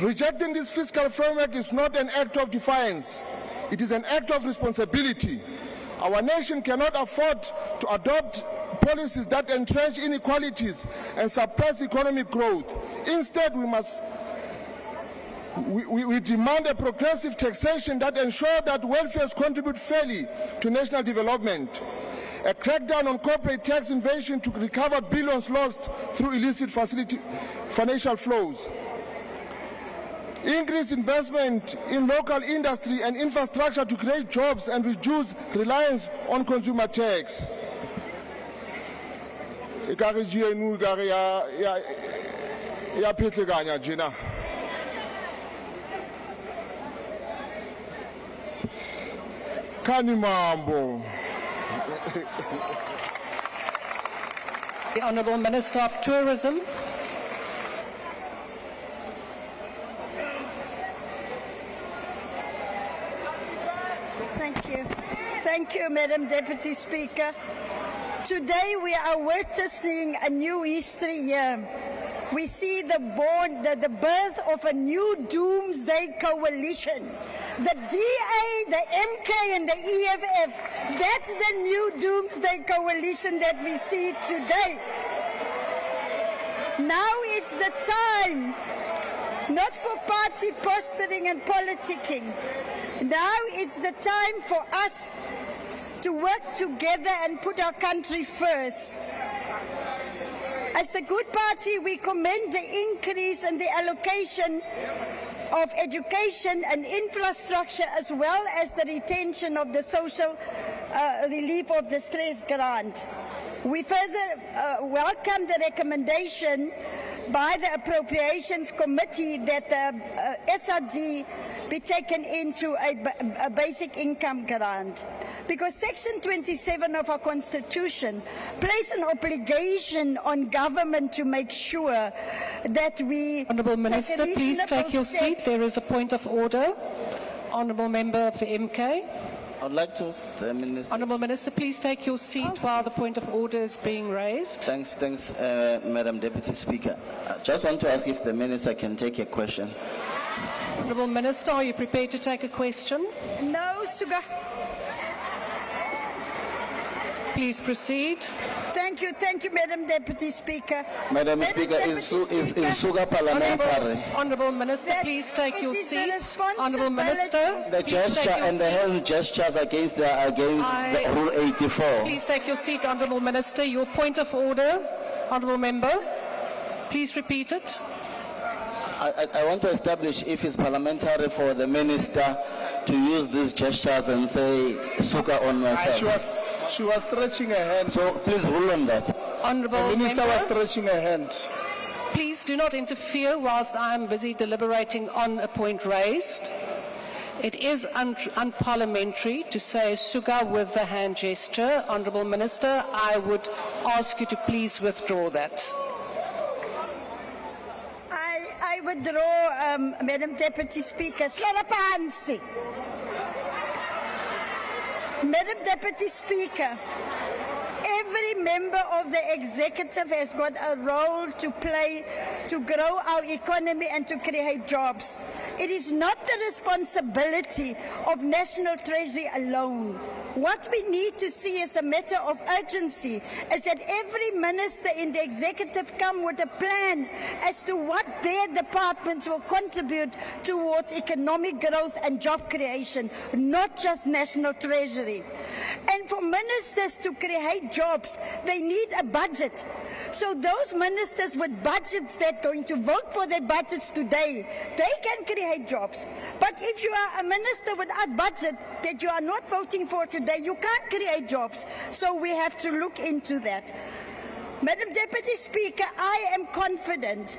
rejecting this fiscal framework is not an act of defiance. It is an act of responsibility. Our nation cannot afford to adopt policies that entrench inequalities and suppress economic growth. Instead, we demand a progressive taxation that ensures that welfare contribute fairly to national development, a crackdown on corporate tax evasion to recover billions lost through illicit financial flows, increase investment in local industry and infrastructure to create jobs and reduce reliance on consumer tax. Kanimambo. The Honourable Minister of Tourism. Thank you. Thank you, Madam Deputy Speaker. Today we are witnessing a new history here. We see the birth of a new doomsday coalition. The DA, the MK and the EFF, that's the new doomsday coalition that we see today. Now it's the time, not for party posturing and politicking. Now it's the time for us to work together and put our country first. As the Good Party, we commend the increase in the allocation of education and infrastructure, as well as the retention of the social relief of the stress grant. We further welcome the recommendation by the Appropriations Committee that the SRG be taken into a basic income grant, because Section 27 of our Constitution places an obligation on government to make sure that we... Honourable Minister, please take your seat. There is a point of order. Honourable Member of the MK. I'd like to, the Minister. Honourable Minister, please take your seat while the point of order is being raised. Thanks, Madam Deputy Speaker. I just want to ask if the Minister can take a question. Honourable Minister, are you prepared to take a question? No, Suga. Please proceed. Thank you, Madam Deputy Speaker. Madam Speaker, is Suga parliamentary? Honourable Minister, please take your seat. Honourable Minister, the gesture and the hand gestures against the Rule 84. Please take your seat, Honourable Minister. Your point of order, Honourable Member. Please repeat it. I want to establish if it's parliamentary for the Minister to use these gestures and say Suga on myself. She was stretching her hand. So please rule on that. Honourable The Minister Member, was stretching her hand. please do not interfere whilst I am busy deliberating on a point raised. It is unparliamentary to say Suga with the hand gesture. Honourable Minister, I would ask you to please withdraw that. I withdraw, Madam Deputy Speaker. Slalapansi. Madam Deputy Speaker, every member of the executive has got a role to play to grow our economy and to create jobs. It is not the responsibility of National Treasury alone. What we need to see as a matter of urgency is that every minister in the executive come with a plan as to what their departments will contribute towards economic growth and job creation, not just National Treasury. And for ministers to create jobs, they need a budget. So those ministers with budgets that are going to vote for their budgets today, they can create jobs. But if you are a minister without budget that you are not voting for today, you can't create jobs. So we have to look into that. Madam Deputy Speaker, I am confident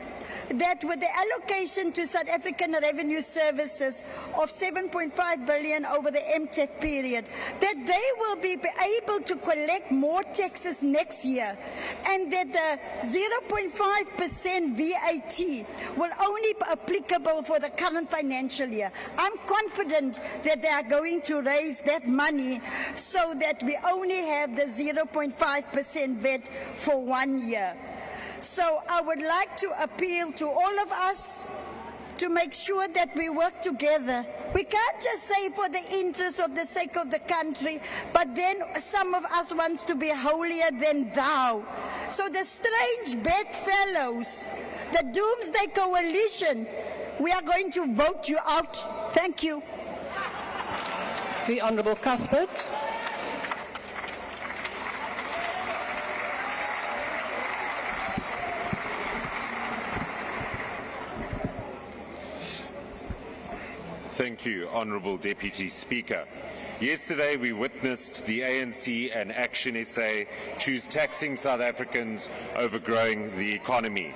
that with the allocation to South African Revenue Services of 7.5 billion over the MTEF period, that they will be able to collect more taxes next year, and that the 0.5% VAT will only be applicable for the current financial year. I'm confident that they are going to raise that money so that we only have the 0.5% VAT for 1 year. So I would like to appeal to all of us to make sure that we work together. We can't just say for the interest of the sake of the country, but then some of us wants to be holier than thou. So the strange bedfellows, the Doomsday Coalition, we are going to vote you out. Thank you. The Honourable Cuthbert. Thank you, Honourable Deputy Speaker. Yesterday we witnessed the ANC and Action SA choose taxing South Africans over growing the economy.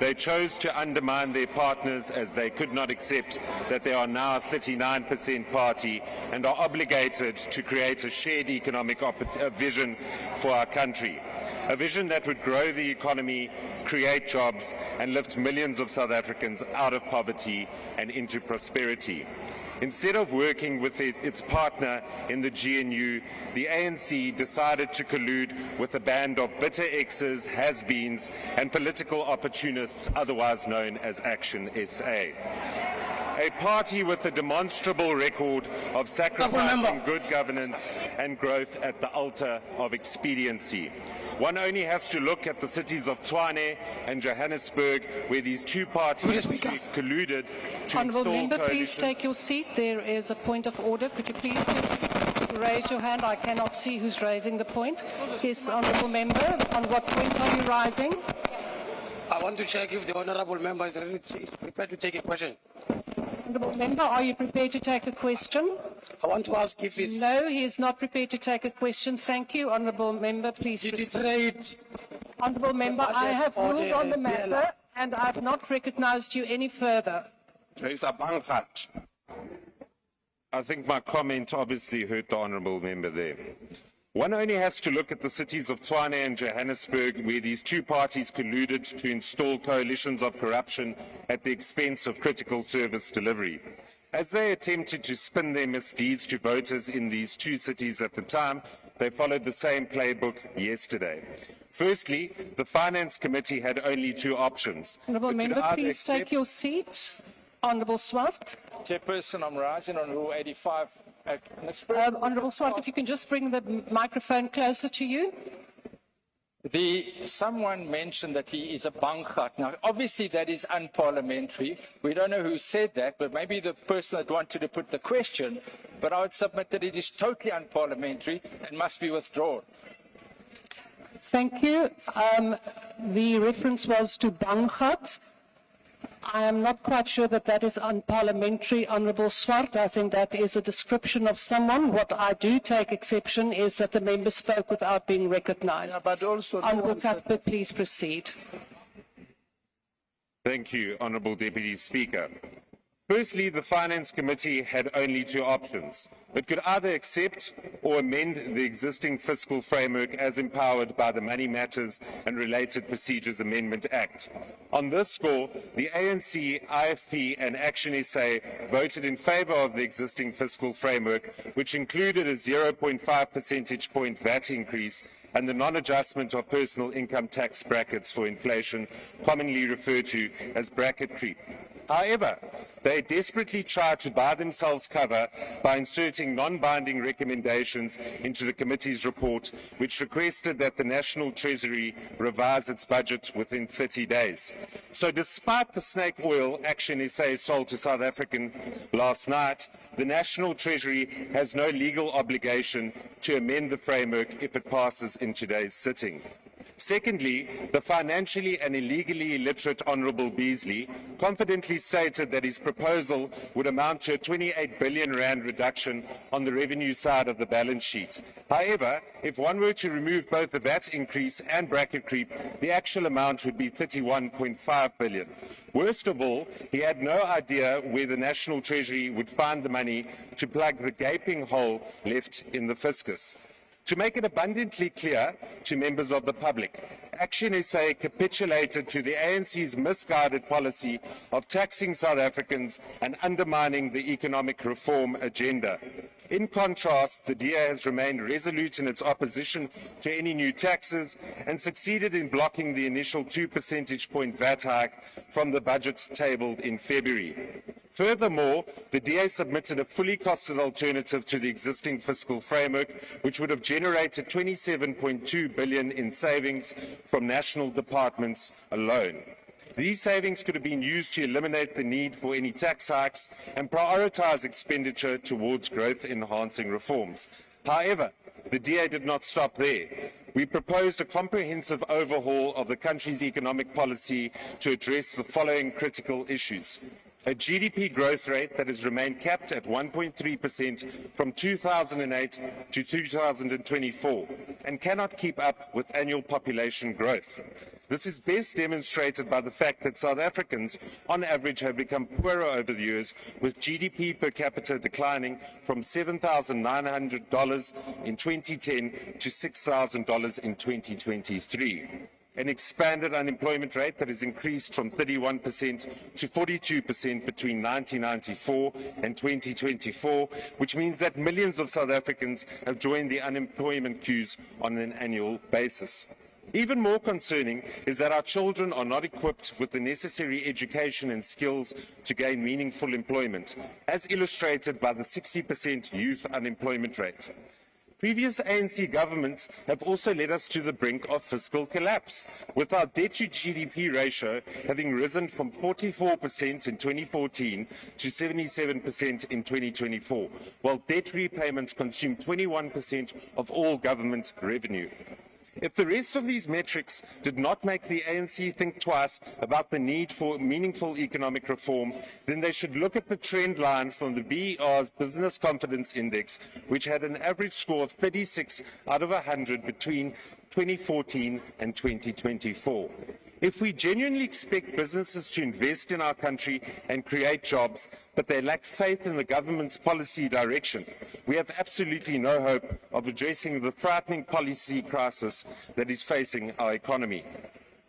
They chose to undermine their partners as they could not accept that they are now a 39% party and are obligated to create a shared economic vision for our country. A vision that would grow the economy, create jobs and lift millions of South Africans out of poverty and into prosperity. Instead of working with its partner in the GNU, the ANC decided to collude with a band of bitter exes, has-beens and political opportunists, otherwise known as Action SA. A party with a demonstrable record of sacrificing good governance and growth at the altar of expediency. One only has to look at the cities of Tshwane and Johannesburg, where these two parties colluded to Honourable install Member, please coalitions. take your seat. There is a point of order. Could you please just raise your hand? I cannot see who's raising the point. Yes, Honourable Member, on what point are you rising? I want to check if the Honourable Member is prepared to take a question. Honourable Member, are you prepared to take a question? I want to ask if he's... No, he is not prepared to take a question. Thank you. Honourable Member, please proceed. Honourable Member, I have ruled on the matter and I have not recognised you any further. There is a bankrupt. I think my comment obviously hurt the Honourable Member there. One only has to look at the cities of Tshwane and Johannesburg, where these two parties colluded to install coalitions of corruption at the expense of critical service delivery. As they attempted to spin their misdeeds to voters in these two cities at the time, they followed the same playbook yesterday. Firstly, the Finance Committee had only two options. Honourable It could Member, either please take your seat. Honourable Swart. Chairperson, I'm rising on Rule 85. Honourable Swart, if you can just bring the microphone closer to you. Someone mentioned that he is a bankrupt. Now, obviously that is unparliamentary. We don't know who said that, but maybe the person that wanted to put the question. But I would submit that it is totally unparliamentary and must be withdrawn. Thank you. The reference was to bankrupt. I am not quite sure that that is unparliamentary, Honourable Swart. I think that is a description of someone. What I do take exception is that the member spoke without being recognised. Yeah, but also Honourable Cuthbert, please proceed. Thank you, Honourable Deputy Speaker. Firstly, the Finance Committee had only two options. It could either accept or amend the existing fiscal framework as empowered by the Money Matters and Related Procedures Amendment Act. On this score, the ANC, IFP and Action SA voted in favour of the existing fiscal framework, which included a 0.5 percentage point VAT increase and the non-adjustment of personal income tax brackets for inflation, commonly referred to as bracket creep. However, they desperately tried to buy themselves cover by inserting non-binding recommendations into the committee's report, which requested that the National Treasury revise its budget within 30 days. So despite the snake oil Action SA sold to South African last night, the National Treasury has no legal obligation to amend the framework if it passes in today's sitting. Secondly, the financially and illegally illiterate Honourable Beasley confidently stated that his proposal would amount to a 28 billion rand reduction on the revenue side of the balance sheet. However, if one were to remove both the VAT increase and bracket creep, the actual amount would be 31.5 billion. Worst of all, he had no idea where the National Treasury would find the money to plug the gaping hole left in the fiscus. To make it abundantly clear to members of the public, Action SA capitulated to the ANC's misguided policy of taxing South Africans and undermining the economic reform agenda. In contrast, the DA has remained resolute in its opposition to any new taxes and succeeded in blocking the initial 2 percentage point VAT hike from the budget tabled in February. Furthermore, the DA submitted a fully costed alternative to the existing fiscal framework, which would have generated 27.2 billion in savings from national departments alone. These savings could have been used to eliminate the need for any tax hikes and prioritise expenditure towards growth-enhancing reforms. However, the DA did not stop there. We proposed a comprehensive overhaul of the country's economic policy to address the following critical issues: a GDP growth rate that has remained capped at 1.3% from 2008 to 2024 and cannot keep up with annual population growth. This is best demonstrated by the fact that South Africans, on average, have become poorer over the years, with GDP per capita declining from $7,900 in 2010 to $6,000 in 2023. An expanded unemployment rate that has increased from 31% to 42% between 1994 and 2024, which means that millions of South Africans have joined the unemployment queues on an annual basis. Even more concerning is that our children are not equipped with the necessary education and skills to gain meaningful employment, as illustrated by the 60% youth unemployment rate. Previous ANC governments have also led us to the brink of fiscal collapse, with our debt-to-GDP ratio having risen from 44% in 2014 to 77% in 2024, while debt repayments consume 21% of all government revenue. If the rest of these metrics did not make the ANC think twice about the need for meaningful economic reform, then they should look at the trend line from the BER's Business Confidence Index, which had an average score of 36 out of 100 between 2014 and 2024. If we genuinely expect businesses to invest in our country and create jobs, but they lack faith in the government's policy direction, we have absolutely no hope of addressing the frightening policy crisis that is facing our economy.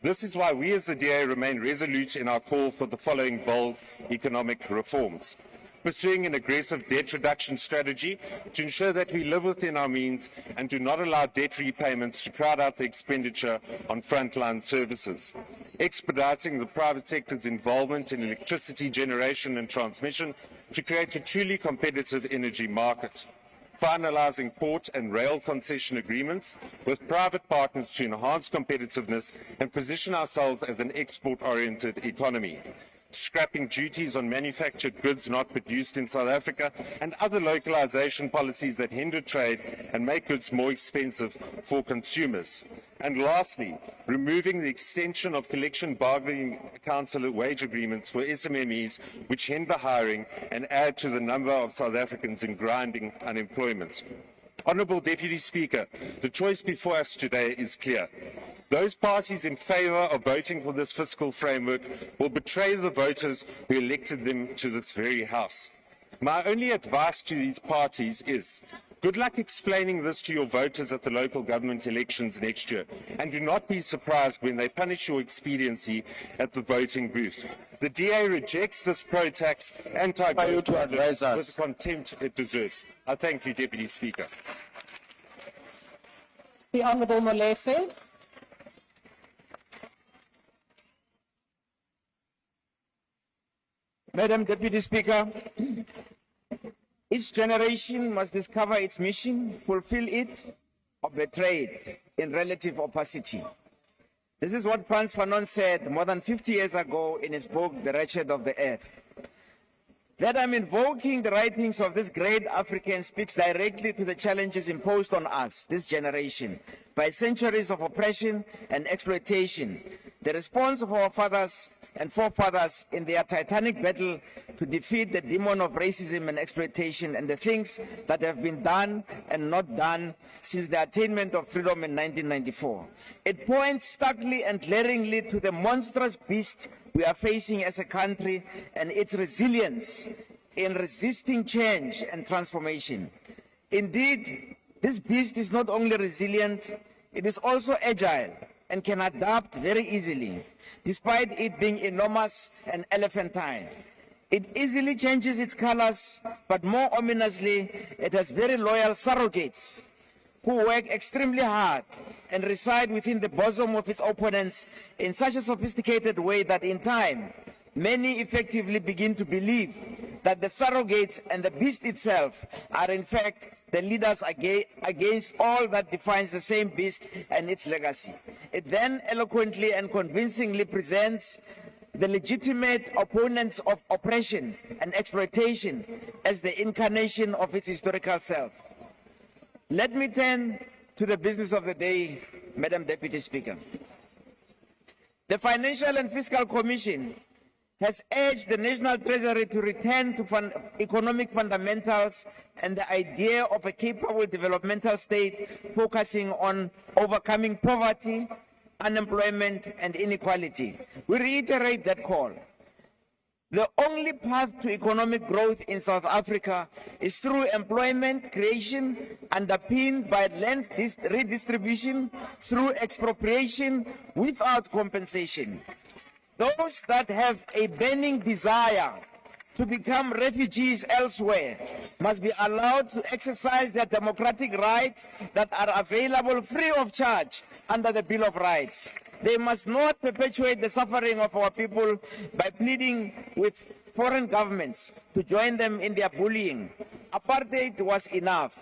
This is why we as the DA remain resolute in our call for the following bold economic reforms: pursuing an aggressive debt reduction strategy to ensure that we live within our means and do not allow debt repayments to crowd out the expenditure on frontline services; expediting the private sector's involvement in electricity generation and transmission to create a truly competitive energy market; finalising port and rail concession agreements with private partners to enhance competitiveness and position ourselves as an export-oriented economy; scrapping duties on manufactured goods not produced in South Africa and other localization policies that hinder trade and make goods more expensive for consumers; and lastly, removing the extension of collection bargaining council wage agreements for SMMEs, which hinder hiring and add to the number of South Africans in grinding unemployment. Honourable Deputy Speaker, the choice before us today is clear: Those parties in favour of voting for this fiscal framework will betray the voters who elected them to this very House. My only advice to these parties is, good luck explaining this to your voters at the local government elections next year, and do not be surprised when they punish your expediency at the voting booth. The DA rejects this pro-tax, anti-growth budget with the contempt it deserves. I thank you, Deputy Speaker. The Honourable Molefe. Madam Deputy Speaker, each generation must discover its mission, fulfill it, or betray it in relative opacity. This is what Frantz Fanon said more than 50 years ago in his book, The Wretched of the Earth. That I'm invoking the writings of this great African speaks directly to the challenges imposed on us, this generation, by centuries of oppression and exploitation. The response of our fathers and forefathers in their titanic battle to defeat the demon of racism and exploitation, and the things that have been done and not done since the attainment of freedom in 1994. It points starkly and glaringly to the monstrous beast we are facing as a country and its resilience in resisting change and transformation. Indeed, this beast is not only resilient, it is also agile and can adapt very easily, despite it being enormous and elephantine. It easily changes its colors, but more ominously, it has very loyal surrogates who work extremely hard and reside within the bosom of its opponents in such a sophisticated way that in time, many effectively begin to believe that the surrogates and the beast itself are in fact the leaders against all that defines the same beast and its legacy. It then eloquently and convincingly presents the legitimate opponents of oppression and exploitation as the incarnation of its historical self. Let me turn to the business of the day, Madam Deputy Speaker. The Financial and Fiscal Commission has urged the National Treasury to return to economic fundamentals and the idea of a capable developmental state focusing on overcoming poverty, unemployment, and inequality. We reiterate that call. The only path to economic growth in South Africa is through employment creation underpinned by land redistribution through expropriation without compensation. Those that have a burning desire to become refugees elsewhere must be allowed to exercise their democratic rights that are available free of charge under the Bill of Rights. They must not perpetuate the suffering of our people by pleading with foreign governments to join them in their bullying. Apartheid was enough.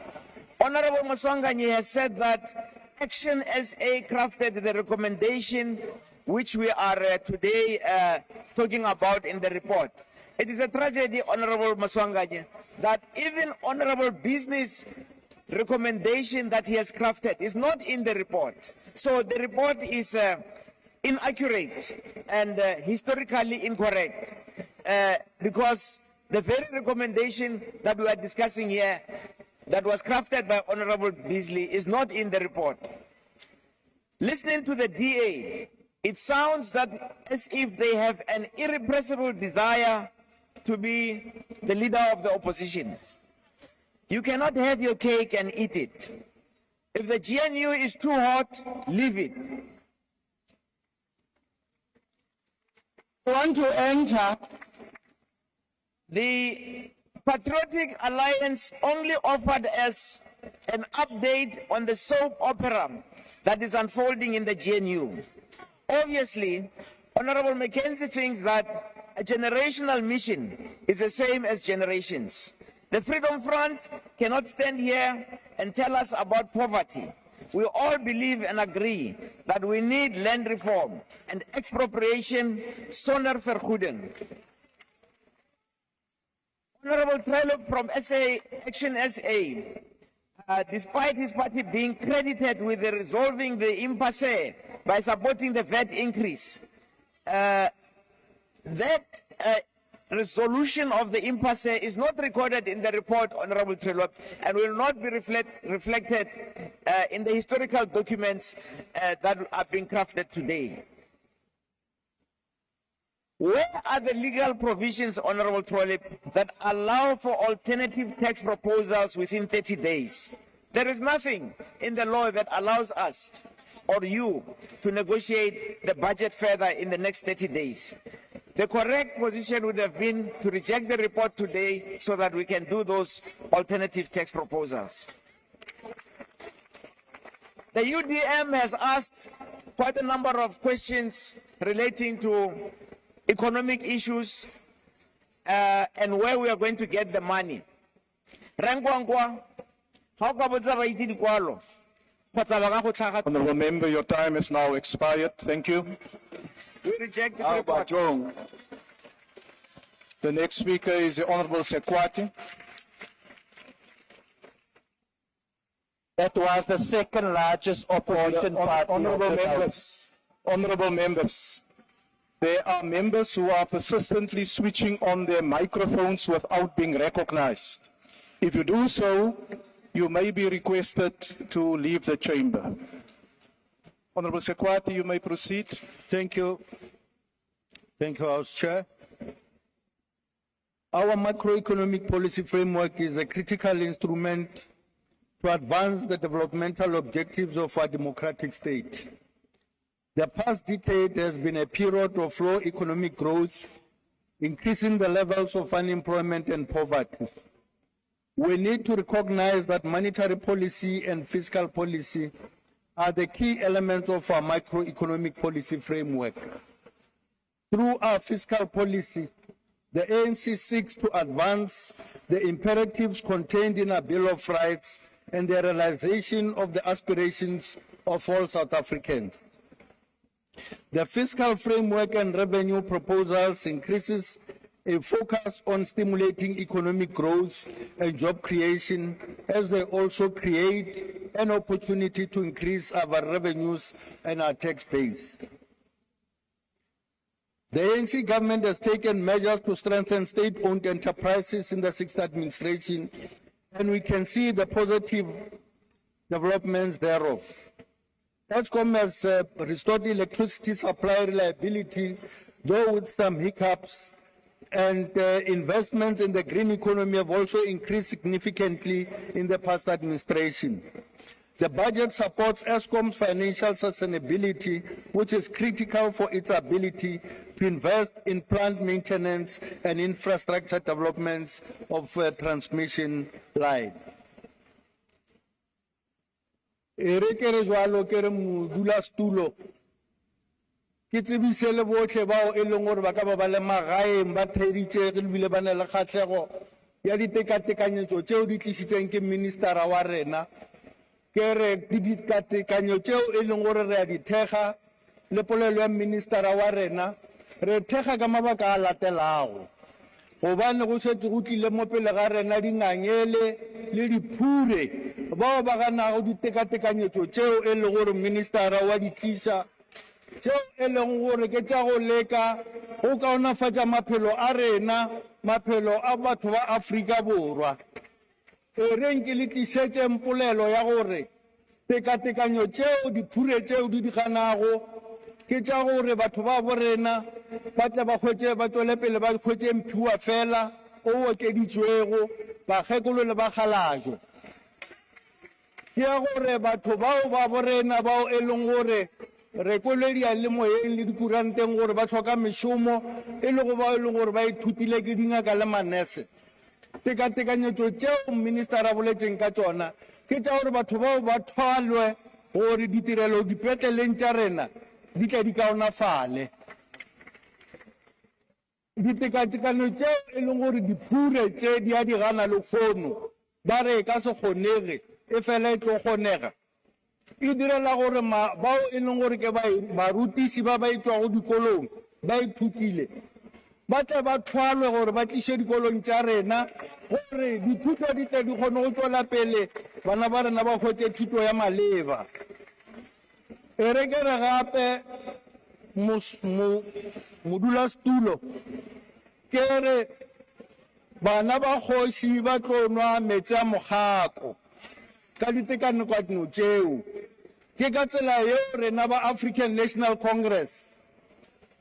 Honorable Maswanganyi has said that Action SA crafted the recommendation which we are today talking about in the report. It is a tragedy, Honorable Maswanganyi, that even Honorable Business recommendation that he has crafted is not in the report. So the report is inaccurate and historically incorrect because the very recommendation that we are discussing here that was crafted by Honorable Beasley is not in the report. Listening to the DA, it sounds that as if they have an irrepressible desire to be the leader of the opposition. You cannot have your cake and eat it. If the GNU is too hot, leave it. I want to enter. The Patriotic Alliance only offered us an update on the soap opera that is unfolding in the GNU. Obviously, Honorable Mackenzie thinks that a generational mission is the same as generations. The Freedom Front cannot stand here and tell us about poverty. We all believe and agree that we need land reform and expropriation sonder vergoeding. Honorable Trilop from Action SA, despite his party being credited with resolving the impasse by supporting the VAT increase, that resolution of the impasse is not recorded in the report, Honorable Trilop, and will not be reflected in the historical documents that are being crafted today. Where are the legal provisions, Honorable Trilop, that allow for alternative tax proposals within 30 days? There is nothing in the law that allows us or you to negotiate the budget further in the next 30 days. The correct position would have been to reject the report today so that we can do those alternative tax proposals. The UDM has asked quite a number of questions relating to economic issues and where we are going to get the money. Honorable member, your time is now expired. Thank you. We reject the report. The next speaker is the Honorable Sekwati. That was the second largest opposition party. Honorable members, there are members who are persistently switching on their microphones without being recognized. If you do so, you may be requested to leave the chamber. Honorable Sekwati, you may proceed. Thank you. Thank you, House Chair. Our macroeconomic policy framework is a critical instrument to advance the developmental objectives of our democratic state. The past decade has been a period of low economic growth, increasing the levels of unemployment and poverty. We need to recognize that monetary policy and fiscal policy are the key elements of our macroeconomic policy framework. Through our fiscal policy, the ANC seeks to advance the imperatives contained in our Bill of Rights and the realization of the aspirations of all South Africans. The fiscal framework and revenue proposals increases a focus on stimulating economic growth and job creation, as they also create an opportunity to increase our revenues and our tax base. The ANC government has taken measures to strengthen state-owned enterprises in the sixth administration, and we can see the positive developments thereof. Eskom has restored electricity supply reliability, though with some hiccups, and investments in the green economy have also increased significantly in the past administration. The budget supports Eskom's financial sustainability, which is critical for its ability to invest in plant maintenance and infrastructure developments of transmission line. Ke tsebise le botlhe bao e leng gore ba ka ba le magaeng ba theeditse re lebile ba ne le kgatlhego ya ditekatekanyetso tseo di tlisitseng ke ministera wa rena ke re ditekatekanyo tseo e leng gore re a di thega le polelo ya ministera wa rena re thega ka mabaka a latelago gobane go setse go tlile mo pele ga rena dingangele le diphure bao ba ganago ditekatekanyetso tseo e leng gore ministera wa di tlisa tseo e leng gore ke tša go leka go kaonafatša maphelo a rena maphelo a batho ba Afrika Borwa e reng ke le tlišetše polelo ya gore tekatekanyo tseo diphure tseo di ganago ke tša gore batho ba borena ba tle ba hwetše ba tswele pele ba hwetše mphiwa fela o okeditšwego bakgekolo le bakgalajo ke ya gore batho bao ba borena bao e leng gore re koledia le moyeng le dikuranteng gore ba tlhoka mešomo e le go bao e leng gore ba ithutile ke dingaka le manese tekatekanyetso tseo ministera a boletseng ka tsona ke tša gore batho bao ba thwalwe gore ditirelo dipetleleng tša rena di tle di kaonafale ditekatekano tseo e leng gore diphure tse di a di gana le kgono ba re ka se kgonege e fela e tlo kgonega e direla gore bao e leng gore ke barutisi ba ba itswago dikolong ba ithutile ba tle ba thwalwe gore ba tliše dikolong tša rena gore dithuto di tle di kgone go tswela pele bana ba rena ba hwetše thuto ya maleba e re ke re gape modulasetulo ke kere bana ba kgoši ba tlo nwa metsi a mogako ka ditekano tšeo ke ka tsela yeo rena ba African National Congress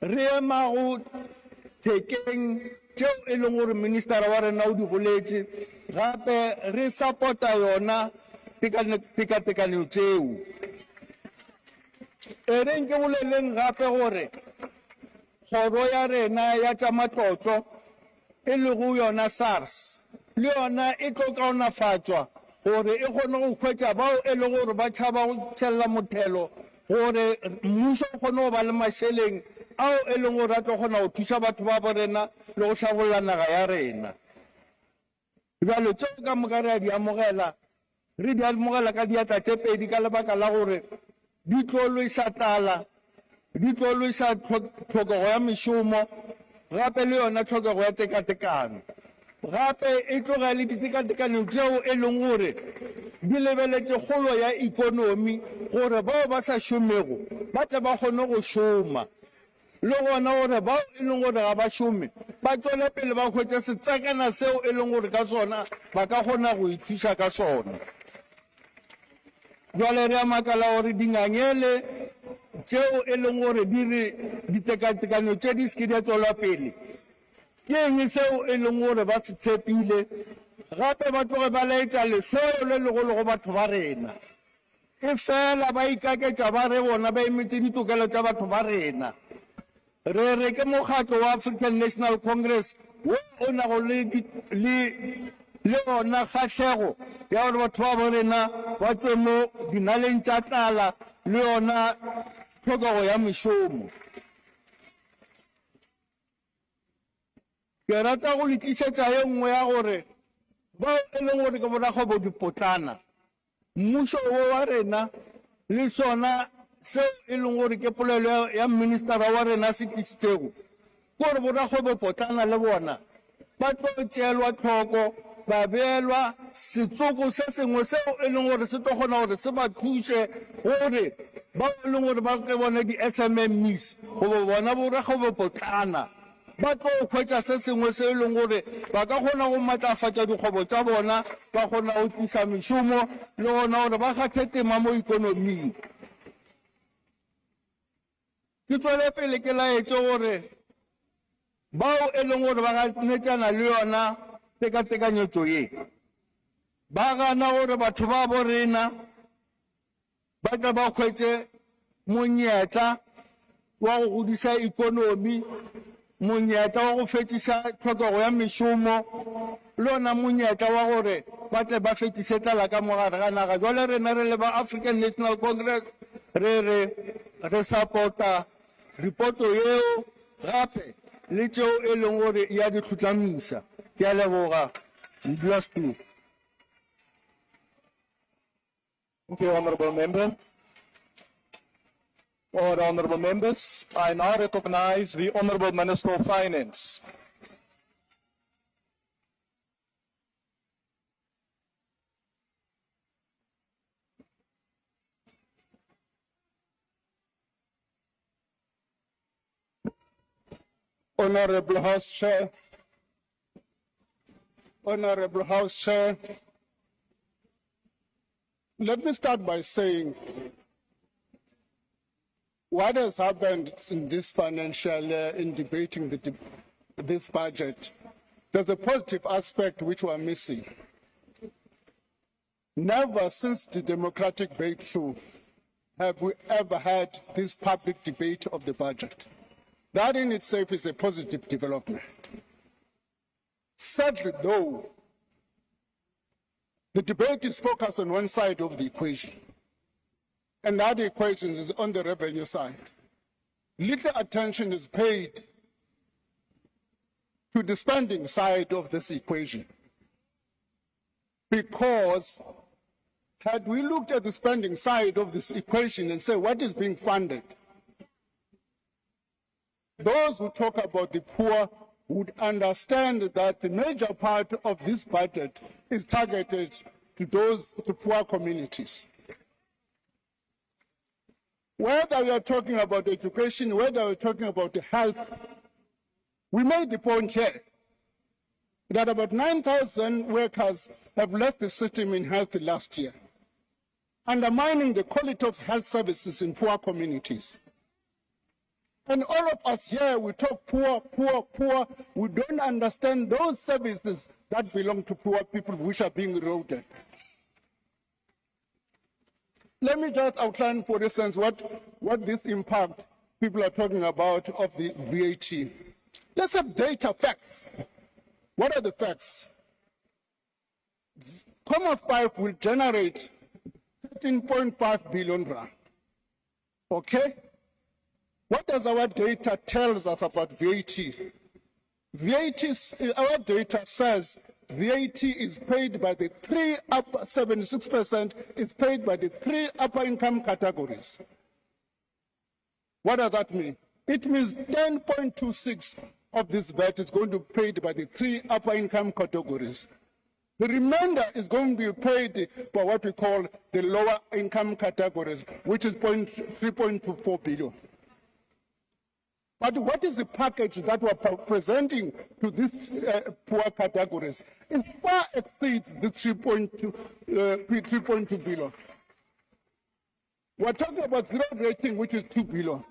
re emago thekeng tšeo e leng gore ministera wa rena o di boletše gape re support-a yona tekatekano tšeo e reng ke boleleng gape gore kgoro ya rena ya tša matlotlo e le go yona SARS le yona e tlo kaonafatšwa gore e kgone go hwetša bao e le gore ba tšhaba go tšhelela mothelo gore mmušo o kgone go ba le mašeleng ao e leng gore a tlo kgona go thuša batho ba borena le go tlhabolola naga ya rena bjalo tšeo ka moka re a di amogela re di amogela ka diatla tše pedi ka lebaka la gore di tlo lwesa tlala di tlo lwesa tlhokego ya mešomo gape le yona tlhokego ya tekatekano gape e tloga le ditekatekano tšeo e leng gore di lebeletše kgolo ya ikonomi gore bao ba sa šomego ba tle ba kgone go šoma le gona gore bao e leng gore ga ba šome ba tswele pele ba hwetše setsekana seo e leng gore ka sona ba ka kgona go ithuša ka sona jwale re a makala gore dingangele tšeo e leng gore di re ditekatekano tše di seke di a tswela pele ke eng seo e leng gore ba se tshepile gape ba tloge ba laetša lehloyo le legolo go batho ba rena e fela ba ikaketša ba re bona ba emetše ditokelo tša batho ba rena re re ke mokgatlo wa African National Congress wo o nago le ona kgahlego ya gore batho ba borena ba tswe mo dinaleng tša tlala le yona tlhokego ya mešomo ke rata go le tlišetša ye nngwe ya gore bao e leng gore ke borakgwebo dipotlana mmušo wo wa rena le sona seo e leng gore ke polelo ya ministera wa rena se tlišitšego ke gore borakgwebo potlana le bona ba tlo tšeelwa tlhoko ba beelwa setsoko se sengwe seo e leng gore se tlo kgona gore se ba thuše gore bao e leng gore ba ke bone di-SMMEs goba bona borakgwebo potlana ba tlo hwetša se sengwe se e leng gore ba ka kgona go matlafatša dikgwebo tša bona ba kgona go tlisa mešomo le gona gore ba kgathe tema mo ikonoming ke tswele pele ke laetše gore bao e leng gore ba ganetšana le yona tekatekanyetšo ye ba gana gore batho ba borena ba tla ba hwetše monyetla wa go godisa ikonomi monyetla wa go fetiša tlhokego ya mešomo le ona monyetla wa gore ba tle ba fetiše tlala ka mogare ga naga jwale rena re le ba African National Congress re support-a ripoto yeo gape le tšeo e leng gore ya di tlhotlhamisa ke a leboga modulasetulo. Thank you, Honourable Member. All Honourable Members, I now recognize the Honourable Minister of Finance. Honourable House Chair, Honourable House Chair, let me start by saying what has happened in this financial year in debating this budget. There's a positive aspect which we're missing. Never since the democratic breakthrough have we ever had this public debate of the budget. That in itself is a positive development. Sadly, though, the debate is focused on one side of the equation, and that equation is on the revenue side. Little attention is paid to the spending side of this equation, because had we looked at the spending side of this equation and say what is being funded, those who talk about the poor would understand that the major part of this budget is targeted to poor communities. Whether we are talking about education, whether we're talking about health, We made the point here that about 9,000 workers have left the system in health last year, undermining the quality of health services in poor communities. And all of us here, we talk poor, poor, poor. We don't understand those services that belong to poor people which are being eroded. Let me just outline, for instance, what this impact people are talking about of the VAT. Let's have data, facts. What are the facts? Comma 5 will generate 13.5 billion rand. Okay? What does our data tells us about VAT? Our data says VAT is paid by the 76% is paid by the 3 upper income categories. What does that mean? It means 10.26 of this VAT is going to be paid by the 3 upper income categories. The remainder is going to be paid by what we call the lower income categories, which is 3.24 billion. But what is the package that we're presenting to these poor categories? It far exceeds the 3.2 billion. We're talking about zero rating, which is 2 billion.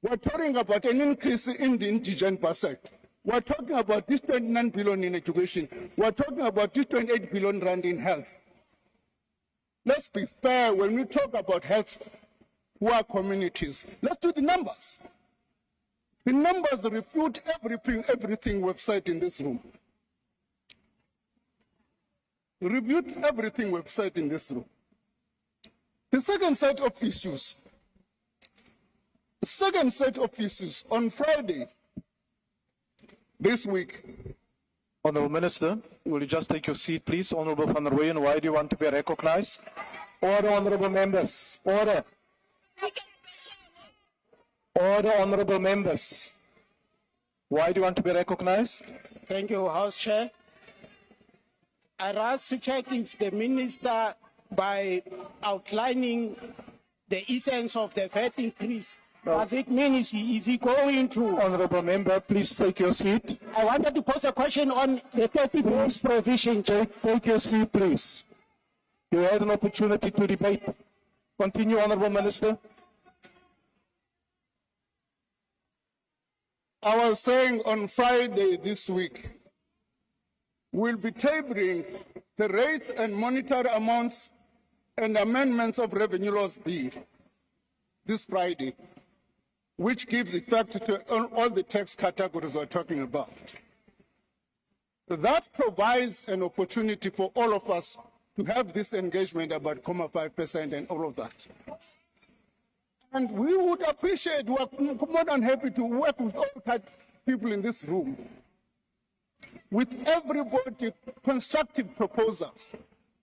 We're talking about an increase in the indigent basket. We're talking about this 29 billion in education. We're talking about this 28 billion rand in health. Let's be fair when we talk about health, poor communities. Let's do the numbers. The numbers refute everything we've said in this room. Refute everything we've said in this room. The second set of issues. The second set of issues on Friday this week. Honourable Minister, will you just take your seat, please? Honourable Van Rooyen, why do you want to be recognized? Order, honourable members. Order. Order, honourable members. Why do you want to be recognized? Thank you, House Chair. I ask to check if the Minister, by outlining the essence of the VAT increase, does it mean is he going to... Honourable member, please take your seat. I wanted to pose a question on the 30 days provision. Take your seat, please. You had an opportunity to debate. Continue, Honourable Minister. I was saying on Friday this week, we'll be tabling the rates and monetary amounts and amendments of Revenue Laws Bill this Friday, which gives effect to all the tax categories we're talking about. That provides an opportunity for all of us to have this engagement about 0.5% and all of that. And we would appreciate, we're more than happy to work with all people in this room, with everybody, constructive proposals.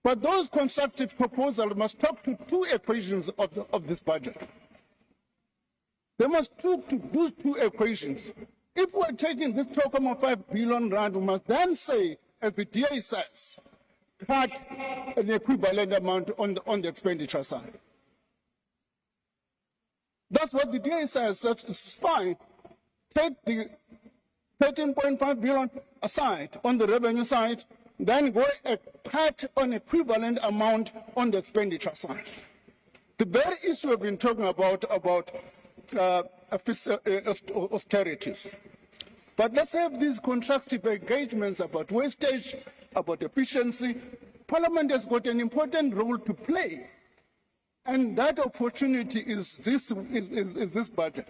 But those constructive proposals must talk to 2 equations of this budget. They must talk to those 2 equations. If we're taking this 12.5 billion rand, we must then say, as the DA says, cut an equivalent amount on the expenditure side. That's what the DA says. That's fine. Take the 13.5 billion aside on the revenue side, then go a cut on equivalent amount on the expenditure side. The very issue we've been talking about austerities. But let's have these constructive engagements about wastage, about efficiency. Parliament has got an important role to play. And that opportunity is this budget.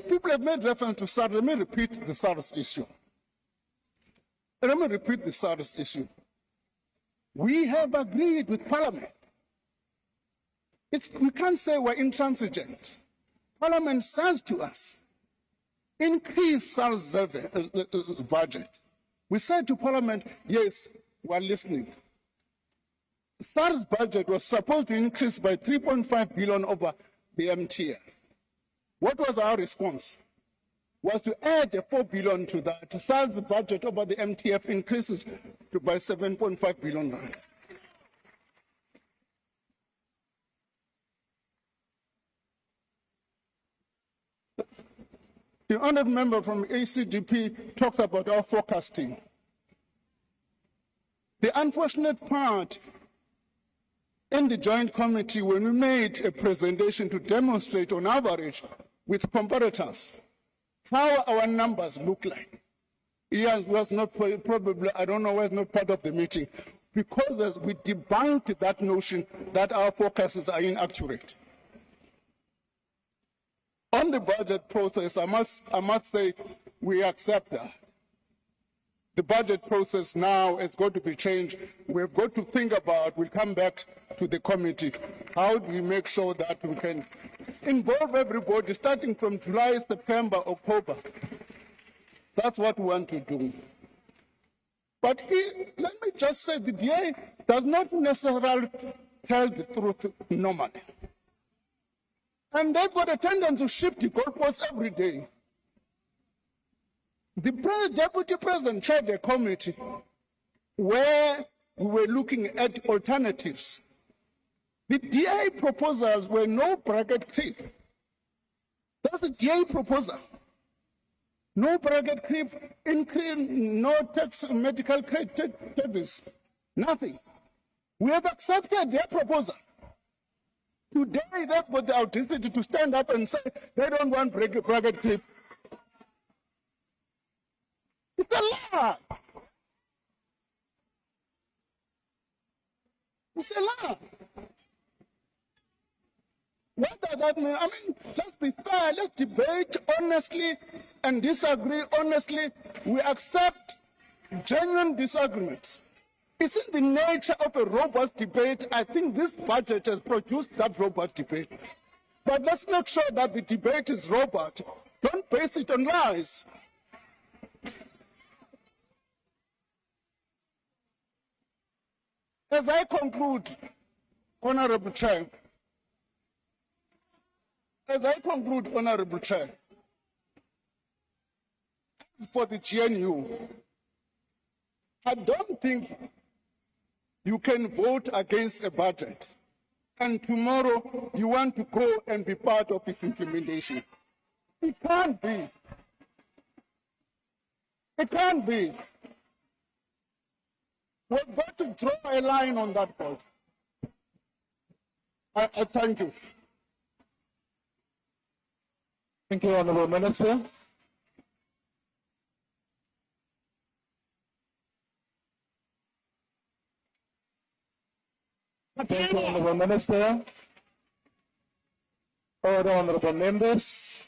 People have made reference to SARS. Let me repeat the SARS issue. We have agreed with Parliament. We can't say we're intransigent. Parliament says to us, increase SARS budget. We said to Parliament, yes, we're listening. SARS budget was supposed to increase by 3.5 billion over the MTF. What was our response? Was to add 4 billion to that. SARS budget over the MTF increases by 7.5 billion rand. The honored member from ACDP talks about our forecasting. The unfortunate part in the joint committee, when we made a presentation to demonstrate on average with comparators how our numbers look like, Ian was not probably, I don't know, was not part of the meeting, because we debunked that notion that our forecasts are inaccurate. On the budget process, I must say we accept that. The budget process now is going to be changed. We've got to think about, we'll come back to the committee, how do we make sure that we can involve everybody starting from July, September, October. That's what we want to do. But let me just say, the DA does not necessarily tell the truth normally. And they've got a tendency to shift the goalposts every day. The deputy president chaired a committee where we were looking at alternatives. The DA proposals were no bracket creep. That's a DA proposal. No bracket creep, no tax, medical credits, nothing. We have accepted their proposal. Today, they've got the audacity to stand up and say they don't want bracket creep. It's a lie. It's a lie. What does that mean? I mean, let's be fair, let's debate honestly and disagree honestly. We accept genuine disagreements. It's in the nature of a robust debate. I think this budget has produced that robust debate. But let's make sure that the debate is robust. Don't base it on lies. As I conclude, Honorable Chair, as for the GNU, I don't think you can vote against a budget and tomorrow you want to go and be part of its implementation. It can't be. It can't be. We've got to draw a line on that point. I thank you. Thank you, Honourable Minister. Thank you, Honourable Minister. Order, Honourable Members.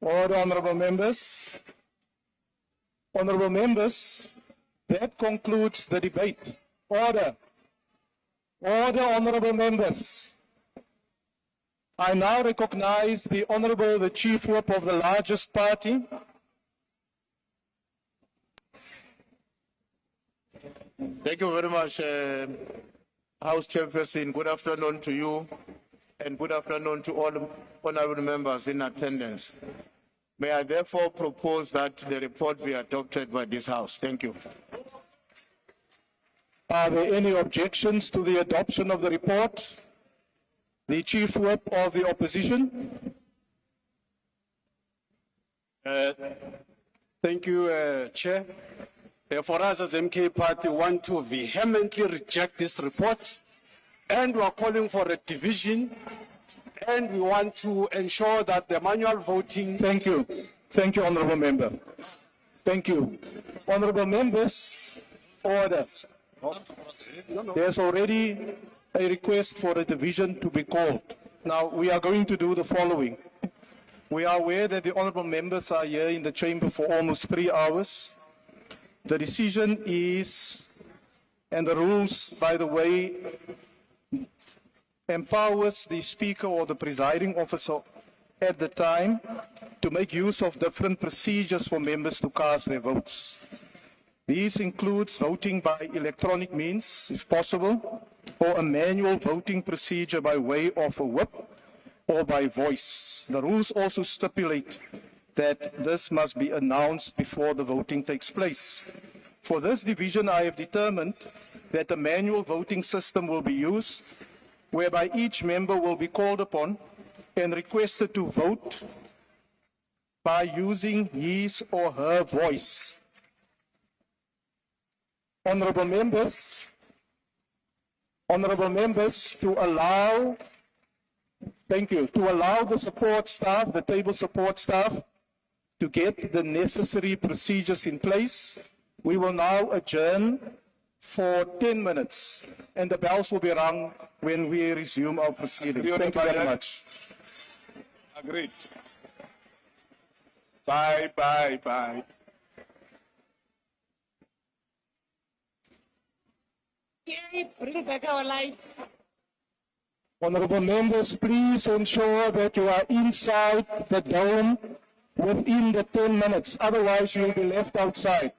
Order, Honourable Members. Honourable Members, that concludes the debate. Order. Order, Honourable Members. I now recognize the Honourable, the Chief Whip of the largest party. Thank you very much, House Chairperson. Good afternoon to you, and good afternoon to all honourable members in attendance. May I therefore propose that the report be adopted by this House. Thank you. Are there any objections to the adoption of the report? The Chief Whip of the Opposition. Thank you, Chair. For us as MK Party, we want to vehemently reject this report, and we are calling for a division, and we want to ensure that the manual voting... Thank you. Thank you, Honourable Member. Thank you. Honourable Members, order. There's already a request for a division to be called. Now, we are going to do the following. We are aware that the honourable members are here in the chamber for almost 3 hours. The decision is, and the rules, by the way, empowers the Speaker or the presiding officer at the time to make use of different procedures for members to cast their votes. These includes voting by electronic means, if possible, or a manual voting procedure by way of a whip or by voice. The rules also stipulate that this must be announced before the voting takes place. For this division, I have determined that a manual voting system will be used, whereby each member will be called upon and requested to vote by using his or her voice. Honorable members, to allow the support staff, the table support staff, to get the necessary procedures in place. We will now adjourn for 10 minutes, and the bells will be rung when we resume our proceedings. Thank you very much. Agreed. Bye, bye, bye. Yay, bring back our lights. Honorable members, please ensure that you are inside the dome within the 10 minutes. Otherwise, you will be left outside.